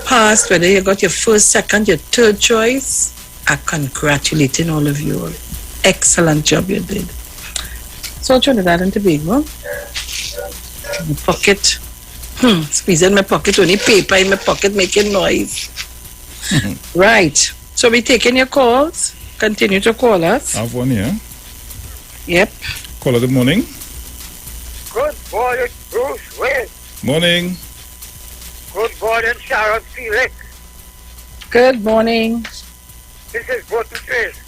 S11: passed, whether you got your first, second, your third choice, I congratulating all of you. Excellent job you did. So Trinidad and Tobago, pocket, squeeze in my pocket, only paper in my pocket making noise. Right, so we taking your calls. Continue to call us.
S10: I have one here.
S11: Yep.
S10: Caller, good morning.
S12: Good morning, Bruce. Wait.
S10: Morning.
S12: Good morning, Sharon Felix.
S11: Good morning.
S12: This is Burton Trace.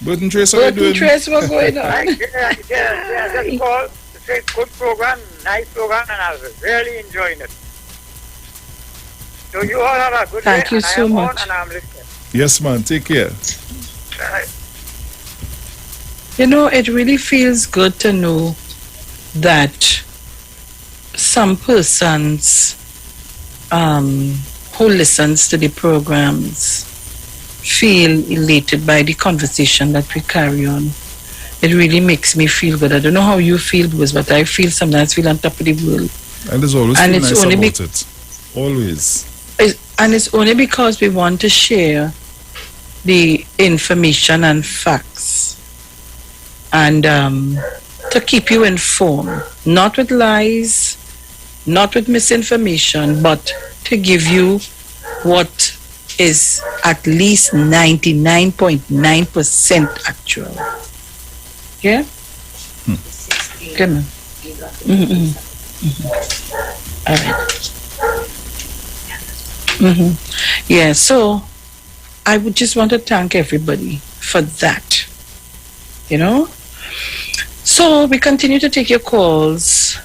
S10: Burton Trace, how you doing?
S11: Burton Trace, what's going on?
S12: Yeah, that's called. It's a good program, nice program, and I was really enjoying it. So you all have a good
S11: Thank
S12: day.
S11: you so
S12: I am
S11: much.
S12: On and I'm listening.
S10: Yes, man. Take care.
S11: You know, it really feels good to know that some persons who listens to the programs feel elated by the conversation that we carry on. It really makes me feel good. I don't know how you feel, Bruce, but I sometimes feel on top of the world.
S10: And there's always
S11: And
S10: feel
S11: it's
S10: nice
S11: only
S10: about it. Always.
S11: And it's only because we want to share the information and facts and to keep you informed, not with lies, not with misinformation, but to give you what is at least 99.9% actual. Yeah? Good man. All right. Yeah, so I would just want to thank everybody for that. You know? So we continue to take your calls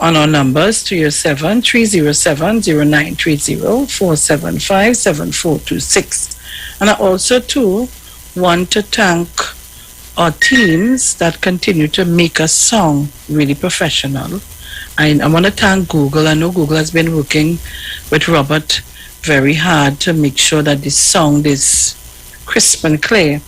S11: on our numbers 307-307-0930-475-7426. And I also too want to thank our teams that continue to make us sound really professional. I want to thank Google. I know Google has been working with Robert very hard to make sure that the sound is crisp and clear.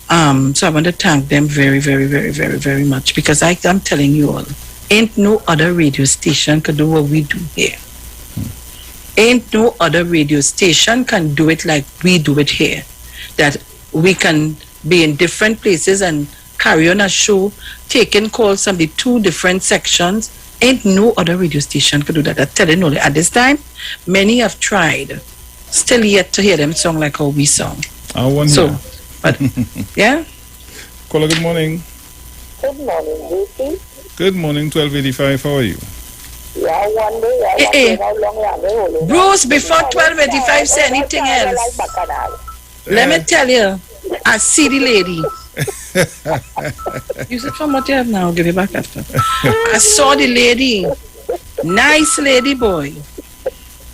S11: So I want to thank them very, very, very, very, very much, because I'm telling you all, ain't no other radio station could do what we do here. Ain't no other radio station can do it like we do it here. That we can be in different places and carry on a show, taking calls from the two different sections. Ain't no other radio station could do that. I tell you, no, at this time, many have tried, still yet to hear them song like how we song.
S10: I want
S11: So, but, yeah?
S10: Caller, good morning.
S7: Good morning, Lucy.
S10: Good morning, 1285. How are you?
S7: Yeah, one day, how long you have
S11: Bruce, before 1285 say anything else. Let me tell you, I see the lady. You said from what you have now, I'll give you back after. I saw the lady. Nice lady, boy.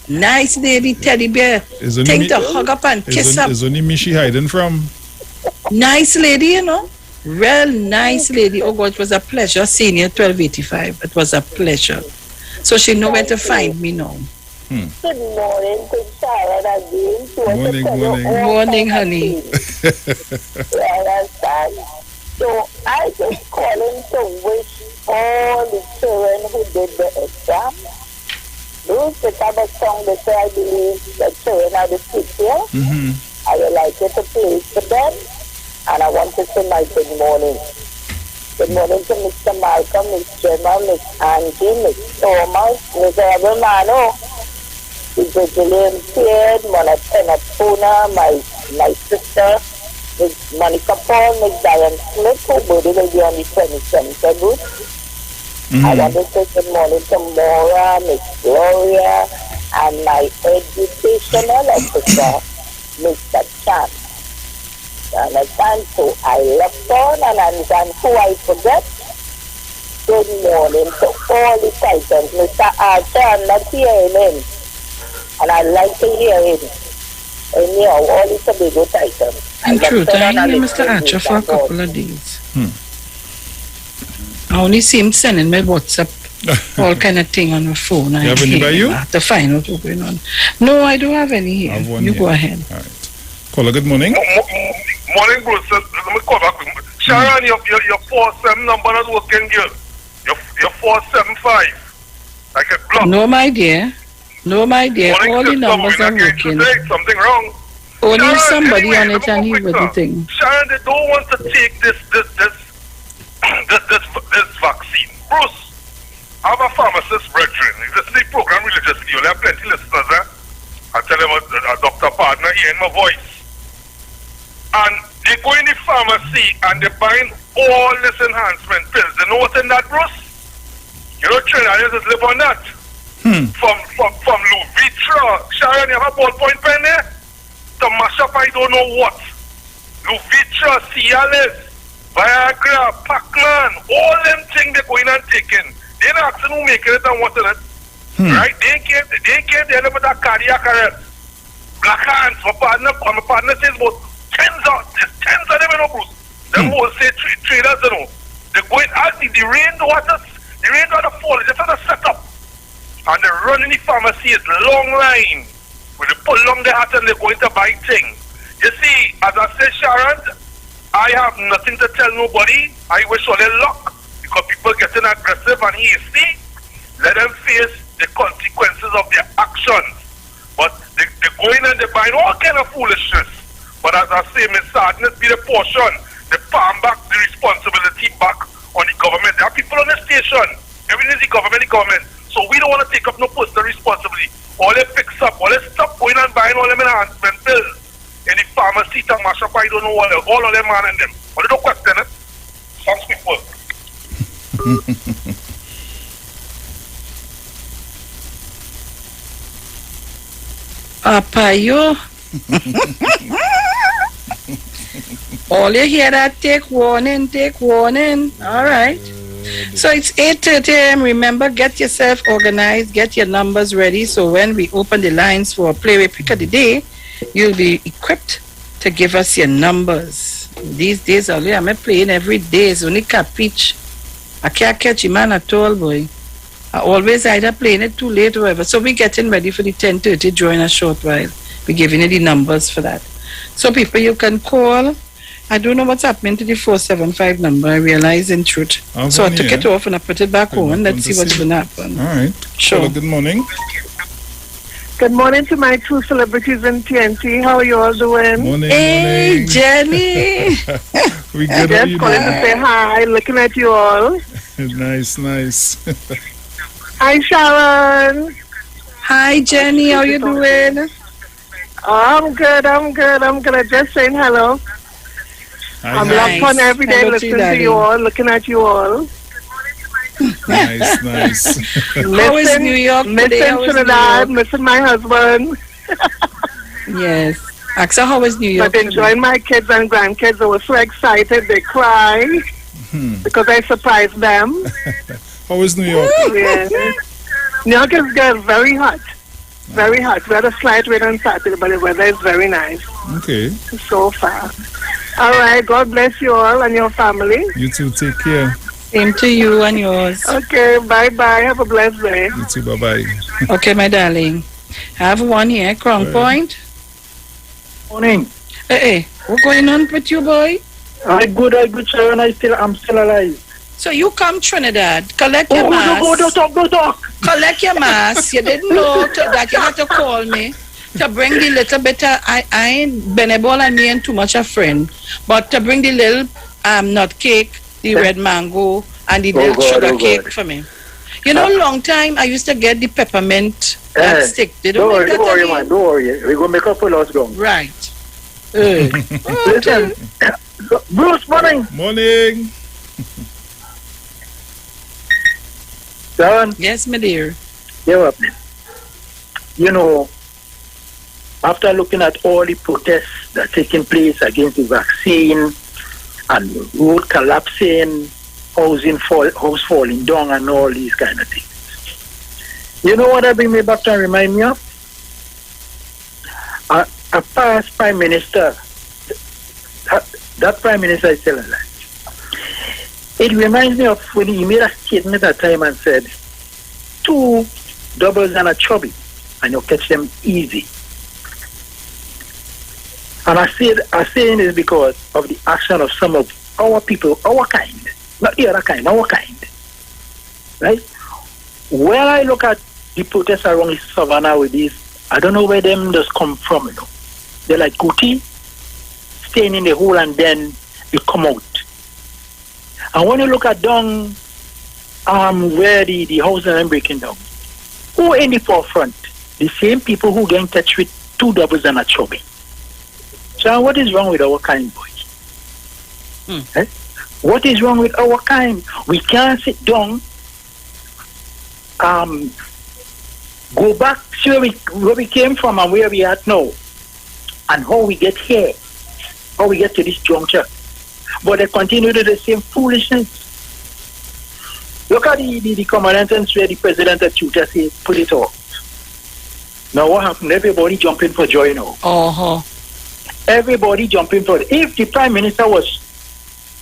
S11: Nice lady, teddy bear. Thing to hug up and kiss up.
S10: Is only me she hiding from?
S11: Nice lady, you know. Real nice lady. Oh God, it was a pleasure seeing you 1285. It was a pleasure. So she know where to find me now.
S7: Good morning, good Sharon again.
S11: Morning, honey.
S7: You understand? So I just calling to wish all the children who did the exam. Those the type of song that say I believe the children are the future. I would like you to play for them. And I want to say my good morning. Good morning to Mr. Malcolm, Miss Gemma, Miss Angie, Miss Thomas, Miss Abelmano, Miss Gillian Beard, Mona Tenapuna, my sister, Miss Monica Paul, Miss Diane Smith, who will be on the 27th of August. I want to say good morning to Maura, Miss Gloria, and my educational officer, Mr. Chan. Understand? So I left on and who I forget. Good morning to all the Titans. Mr. Archer, I'm not hearing him. And I'd like to hear him. Anyhow, all the Tobago Titans.
S11: In truth, I didn't hear Mr. Archer for a couple of days. I only see him sending me WhatsApp, all kind of thing on my phone.
S10: You have any by you?
S11: I have to find out what's going on. No, I don't have any here. You go ahead.
S10: All right. Caller, good morning.
S5: Morning, Bruce. Let me call back. Sharon, your 47 number not working, girl. Your 475. I get blocked.
S11: No, my dear. No, my dear. All the numbers are working.
S5: Something wrong.
S11: Only
S5: Sharon,
S11: somebody
S5: anyway,
S11: on it and he with the thing.
S5: Sharon, they don't want to take this vaccine. Bruce, I'm a pharmacist, brethren. You listen to the program religiously. You have plenty of listeners, eh? I tell them a doctor partner hearing my voice. And they go in the pharmacy and they buying all this enhancement pills. You know what's in that, Bruce? You know, Trinidadians just live on that. From Luvitra. Sharon, you have a ballpoint pen there? To mash up I don't know what. Luvitra, Cialis, Viagra, Pacman, all them things they're going and taking. They're not asking who making it and what's in it. Right? They can't deal with that cardiac arrest. Black hands, my partner says about tens of them, you know, Bruce. Them wholesale traders, you know. They're going out, the rainwater fall, it's just a setup. And they run in the pharmacy, it's long line. When they pull long the hat and they're going to buy things. You see, as I said, Sharon, I have nothing to tell nobody. I wish all their luck because people getting aggressive and hasty. Let them face the consequences of their actions. But they're going and they're buying all kind of foolishness. But as I say, Miss Sadness be the portion. They palm back the responsibility back on the government. There are people on the station. Everything is the government. So we don't want to take up no personal responsibility. All they fix up, all they stop going and buying all them enhancement pills in the pharmacy to mash up, I don't know what, all of them man and them. But they don't question it. Some people.
S13: Apayo. All you hear that, take warning. All right. So it's 8:30 a.m. Remember, get yourself organized, get your numbers ready. So when we open the lines for Play with Pick of the Day, you'll be equipped to give us your numbers. These days, only I'm playing every day. It's only capiche. I can't catch a man at all, boy. I always either playing it too late or whatever. So we're getting ready for the 10:30 during a short while. We're giving you the numbers for that. So people, you can call. I don't know what's happening to the 475 number. I realize in truth. So I took it off and I put it back on. Let's see what's going to happen.
S10: All right.
S13: Sure.
S10: Hello, good morning.
S14: Good morning to my two celebrities in TNT. How are you all doing?
S10: Morning.
S13: Hey, Jenny.
S10: We good.
S14: Just calling to say hi. Looking at you all.
S10: Nice.
S14: Hi, Sharon.
S13: Hi, Jenny. How you doing?
S14: I'm good. I'm just saying hello. I'm locked on every day, listening to you all, looking at you all.
S10: Nice.
S13: How is New York today?
S14: Missing Trinidad, missing my husband.
S13: Yes. Axa, how is New York
S14: But enjoying my kids and grandkids. They were so excited, they cry because I surprised them.
S10: How is New York?
S14: Yes. New York is good, very hot. Very hot. We had a slight rain on Saturday, but the weather is very nice.
S10: Okay.
S14: So far. All right. God bless you all and your family.
S10: You too. Take care.
S13: Same to you and yours.
S14: Okay. Bye-bye. Have a blessed day.
S10: You too. Bye-bye.
S13: Okay, my darling. I have one here. Crown Point.
S15: Morning.
S13: Hey, what's going on with you, boy?
S15: I'm good, Sharon. I'm still alive.
S13: So you come Trinidad, collect your mask.
S15: Don't talk.
S13: Collect your mask. You didn't know that you had to call me to bring the little bit of, I ain't Benebol and me ain't too much a friend, but to bring the little nut cake, the red mango, and the little sugar cake for me. You know, long time I used to get the peppermint stick. They don't
S15: worry, man. Don't worry. We're going to make up for lost ground.
S13: Right.
S15: Listen, Bruce, morning.
S10: Morning.
S15: Sharon?
S13: Yes, my dear.
S15: Yeah, you know, after looking at all the protests that are taking place against the vaccine and road collapsing, house falling down and all these kind of things, you know what that bring me back to remind me of? A past prime minister, that prime minister is still alive. It reminds me of when he made a statement at that time and said, 2 doubles and a chubby, and you catch them easy. And I saying this because of the action of some of our people, our kind, not the other kind, our kind. Right? When I look at the protests around the savannah with this, I don't know where them just come from, you know. They're like Gucci, staying in the hole and then you come out. And when you look at down where the houses are breaking down, who in the forefront? The same people who get in touch with 2 doubles and a chubby. So what is wrong with our kind, boys? What is wrong with our kind? We can't sit down go back to where we came from and where we are now, and how we get here, how we get to this juncture. But they continue to do the same foolishness. Look at the commandant where the president of Tutor said, put it off. Now what happened? Everybody jumping for joy now.
S13: Uh-huh.
S15: Everybody jumping for it. If the prime minister was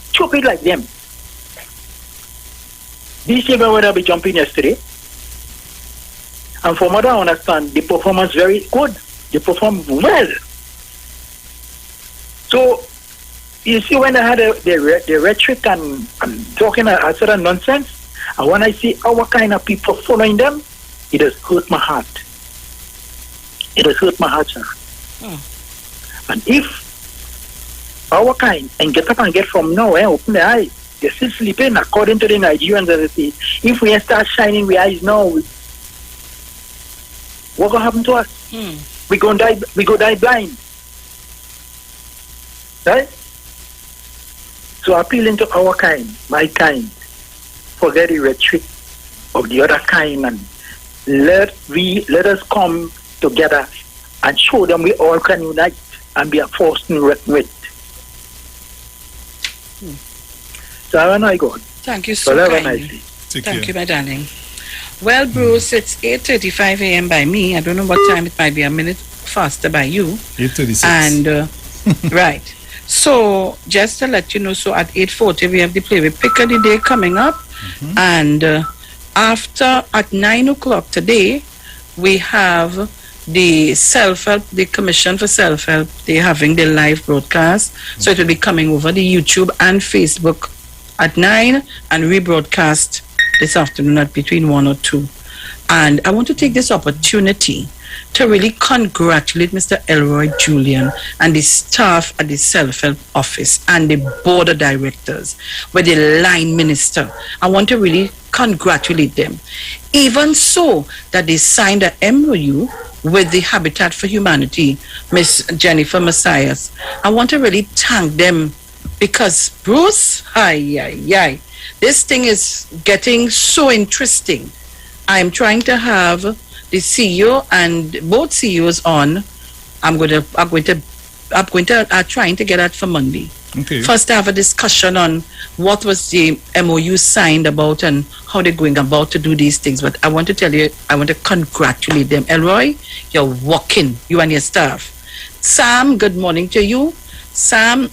S15: stupid like them, these people would have been jumping yesterday. And from what I understand, the performance very good. They performed well. So, you see, when I had the rhetoric and talking a sort of nonsense, and when I see our kind of people following them, it has hurt my heart. It has hurt my heart, sir. And if our kind, and get up and get from nowhere, open their eyes, they're still sleeping, according to the Nigerians, as they say, if we start shining our eyes now, what gonna happen to us? We gonna die blind. Right? So appealing to our kind, my kind, forget the rhetoric of the other kind, and let us come together and show them we all can unite and be a force to reckon with. So have a nice God.
S13: Thank you so kindly. Thank you, my darling. Well, Bruce, it's 8:35 a.m. by me. I don't know what time. It might be a minute faster by you.
S10: 8:36.
S13: And right. So just to let you know, so at 8:40 we have the play with Piccadilly Day coming up, and after at 9 o'clock today we have the self-help, the Commission for Self-Help. They're having the live broadcast, so it will be coming over the YouTube and Facebook at 9 and rebroadcast this afternoon at between 1 or 2. And I want to take this opportunity to really congratulate Mr. Elroy Julian and the staff at the Self-Help Office and the board of directors with the line minister. I want to really congratulate them. Even so that they signed an MOU with the Habitat for Humanity, Miss Jennifer Messias. I want to really thank them because, Bruce, this thing is getting so interesting. I'm trying to have the CEO and both CEOs on. I'm trying to get that for Monday.
S10: Okay.
S13: First, I have a discussion on what was the MOU signed about and how they're going about to do these things. But I want to tell you, I want to congratulate them. Elroy, you're walking, you and your staff. Sam, good morning to you. Sam,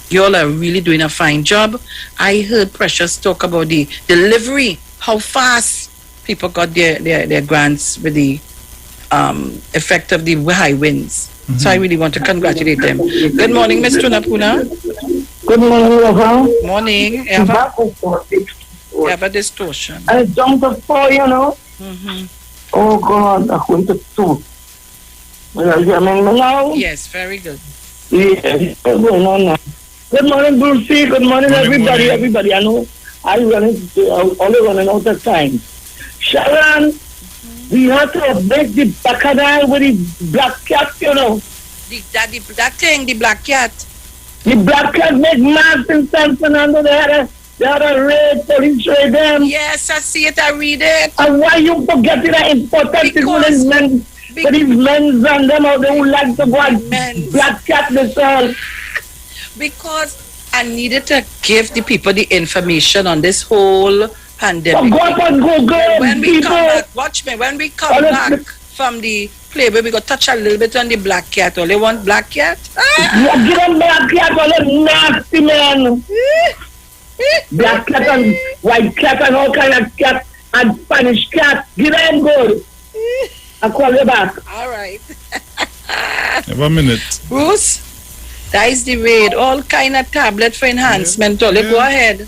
S13: you all are really doing a fine job. I heard Precious talk about the delivery, how fast people got their grants with the effect of the high winds. So I really want to congratulate them. Good morning, Ms. Tunapuna.
S17: Good morning, Eva.
S13: Morning. You have a distortion.
S17: I jumped up for, you know. Oh, God, I'm going to two. Will you hear me now?
S13: Yes, very good.
S17: Yeah, going on now. Good morning, Brucey. Good morning, everybody. Everybody, I know I'm only running out of time. Sharon, we have to make the bacadal with the black cat, you know.
S13: That thing, the black cat.
S17: The black cat make mass in San Fernando. They had a raid, police raid them.
S13: Yes, I see it, I read it.
S17: And why you forgetting that important thing for these men and them out there who like to go and black cat themselves?
S13: Because I needed to give the people the information on this whole pandemic.
S17: Go up and Google.
S13: When we come back, watch me, when we come back from the Playboy, we go touch a little bit on the black cat. Only one black cat?
S17: Yeah, give them black cat, all them nasty, man. Black cat and white cat and all kind of cat and Spanish cat. Give them good. I'll call you back.
S13: All right.
S10: Have a minute.
S13: Bruce, that is the raid. All kind of tablet for enhancement. Go ahead.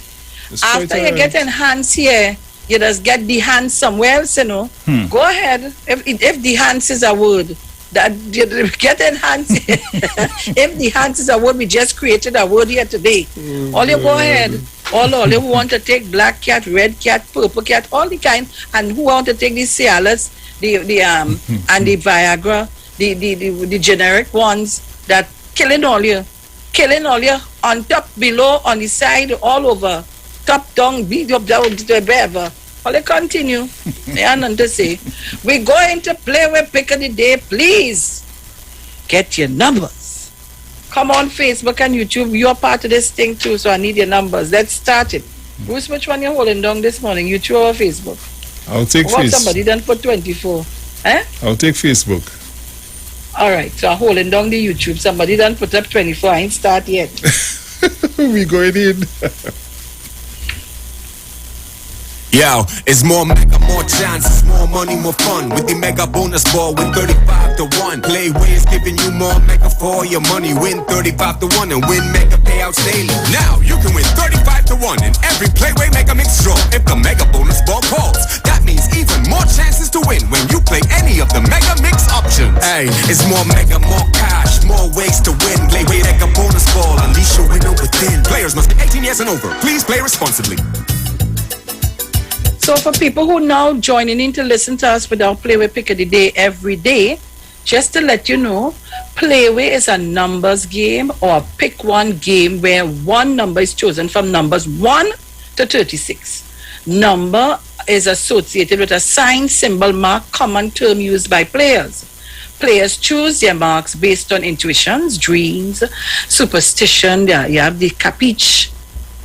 S13: After you get enhanced here, you just get the hands somewhere else, you know. Go ahead. If the hands is a word, that you get enhanced. If the hands is a word, we just created a word here today. All you go ahead. All you want to take black cat, red cat, purple cat, all the kind, and who want to take the Cialis, the and the Viagra, the generic ones that killing all you on top, below, on the side, all over. Top down, beat up down, wherever. Well, they continue. They have nothing to say. We're going to play with Pick of the Day. Please get your numbers. Come on Facebook and YouTube. You're part of this thing too, so I need your numbers. Let's start it. Bruce, which one you holding down this morning? YouTube or Facebook?
S10: I'll take Facebook.
S13: Somebody done put 24. Eh?
S10: I'll take Facebook.
S13: All right, so I'm holding down the YouTube. Somebody done put up 24. I ain't start yet.
S10: We going in.
S1: Yo, it's more mega, more chances, more money, more fun. With the mega bonus ball, win 35 to 1. Playway is giving you more mega for your money. Win 35 to 1 and win mega payouts daily. Now you can win 35 to 1 in every Playway mega mix draw. If the mega bonus ball calls, that means even more chances to win when you play any of the mega mix options. Hey, it's more mega, more cash, more ways to win. Playway mega bonus ball, unleash your winner within. Players must be 18 years and over. Please play responsibly.
S13: So for people who now joining in to listen to us with our Playway Pick of the Day every day, just to let you know, Playway is a numbers game or a pick one game where one number is chosen from numbers 1 to 36. Number is associated with a sign, symbol, mark, common term used by players. Players choose their marks based on intuitions, dreams, superstition. You have the capiche,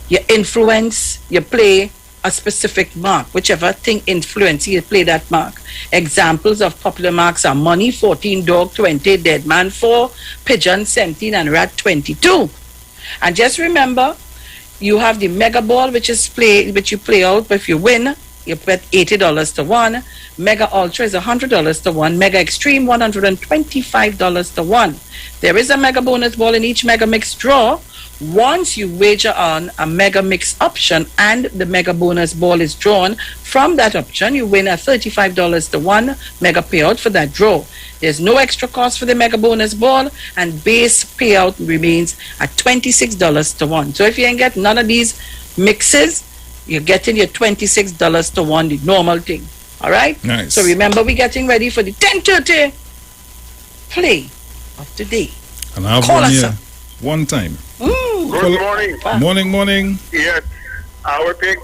S13: your influence, you play a specific mark, whichever thing influence you play that mark. Examples of popular marks are money 14, dog 20, dead man 4, pigeon 17, and rat 22. And just remember, you have the mega ball, which you play out. But if you win, you bet $80 to 1. Mega ultra is $100 to 1. Mega extreme $125 to 1. There is a mega bonus ball in each mega mix draw. Once you wager on a mega mix option and the mega bonus ball is drawn from that option, you win a $35 to 1 mega payout for that draw. There's no extra cost for the mega bonus ball, and base payout remains at $26 to 1. So if you ain't get none of these mixes, you're getting your $26 to 1, the normal thing. All right?
S10: Nice.
S13: So remember, we're getting ready for the 10:30 play of the day.
S10: And I have
S13: Call
S10: one
S13: us
S10: here.
S13: up.
S10: One time.
S6: Good morning.
S10: Morning.
S6: Yes. I will take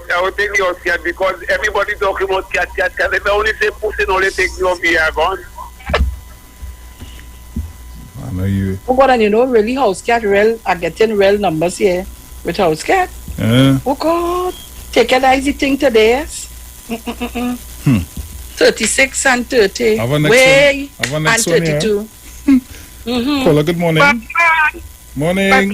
S6: your cat because everybody talking about cat. If I only say pussy, only take me off here, gone.
S10: I know you.
S13: Oh God, and you know, really house cat are getting real numbers here with house cat.
S10: Yeah.
S13: Oh God, take an easy thing today. 36 and 30.
S10: Have a next
S13: Way
S10: one. Have a next
S13: and
S10: one
S13: 32.
S10: Caller, good morning. Morning.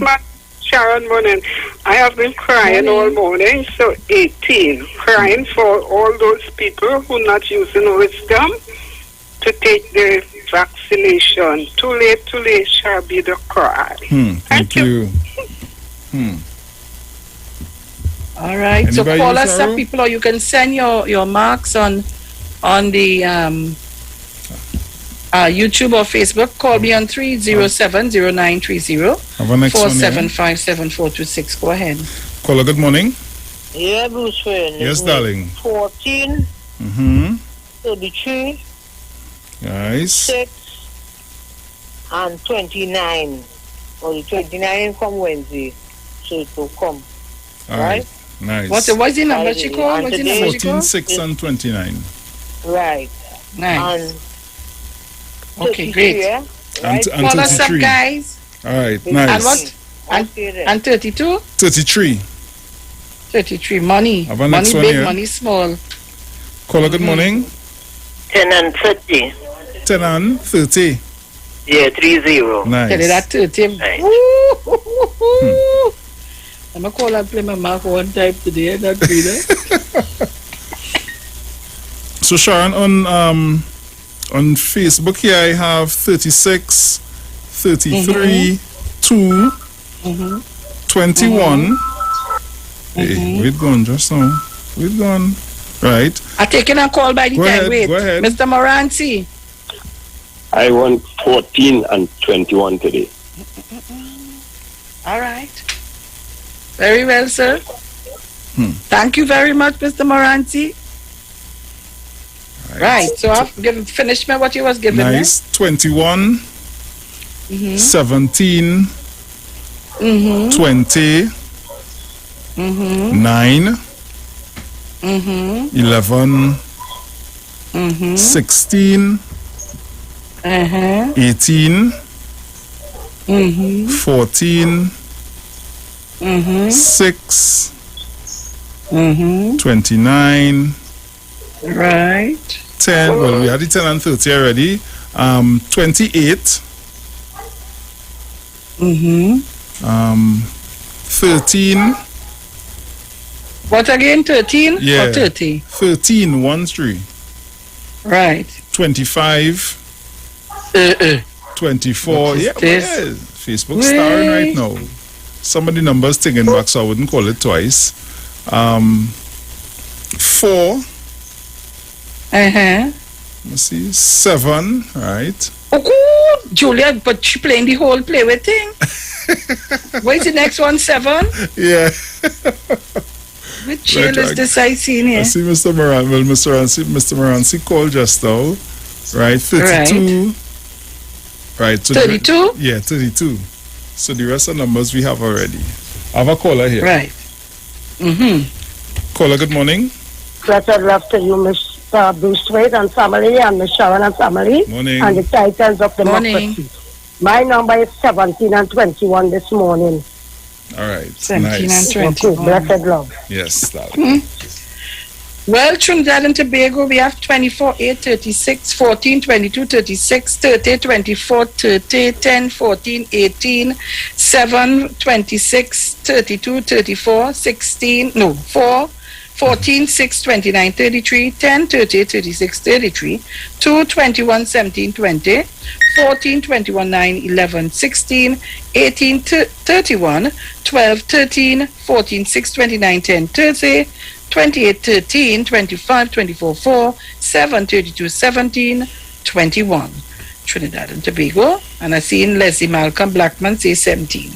S18: Sharon, morning. I have been crying all morning, so 18. Crying for all those people who not using wisdom to take the vaccination. Too late shall be the cry.
S10: Thank you.
S13: All right, so
S10: Anybody
S13: call
S10: else,
S13: us up,
S10: Arrow?
S13: people, or you can send your marks on the YouTube or Facebook. Call me on 307-0930
S10: Have a next one, yeah?
S13: 475-7426. Go ahead.
S10: Caller, good morning.
S17: Yeah, Bruce friend.
S10: Yes, darling.
S17: 14, 33,
S10: Nice.
S17: 6, and 29. Or the 29 come Wednesday, so it will come.
S10: All right. Nice.
S13: What's the number she called? What's the number she
S10: 14,
S13: called?
S10: 6, and 29.
S17: Right.
S13: Nice.
S17: And
S13: Okay, great.
S17: yeah?
S10: And
S13: Call us up,
S10: 33.
S13: guys.
S10: All right,
S13: And
S10: nice.
S13: what? And 32?
S10: 33.
S13: 33. Money.
S10: Have a
S13: Money
S10: next one
S13: big,
S10: here.
S13: money small.
S10: Caller, good morning.
S17: 10 and 30.
S10: 10 and 30.
S17: Yeah, 30.
S10: Nice.
S13: Tell you that 30. I'm going to call and play my mark one time today. Not be there.
S10: So Sharon, on Facebook here I have 36, 33, 2, 21. Hey, wait gone just now. Wait gone. Right.
S13: I'm taking a call by the
S10: Go
S13: time.
S10: ahead,
S13: Wait.
S10: go ahead.
S13: Mr. Moranci.
S19: I want 14 and 21 today.
S13: All right. Very well, sir. Thank you very much, Mr. Moranci. Right. So I've finished me what you was giving
S10: Nice. 21, 17, 20, 9, 11, 16, 18, 14, 6, 29,
S13: right,
S10: 10. Well, we had the 10 and 30 already. 28, 13.
S13: What again? 13
S10: Yeah.
S13: or 30?
S10: 13, 1 3.
S13: Right.
S10: 25. 24.
S13: What is
S10: Yeah,
S13: this?
S10: yeah. Facebook starring right now. Some of the numbers taken back, so I wouldn't call it twice. 4. Let's see. 7. Right.
S13: Oh, Julia, but she playing the whole play with thing. Where's the next one? 7?
S10: Yeah.
S13: Which chill is this I seen here?
S10: I see Mr. Moran. Well, Mr. Morancy called just now. Right. 32. Right. So
S13: 32?
S10: Yeah, 32. So the rest of the numbers we have already. I have a caller here.
S13: Right.
S10: Caller, good morning.
S20: Blessed love to you, Mr. Bruce Wade and family, and Miss Sharon and family.
S10: Morning.
S20: And the titans of
S13: Morning.
S20: democracy. My number is 17 and 21 this morning.
S10: All right.
S13: 17
S10: nice.
S13: and 21.
S20: Okay, blessed love.
S10: Yes, that.
S13: Well, Trinidad and Tobago, we have 24, 8, 36, 14, 22, 36, 30, 24, 30, 10, 14, 18, 7, 26, 32, 34, 16, no, 4, 14, 6, 29, 33, 10, 30, 36, 33, 2, 21, 17, 20, 14, 21, 9, 11, 16, 18, 31, 12, 13, 14, 6, 29, 10, 30, 28, 13, 25, 24, 4, 7, 32, 17, 21. Trinidad and Tobago. And I seen Leslie Malcolm Blackman say 17.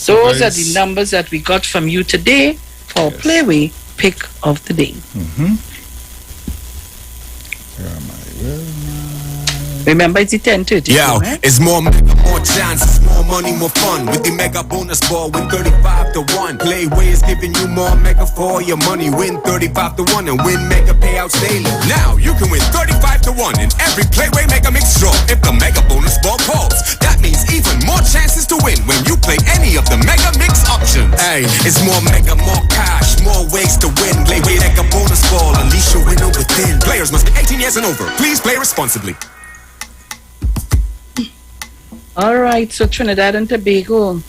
S13: Those are the numbers that we got from you today for Playway Pick of the Day.
S10: Where am I? Where am I?
S13: Remember, it's the 10:30.
S1: Yo,
S13: right?
S1: it's more mega, more chances, more money, more fun. With the mega bonus ball, win 35 to 1. Playway is giving you more mega for your money. Win 35 to 1 and win mega payouts daily. Now you can win 35 to 1 in every Playway mega mix draw if the mega bonus ball calls. That means even more chances to win when you play any of the mega mix options. Hey, it's more mega, more cash, more ways to win. Playway mega bonus ball, unleash your winner within. Players must be 18 years and over. Please play responsibly.
S13: All right, so Trinidad and Tobago.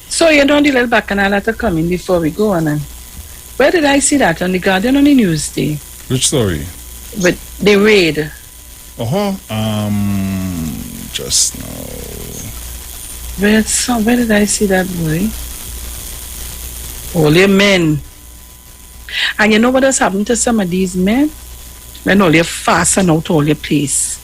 S13: So you know the little bacchanal that are coming before we go on. Where did I see that? On the Guardian on the Newsday?
S10: Which story?
S13: With the raid.
S10: Just now.
S13: Where did I see that, boy? All your men. And you know what has happened to some of these men? When all your fasten out all your place.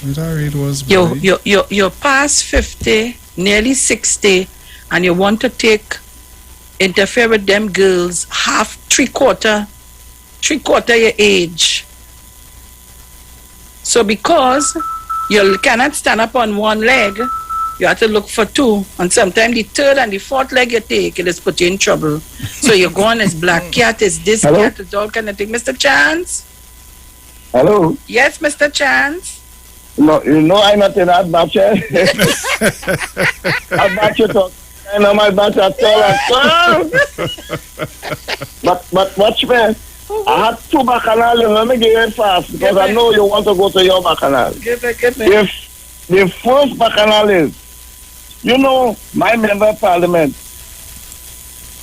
S10: It was
S13: You're past 50, nearly 60, and you want to interfere with them girls three-quarter your age. So because you cannot stand up on one leg, you have to look for two. And sometimes the third and the fourth leg you take, it is put you in trouble. So you're going as black cat, as this cat, as all kind of thing. Mr. Chance?
S17: Hello?
S13: Yes, Mr. Chance?
S17: No, you know I'm not in that batch. That batch you talk. I know my batch at all. But watch me. I had 2 bacchanal. Let me give it fast because I know you want to go to your bacchanal.
S13: Give me.
S17: The first bacchanal is, you know, my member of parliament,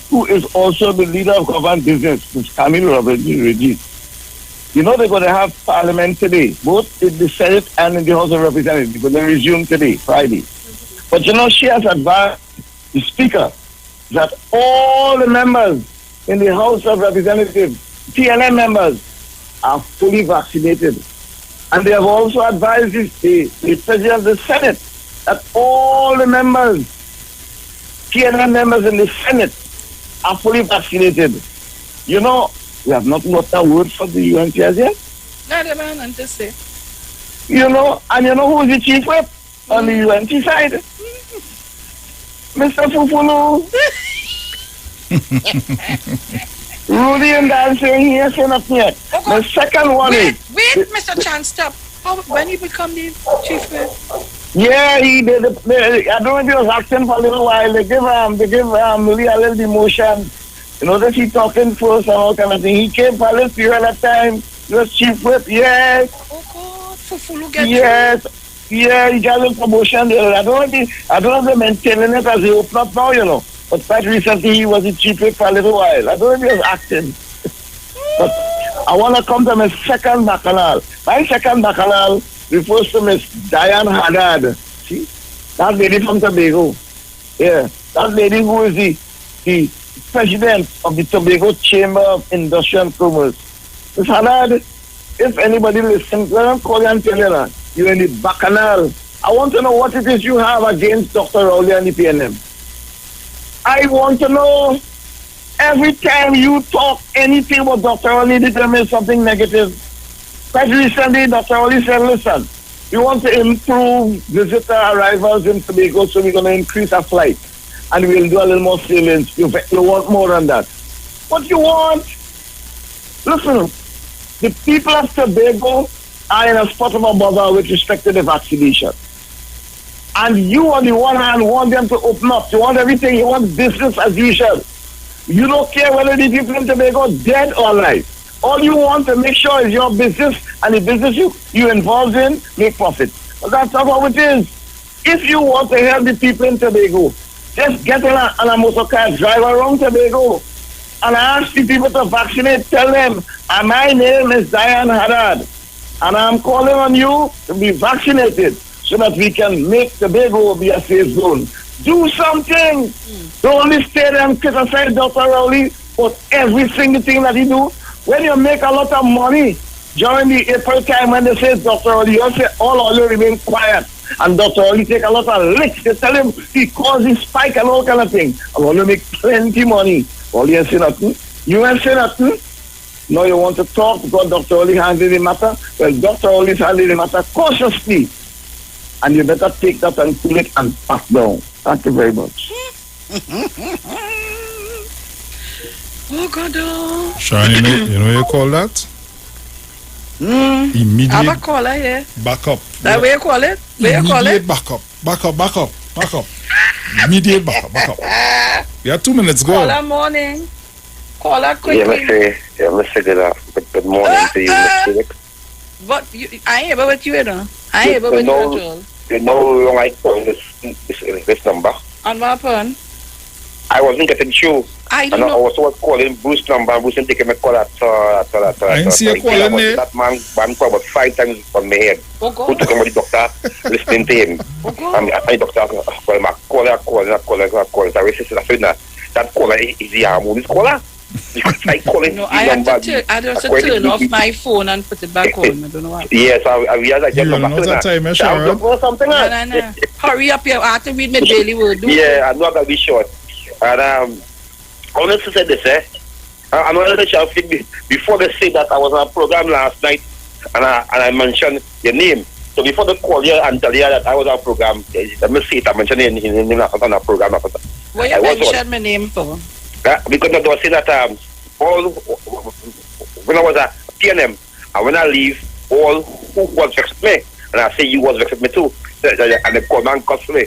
S17: who is also the leader of government business, is Camille Regis. You know they're going to have parliament today, both in the Senate and in the House of Representatives, because they resume today, Friday. But you know, she has advised the Speaker that all the members in the House of Representatives, TNM members, are fully vaccinated. And they have also advised the President of the Senate that all the members, TNM members in the Senate, are fully vaccinated. You know, we have not got a word from the UNT as yet.
S13: No, the man, and to say.
S17: You know, and you know who's the chief whip on the UNT side? Mr. Fufulu. Rudy and Dan saying he ain't saying nothing yet. The second one
S13: Wait, Mr. Chan, stop. When he become the chief whip?
S17: Yeah, he did. I don't know if he was acting for a little while. They give Louis a little demotion. You know, that he talking first and all kind of thing. He came for a little period of time. He was chief whip. Yes.
S13: Oh God, Fufulu get
S17: yes. Yeah, he got a little promotion there. I don't know if they're maintaining it as he open up now, you know. But quite recently he was the chief whip for a little while. I don't know if he was acting. But I want to come to my second bacchanal. My second bacchanal refers to Miss Diane Haddad. See? That lady from Tobago. Yeah. That lady who is the president of the Tobago Chamber of Industry and Commerce. Miss Haddad, if anybody listens, let them call you and tell you that you're in the bacchanal. I want to know what it is you have against Dr. Rowley and the PNM. I want to know every time you talk anything about Dr. Rowley, determine something negative. Quite recently, Dr. Rowley said, listen, we want to improve visitor arrivals in Tobago, so we're going to increase our flight. And we'll do a little more sailings. You want more than that. What you want? Listen, the people of Tobago are in a spot of a bother with respect to the vaccination. And you, on the one hand, want them to open up. You want everything. You want business as usual. You don't care whether the people in Tobago are dead or alive. All you want to make sure is your business and the business you involved in make profit. But that's not how it is. If you want to help the people in Tobago, just get on a motor car, drive around Tobago, and ask the people to vaccinate. Tell them, my name is Diane Haddad, and I'm calling on you to be vaccinated so that we can make Tobago be a safe zone. Do something. Don't only stay there and criticize Dr. Rowley for every single thing that he do. When you make a lot of money during the April time when they say Dr. Rowley, you say all you remain quiet. And Dr. Rowley take a lot of licks. They tell him he caused his spike and all kind of thing. I want to make plenty money. All you ain't say nothing. You ain't say nothing. Now you want to talk because Dr. Rowley handled the matter. Well, Dr. Rowley handled the matter cautiously. And you better take that and pull it and pass down. Thank you very much.
S13: Oh God!
S10: Sean, you know what you call that? Immediate.
S13: I'm a caller here.
S10: Backup.
S13: That way you call it? Where you call it?
S10: Immediate backup. Immediate backup. We have 2 minutes, go.
S13: Caller morning. Caller quickly.
S19: Mr. Good morning to you, Mr. Rick.
S13: But I ain't able with you, know. I ain't able with you at all.
S19: You know how long I call this number?
S13: On what phone?
S19: I wasn't getting through.
S13: I don't know.
S19: I was calling Bruce number and Bruce didn't take my call at
S10: I didn't see you calling there.
S19: That man called about 5 times on my head.
S13: Oh God.
S19: Who took him with the doctor listening to him.
S13: Oh God.
S19: And the doctor called him, calling. I said, that caller is the harmonious caller. Because I calling
S13: no, I had to turn off my phone and put it back on. I don't know why.
S19: Yes, I realized I just
S10: not that time, Sharon.
S19: Something else.
S13: No. Hurry up, you have to read my daily word.
S19: Yeah, I'm not going to be short. And I wanted to say this, I know that shall fit before they say that I was on a program last night and I mentioned your name. So before they call you and tell you that I was on a program, let me see it. I mentioned your name on a program.
S13: What you mentioned my name for?
S19: Because I was saying that when I was at PNM and when I leave, all who was vexed with me, and I say you was vexed with me too, and they call man cuss me.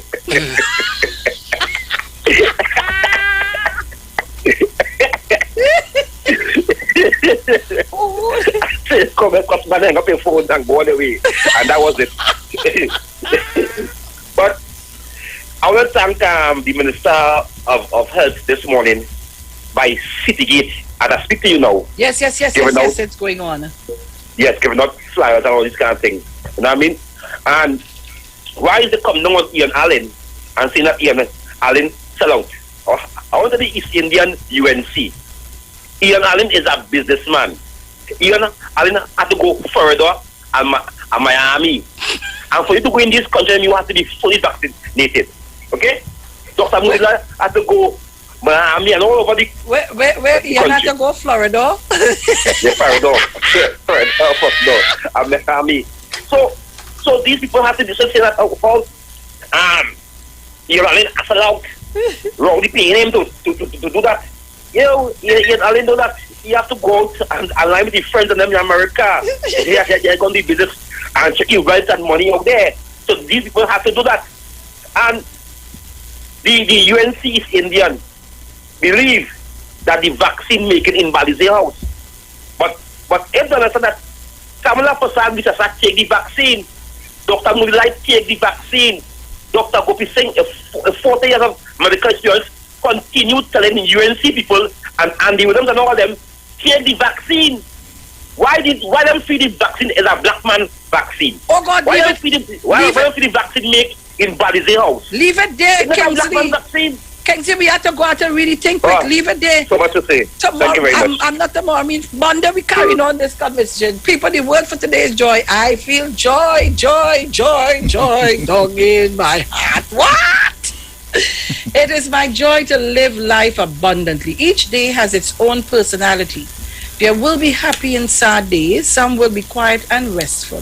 S19: Come and cuss man, hang up your phone and go on away, and that was it. But I want to thank the Minister of Health this morning by Citygate, and I speak to you now.
S13: Yes, it's going on.
S19: Yes, giving out flyers and all these kind of things. You know what I mean? And why is they come down on Ian Allen and saying that Ian Allen sell out? I want to the East Indian UNC. Ian Allen is a businessman. Ian Allen had to go further and Miami. And for you to go in this country, you have to be fully vaccinated. Okay? Dr. Mudla had to go Miami and all over the
S13: Where you have to go Florida?
S19: Yeah, Florida. Miami. So these people have to do something that you're running as allowed. Rowley paying him to do that. Alan know that you have to go out and align with your friends and them in America. They're going to do business and invest that money out there. So these people have to do that. And the UNC East Indian believe that the vaccine making in Balize House. But if they understand that Kamala Prasad which has take the vaccine, Dr. Mulai take the vaccine, Dr. Gopi Singh, 40 years of medical experience, continue telling UNC people and Andy Williams and all of them, take the vaccine. Why them feed the vaccine as a black man vaccine?
S13: Oh God,
S19: why them feed the vaccine make in Balize House?
S13: Leave it there,
S19: Kingsley.
S13: Kingsley, we have to go out and really think quick. Leave it there.
S19: So much to say. Thank you very much.
S13: I'm not tomorrow. I mean, Monday we carrying on this conversation. People, the word for today is joy. I feel joy down in my heart. What? It is my joy to live life abundantly. Each day has its own personality. There will be happy and sad days. Some will be quiet and restful,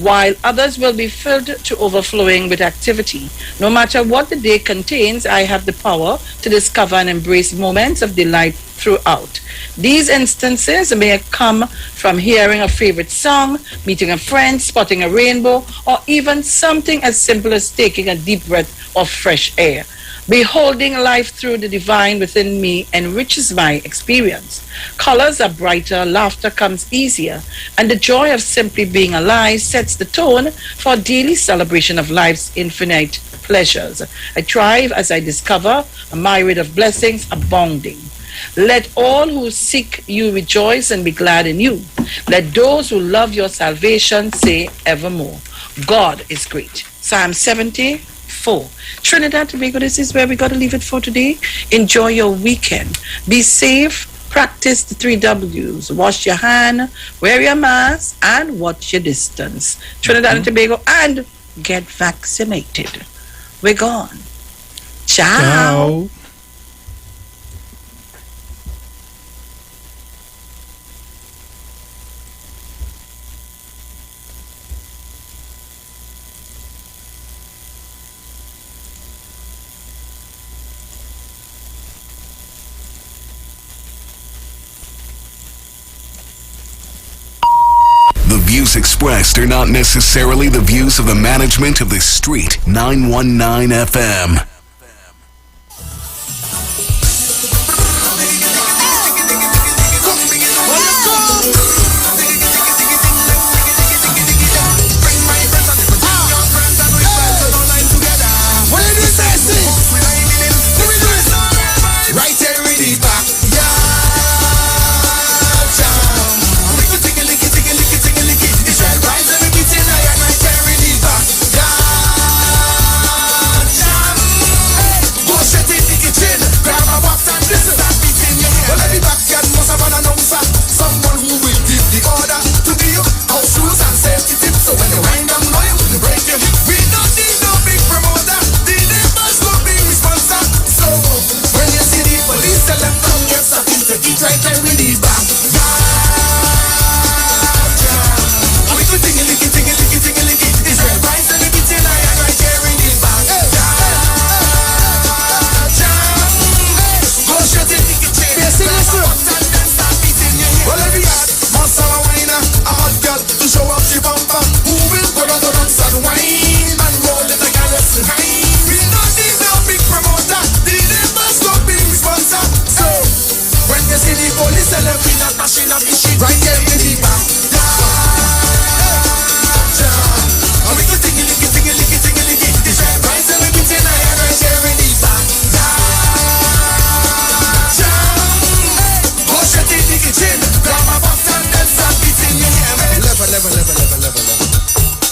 S13: while others will be filled to overflowing with activity. No matter what the day contains, I have the power to discover and embrace moments of delight throughout. These instances may come from hearing a favorite song, meeting a friend, spotting a rainbow, or even something as simple as taking a deep breath of fresh air. Beholding life through the divine within me enriches my experience. Colors are brighter, laughter comes easier, and the joy of simply being alive sets the tone for a daily celebration of life's infinite pleasures. I thrive as I discover a myriad of blessings abounding. Let all who seek you rejoice and be glad in you. Let those who love your salvation say evermore, God is great. Psalm 74. Trinidad and Tobago, this is where we got to leave it for today. Enjoy your weekend. Be safe. Practice the 3 W's. Wash your hand, wear your mask, and watch your distance. Trinidad and Tobago, and get vaccinated. We're gone. Ciao.
S1: The views expressed are not necessarily the views of the management of the Street 919 FM.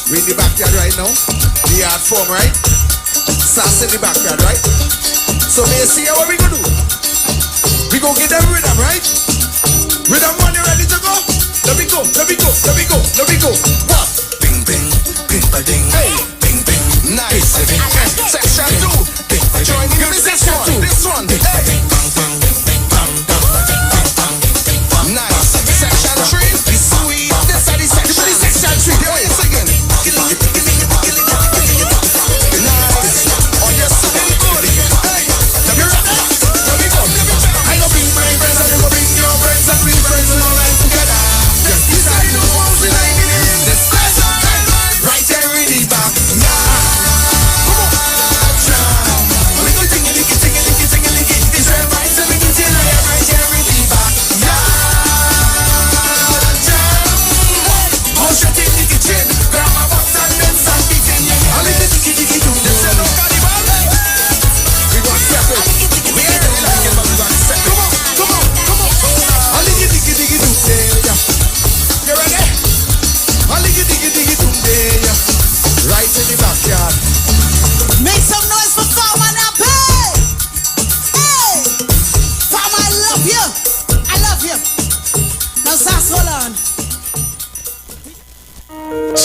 S4: We in the backyard right now. The art form, right? Sass in the backyard, right? So may you see what we gonna do? We gonna get them rhythm, right? Rhythm one, you ready to go? Let me go, let me go, let me go, let me go. What? Bing bing, bing ba ding. Hey, bing bing, nice. Section 2. Join me with section 2. This one. Hey. Nice. Section 3. Sweet. This is the section 3. Here we singing. Nice. Oh, you're singing good. Hey. Let me go. I know bing bang.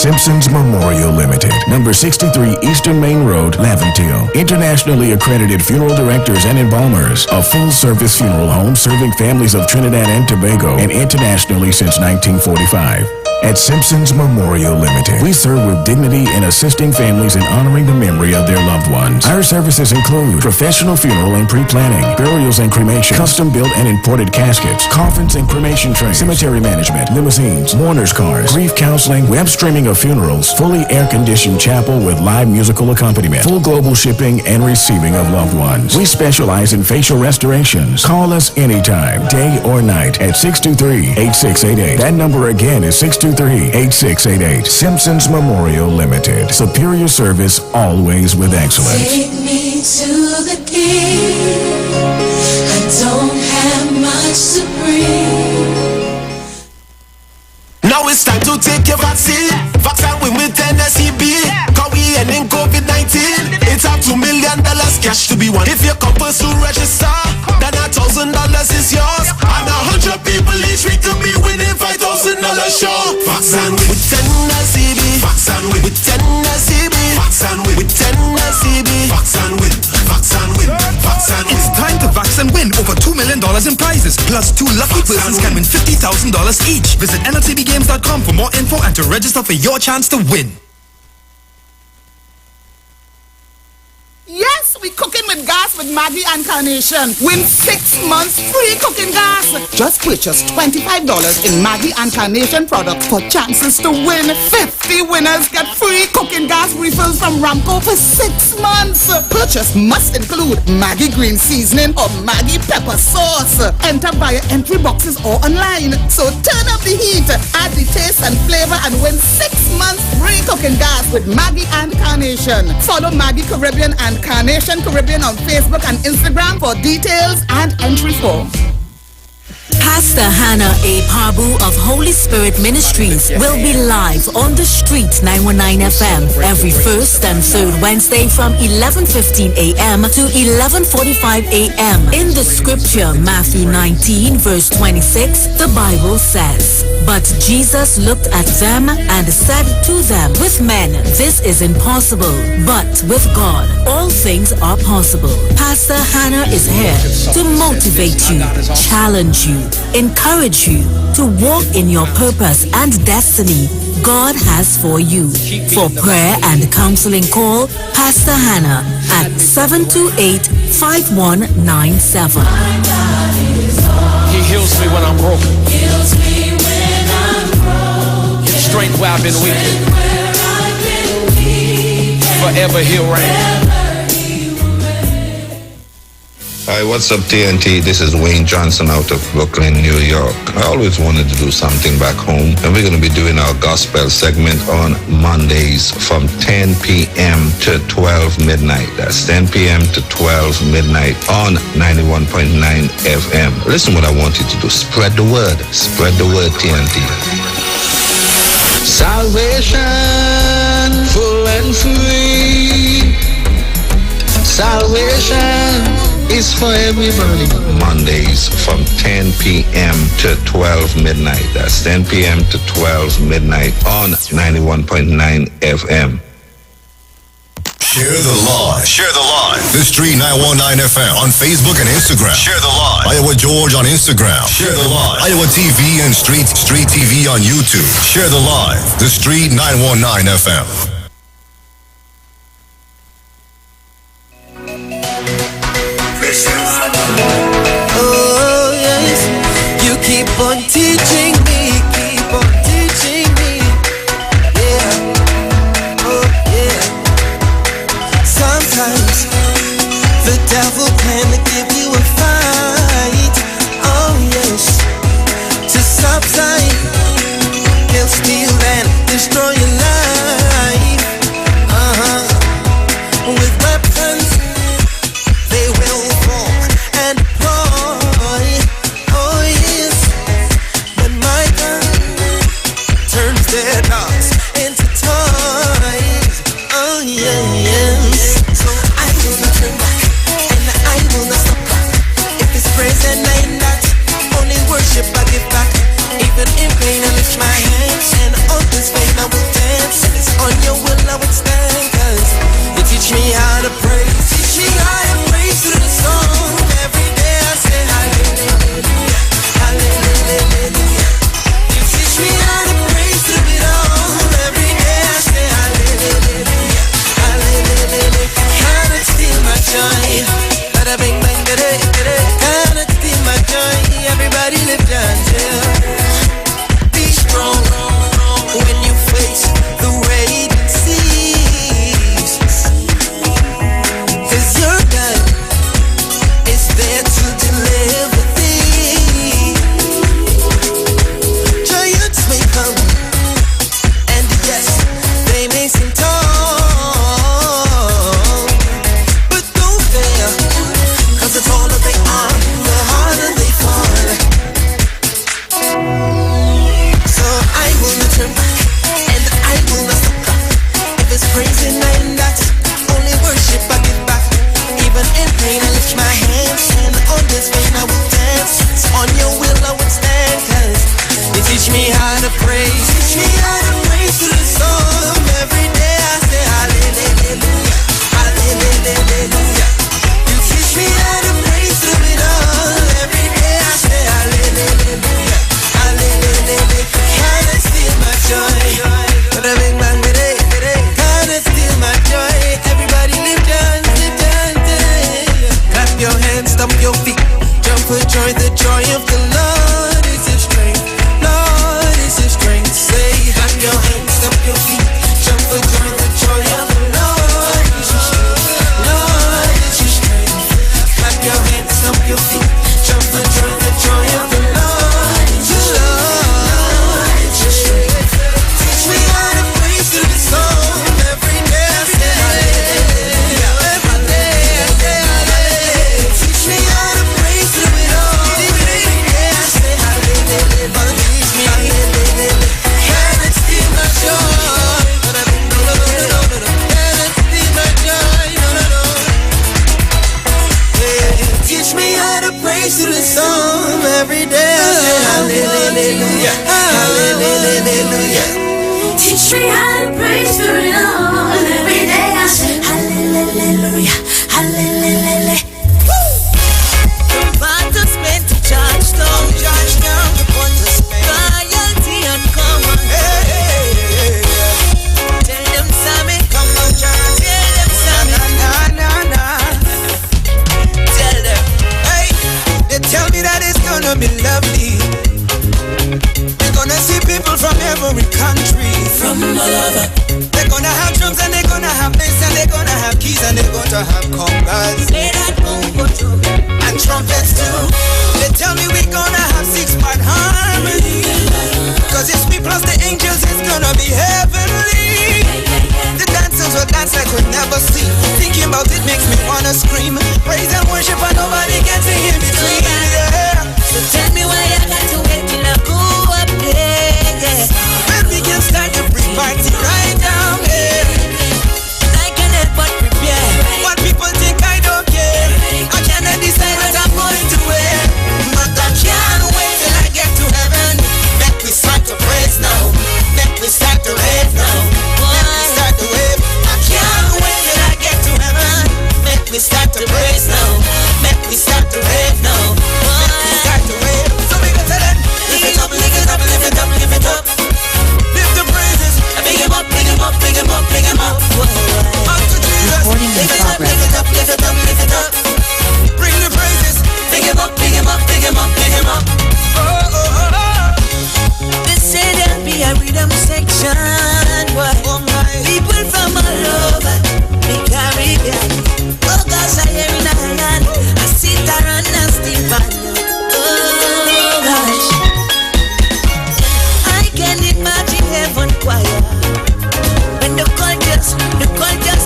S3: Simpson's Memorial Limited, number 63 Eastern Main Road, Laventille. Internationally accredited funeral directors and embalmers. A full-service funeral home serving families of Trinidad and Tobago and internationally since 1945. At Simpson's Memorial Limited, we serve with dignity in assisting families in honoring the memory of their loved ones. Our services include professional funeral and pre-planning, burials and cremation, custom-built and imported caskets, coffins and cremation trays, cemetery management, limousines, mourners cars, grief counseling, web streaming of funerals, fully air-conditioned chapel with live musical accompaniment, full global shipping and receiving of loved ones. We specialize in facial restorations. Call us anytime, day or night, at 623-8688. That number again is 623-8688. Simpsons Memorial Limited. Superior service always with excellence.
S22: Take me to the king. I don't have much to bring.
S16: Now it's time to take your vaccine. Vaccine with Tennessee B. Cause we ending COVID-19. It's up $2 million cash to be won. If your compass to register, then $1,000 is yours. And 100 people each week to be winning $5,000 show. Vaccine with Tennessee B. Vaccine with Tennessee B. Vaccine with Tennessee B. Vaccine with.
S23: It's time to vax and win over $2 million in prizes. Plus 2 lucky persons can win $50,000 each. Visit nltbgames.com for more info and to register for your chance to win.
S24: Yes, we cooking with gas with Maggie and Carnation. Win 6 months free cooking gas. Just purchase $25 in Maggie and Carnation products for chances to win. 50 winners get free cooking gas refills from Ramco for 6 months. Purchase must include Maggie green seasoning or Maggie pepper sauce. Enter via entry boxes or online. So turn up the heat, add the taste and flavor and win 6 months free cooking gas with Maggie and Carnation. Follow Maggie Caribbean and Carnation Caribbean on Facebook and Instagram for details and entry form.
S25: Pastor Hannah A. Pabu of Holy Spirit Ministries will be live on the street 919 FM every first and third Wednesday from 11:15 a.m. to 11:45 a.m. In the scripture Matthew 19 verse 26, the Bible says, "But Jesus looked at them and said to them, with men this is impossible, but with God all things are possible." Pastor Hannah is here to motivate you, challenge you, encourage you to walk in your purpose and destiny God has for you. For prayer and counseling, call Pastor Hannah at 728-5197.
S26: He heals me when I'm broken. Gives strength where I've been weak. Forever he'll reign.
S27: Hi, what's up, TNT? This is Wayne Johnson out of Brooklyn, New York. I always wanted to do something back home, and we're going to be doing our gospel segment on Mondays from 10 p.m. to 12 midnight. That's 10 p.m. to 12 midnight on 91.9 FM. Listen what I want you to do. Spread the word. Spread the word, TNT.
S16: Salvation full and free. Salvation is for everybody.
S27: Mondays from 10 p.m. to 12 midnight. That's 10 p.m. to 12 midnight on 91.9 FM.
S9: Share the live. Share the live. The Street 919 FM on Facebook and Instagram. Share the live. Iowa George on Instagram. Share the live. Iowa TV and Street TV on YouTube. Share the live. The Street 919 FM.
S16: Oh yes, you keep on teaching me, yeah, oh yeah. Sometimes the devil can give you a fight, oh yes. To subside, he'll steal and destroy your life, with weapons they will form and deploy, oh yes. But my gun turns their dogs into toys, oh yes. So I will not turn back, and I will not stop back. If it's praise and I'm not, only worship I give back. Even in pain I lift my hands, and on this pain I will dance.
S2: If it's on your will, I would stand. Cause you teach me how to praise. Teach me how to praise through the song. Every day I say hallelujah, hallelujah. You teach me how to praise through it all. Every day I say hallelujah, hallelujah. Cannot steal my joy. Bada bing bang, cannot steal my joy. Everybody lift your hands, yeah. Be strong when you face the raging seas. 'Cause your God is there to deliver thee. Giants may come, and yes, they may seem tall, but don't fear, 'cause the taller they are, the harder they fall. So I will not turn back, and I will not stop. If it's praising and that's only worship I give back. Even in pain I lift my hands, and on this vein I will dance. On your will I would stand, 'cause you teach me how to praise. Teach me how to praise through the song. Every day I say hallelujah, hallelujah. You teach me how to praise through it all. Every day I say hallelujah, hallelujah. Cannot steal my joy. Cannot steal my joy. Everybody lift your hands, lift your hands. Clap your hands, stomp your feet. Jump for joy, the joy of the Lord is your strength. Lord is your strength. Say, clap your hands, stomp your feet. Jump for joy, the joy of the Lord is your strength. Lord is your strength. Clap your hands, stomp your feet. Jump for joy, the joy of the Lord is your strength. Teach me how to praise through the song. Every day I say hallelujah. Every day I say hallelujah. Teach me how to praise through it all. Every day I say hallelujah. Teach me hallelujah. Cannot steal my joy. Cannot steal my joy. Teach me how to praise through the song. Every day I say hallelujah. Hallelujah.
S22: Teach me how to praise through it all. Every day I say hallelujah, hallelujah.
S2: About to spend to charge down, about to spend royalty uncommon. Tell them Sammy, come on, John. Tell them Sammy, tell them, hey, they tell me that it's gonna be lovely. We're gonna see people from every country, from all over. They're gonna have drums and they're gonna have bass and they're gonna have keys and they're gonna have congas. Play that bongo too, and trumpets too. They tell me we're gonna have 6-part harmony. 'Cause it's me plus the angels, it's gonna be heavenly. The dancers will dance like we'll never see. Thinking about it makes me wanna scream. Praise and worship and nobody gets in between. Yeah.
S22: So tell me why I got to wait till I go up there. Yeah.
S2: When we can start the free party right down here.
S22: I can help but prepare.
S2: What people think I don't care. I cannot decide what I'm going to wear. But I can't wait till I get to heaven. Make we start to praise now. Make we start to rave now. Make we start to wave. I can't wait till I get to heaven. Make we start to praise now. Make we start to rave now. Make we start to wave. So we can tell them, lift it up, lift it up, lift it up, lift it up. Lift the praises. Big him up, big him up, big him up, big him up. Unto Jesus. Lift it up, lift it up, lift it up, lift it up. Bring the praises. Big him up, big him up, big him up, big him up. Oh, oh, oh, oh.
S22: They say there'll be a rhythm section. Boy.
S2: Oh my.
S22: People from all over the Caribbean. Oh gosh, I hear in Ireland. I sit around and still find you. Oh gosh, I can imagine heaven choir when the cultures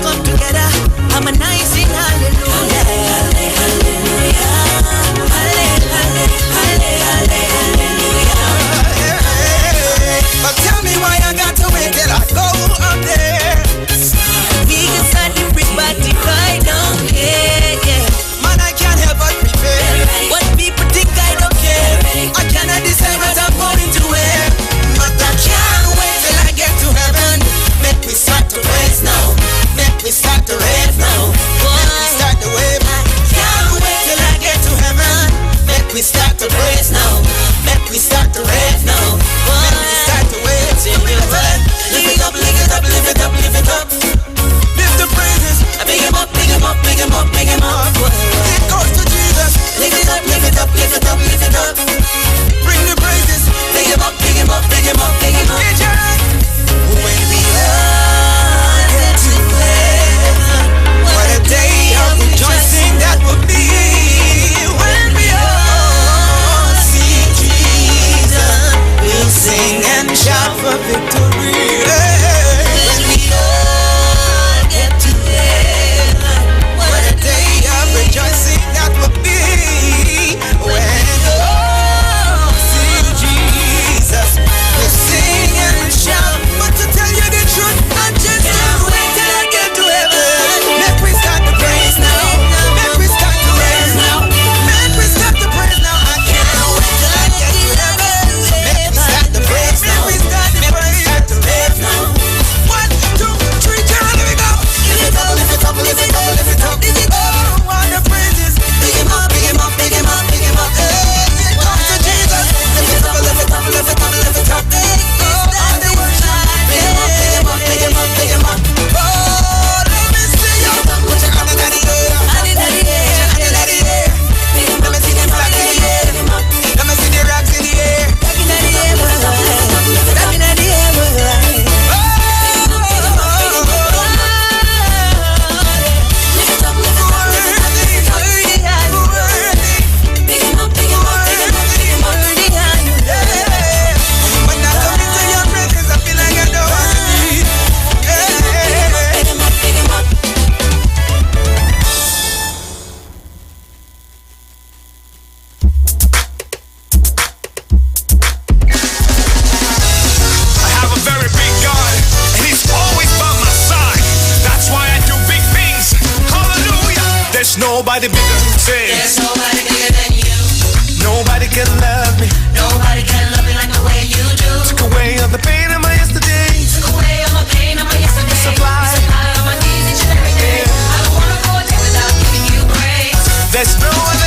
S22: come together, harmonizing hallelujah, hallelujah, hallelujah.
S2: But tell me why I got to wait till I go up there.
S22: We can start the free party right down here, yeah.
S2: Man, I can't help but prepare.
S22: What people think I don't care.
S2: I cannot decide what I'm going to wear. But I can't wait till I get to heaven. of victory. When we all get to heaven, what a day of rejoicing that will be. When all see Jesus, we'll sing and shout. But to tell you the truth, I just can't wait till I get to heaven. Make we start to praise now. Make we start to praise now. Make we start to praise now. I can't wait till I get to heaven. Make we start to praise now. Make we start to praise now. 1, 2, 3, turn, let me go. Lift it up, lift it up, lift it up, lift it up, lift it up. All the praises. Pick him up, pick him up, pick him up, pick him up. Hey, here comes to Jesus. Lift it up, lift it up, lift it up, lift it up. All the worship. Pick him up, pick him up, pick him up, pick him up. Oh, let me see you. Put your hand in the air. Hand in the air. Hand in the air. Let me see the flag in the air. Let me see the rocks in the air. Rock in the air, rock in the air.
S16: Nobody bigger, say.
S2: There's nobody bigger than you.
S16: Nobody can love me.
S2: Nobody can love me like the way you do.
S16: Took away all the pain of my yesterday.
S2: Took away all my pain of my yesterday.
S16: Supply
S2: all my needs each and every day. I don't wanna go a day without giving you praise.
S16: There's no other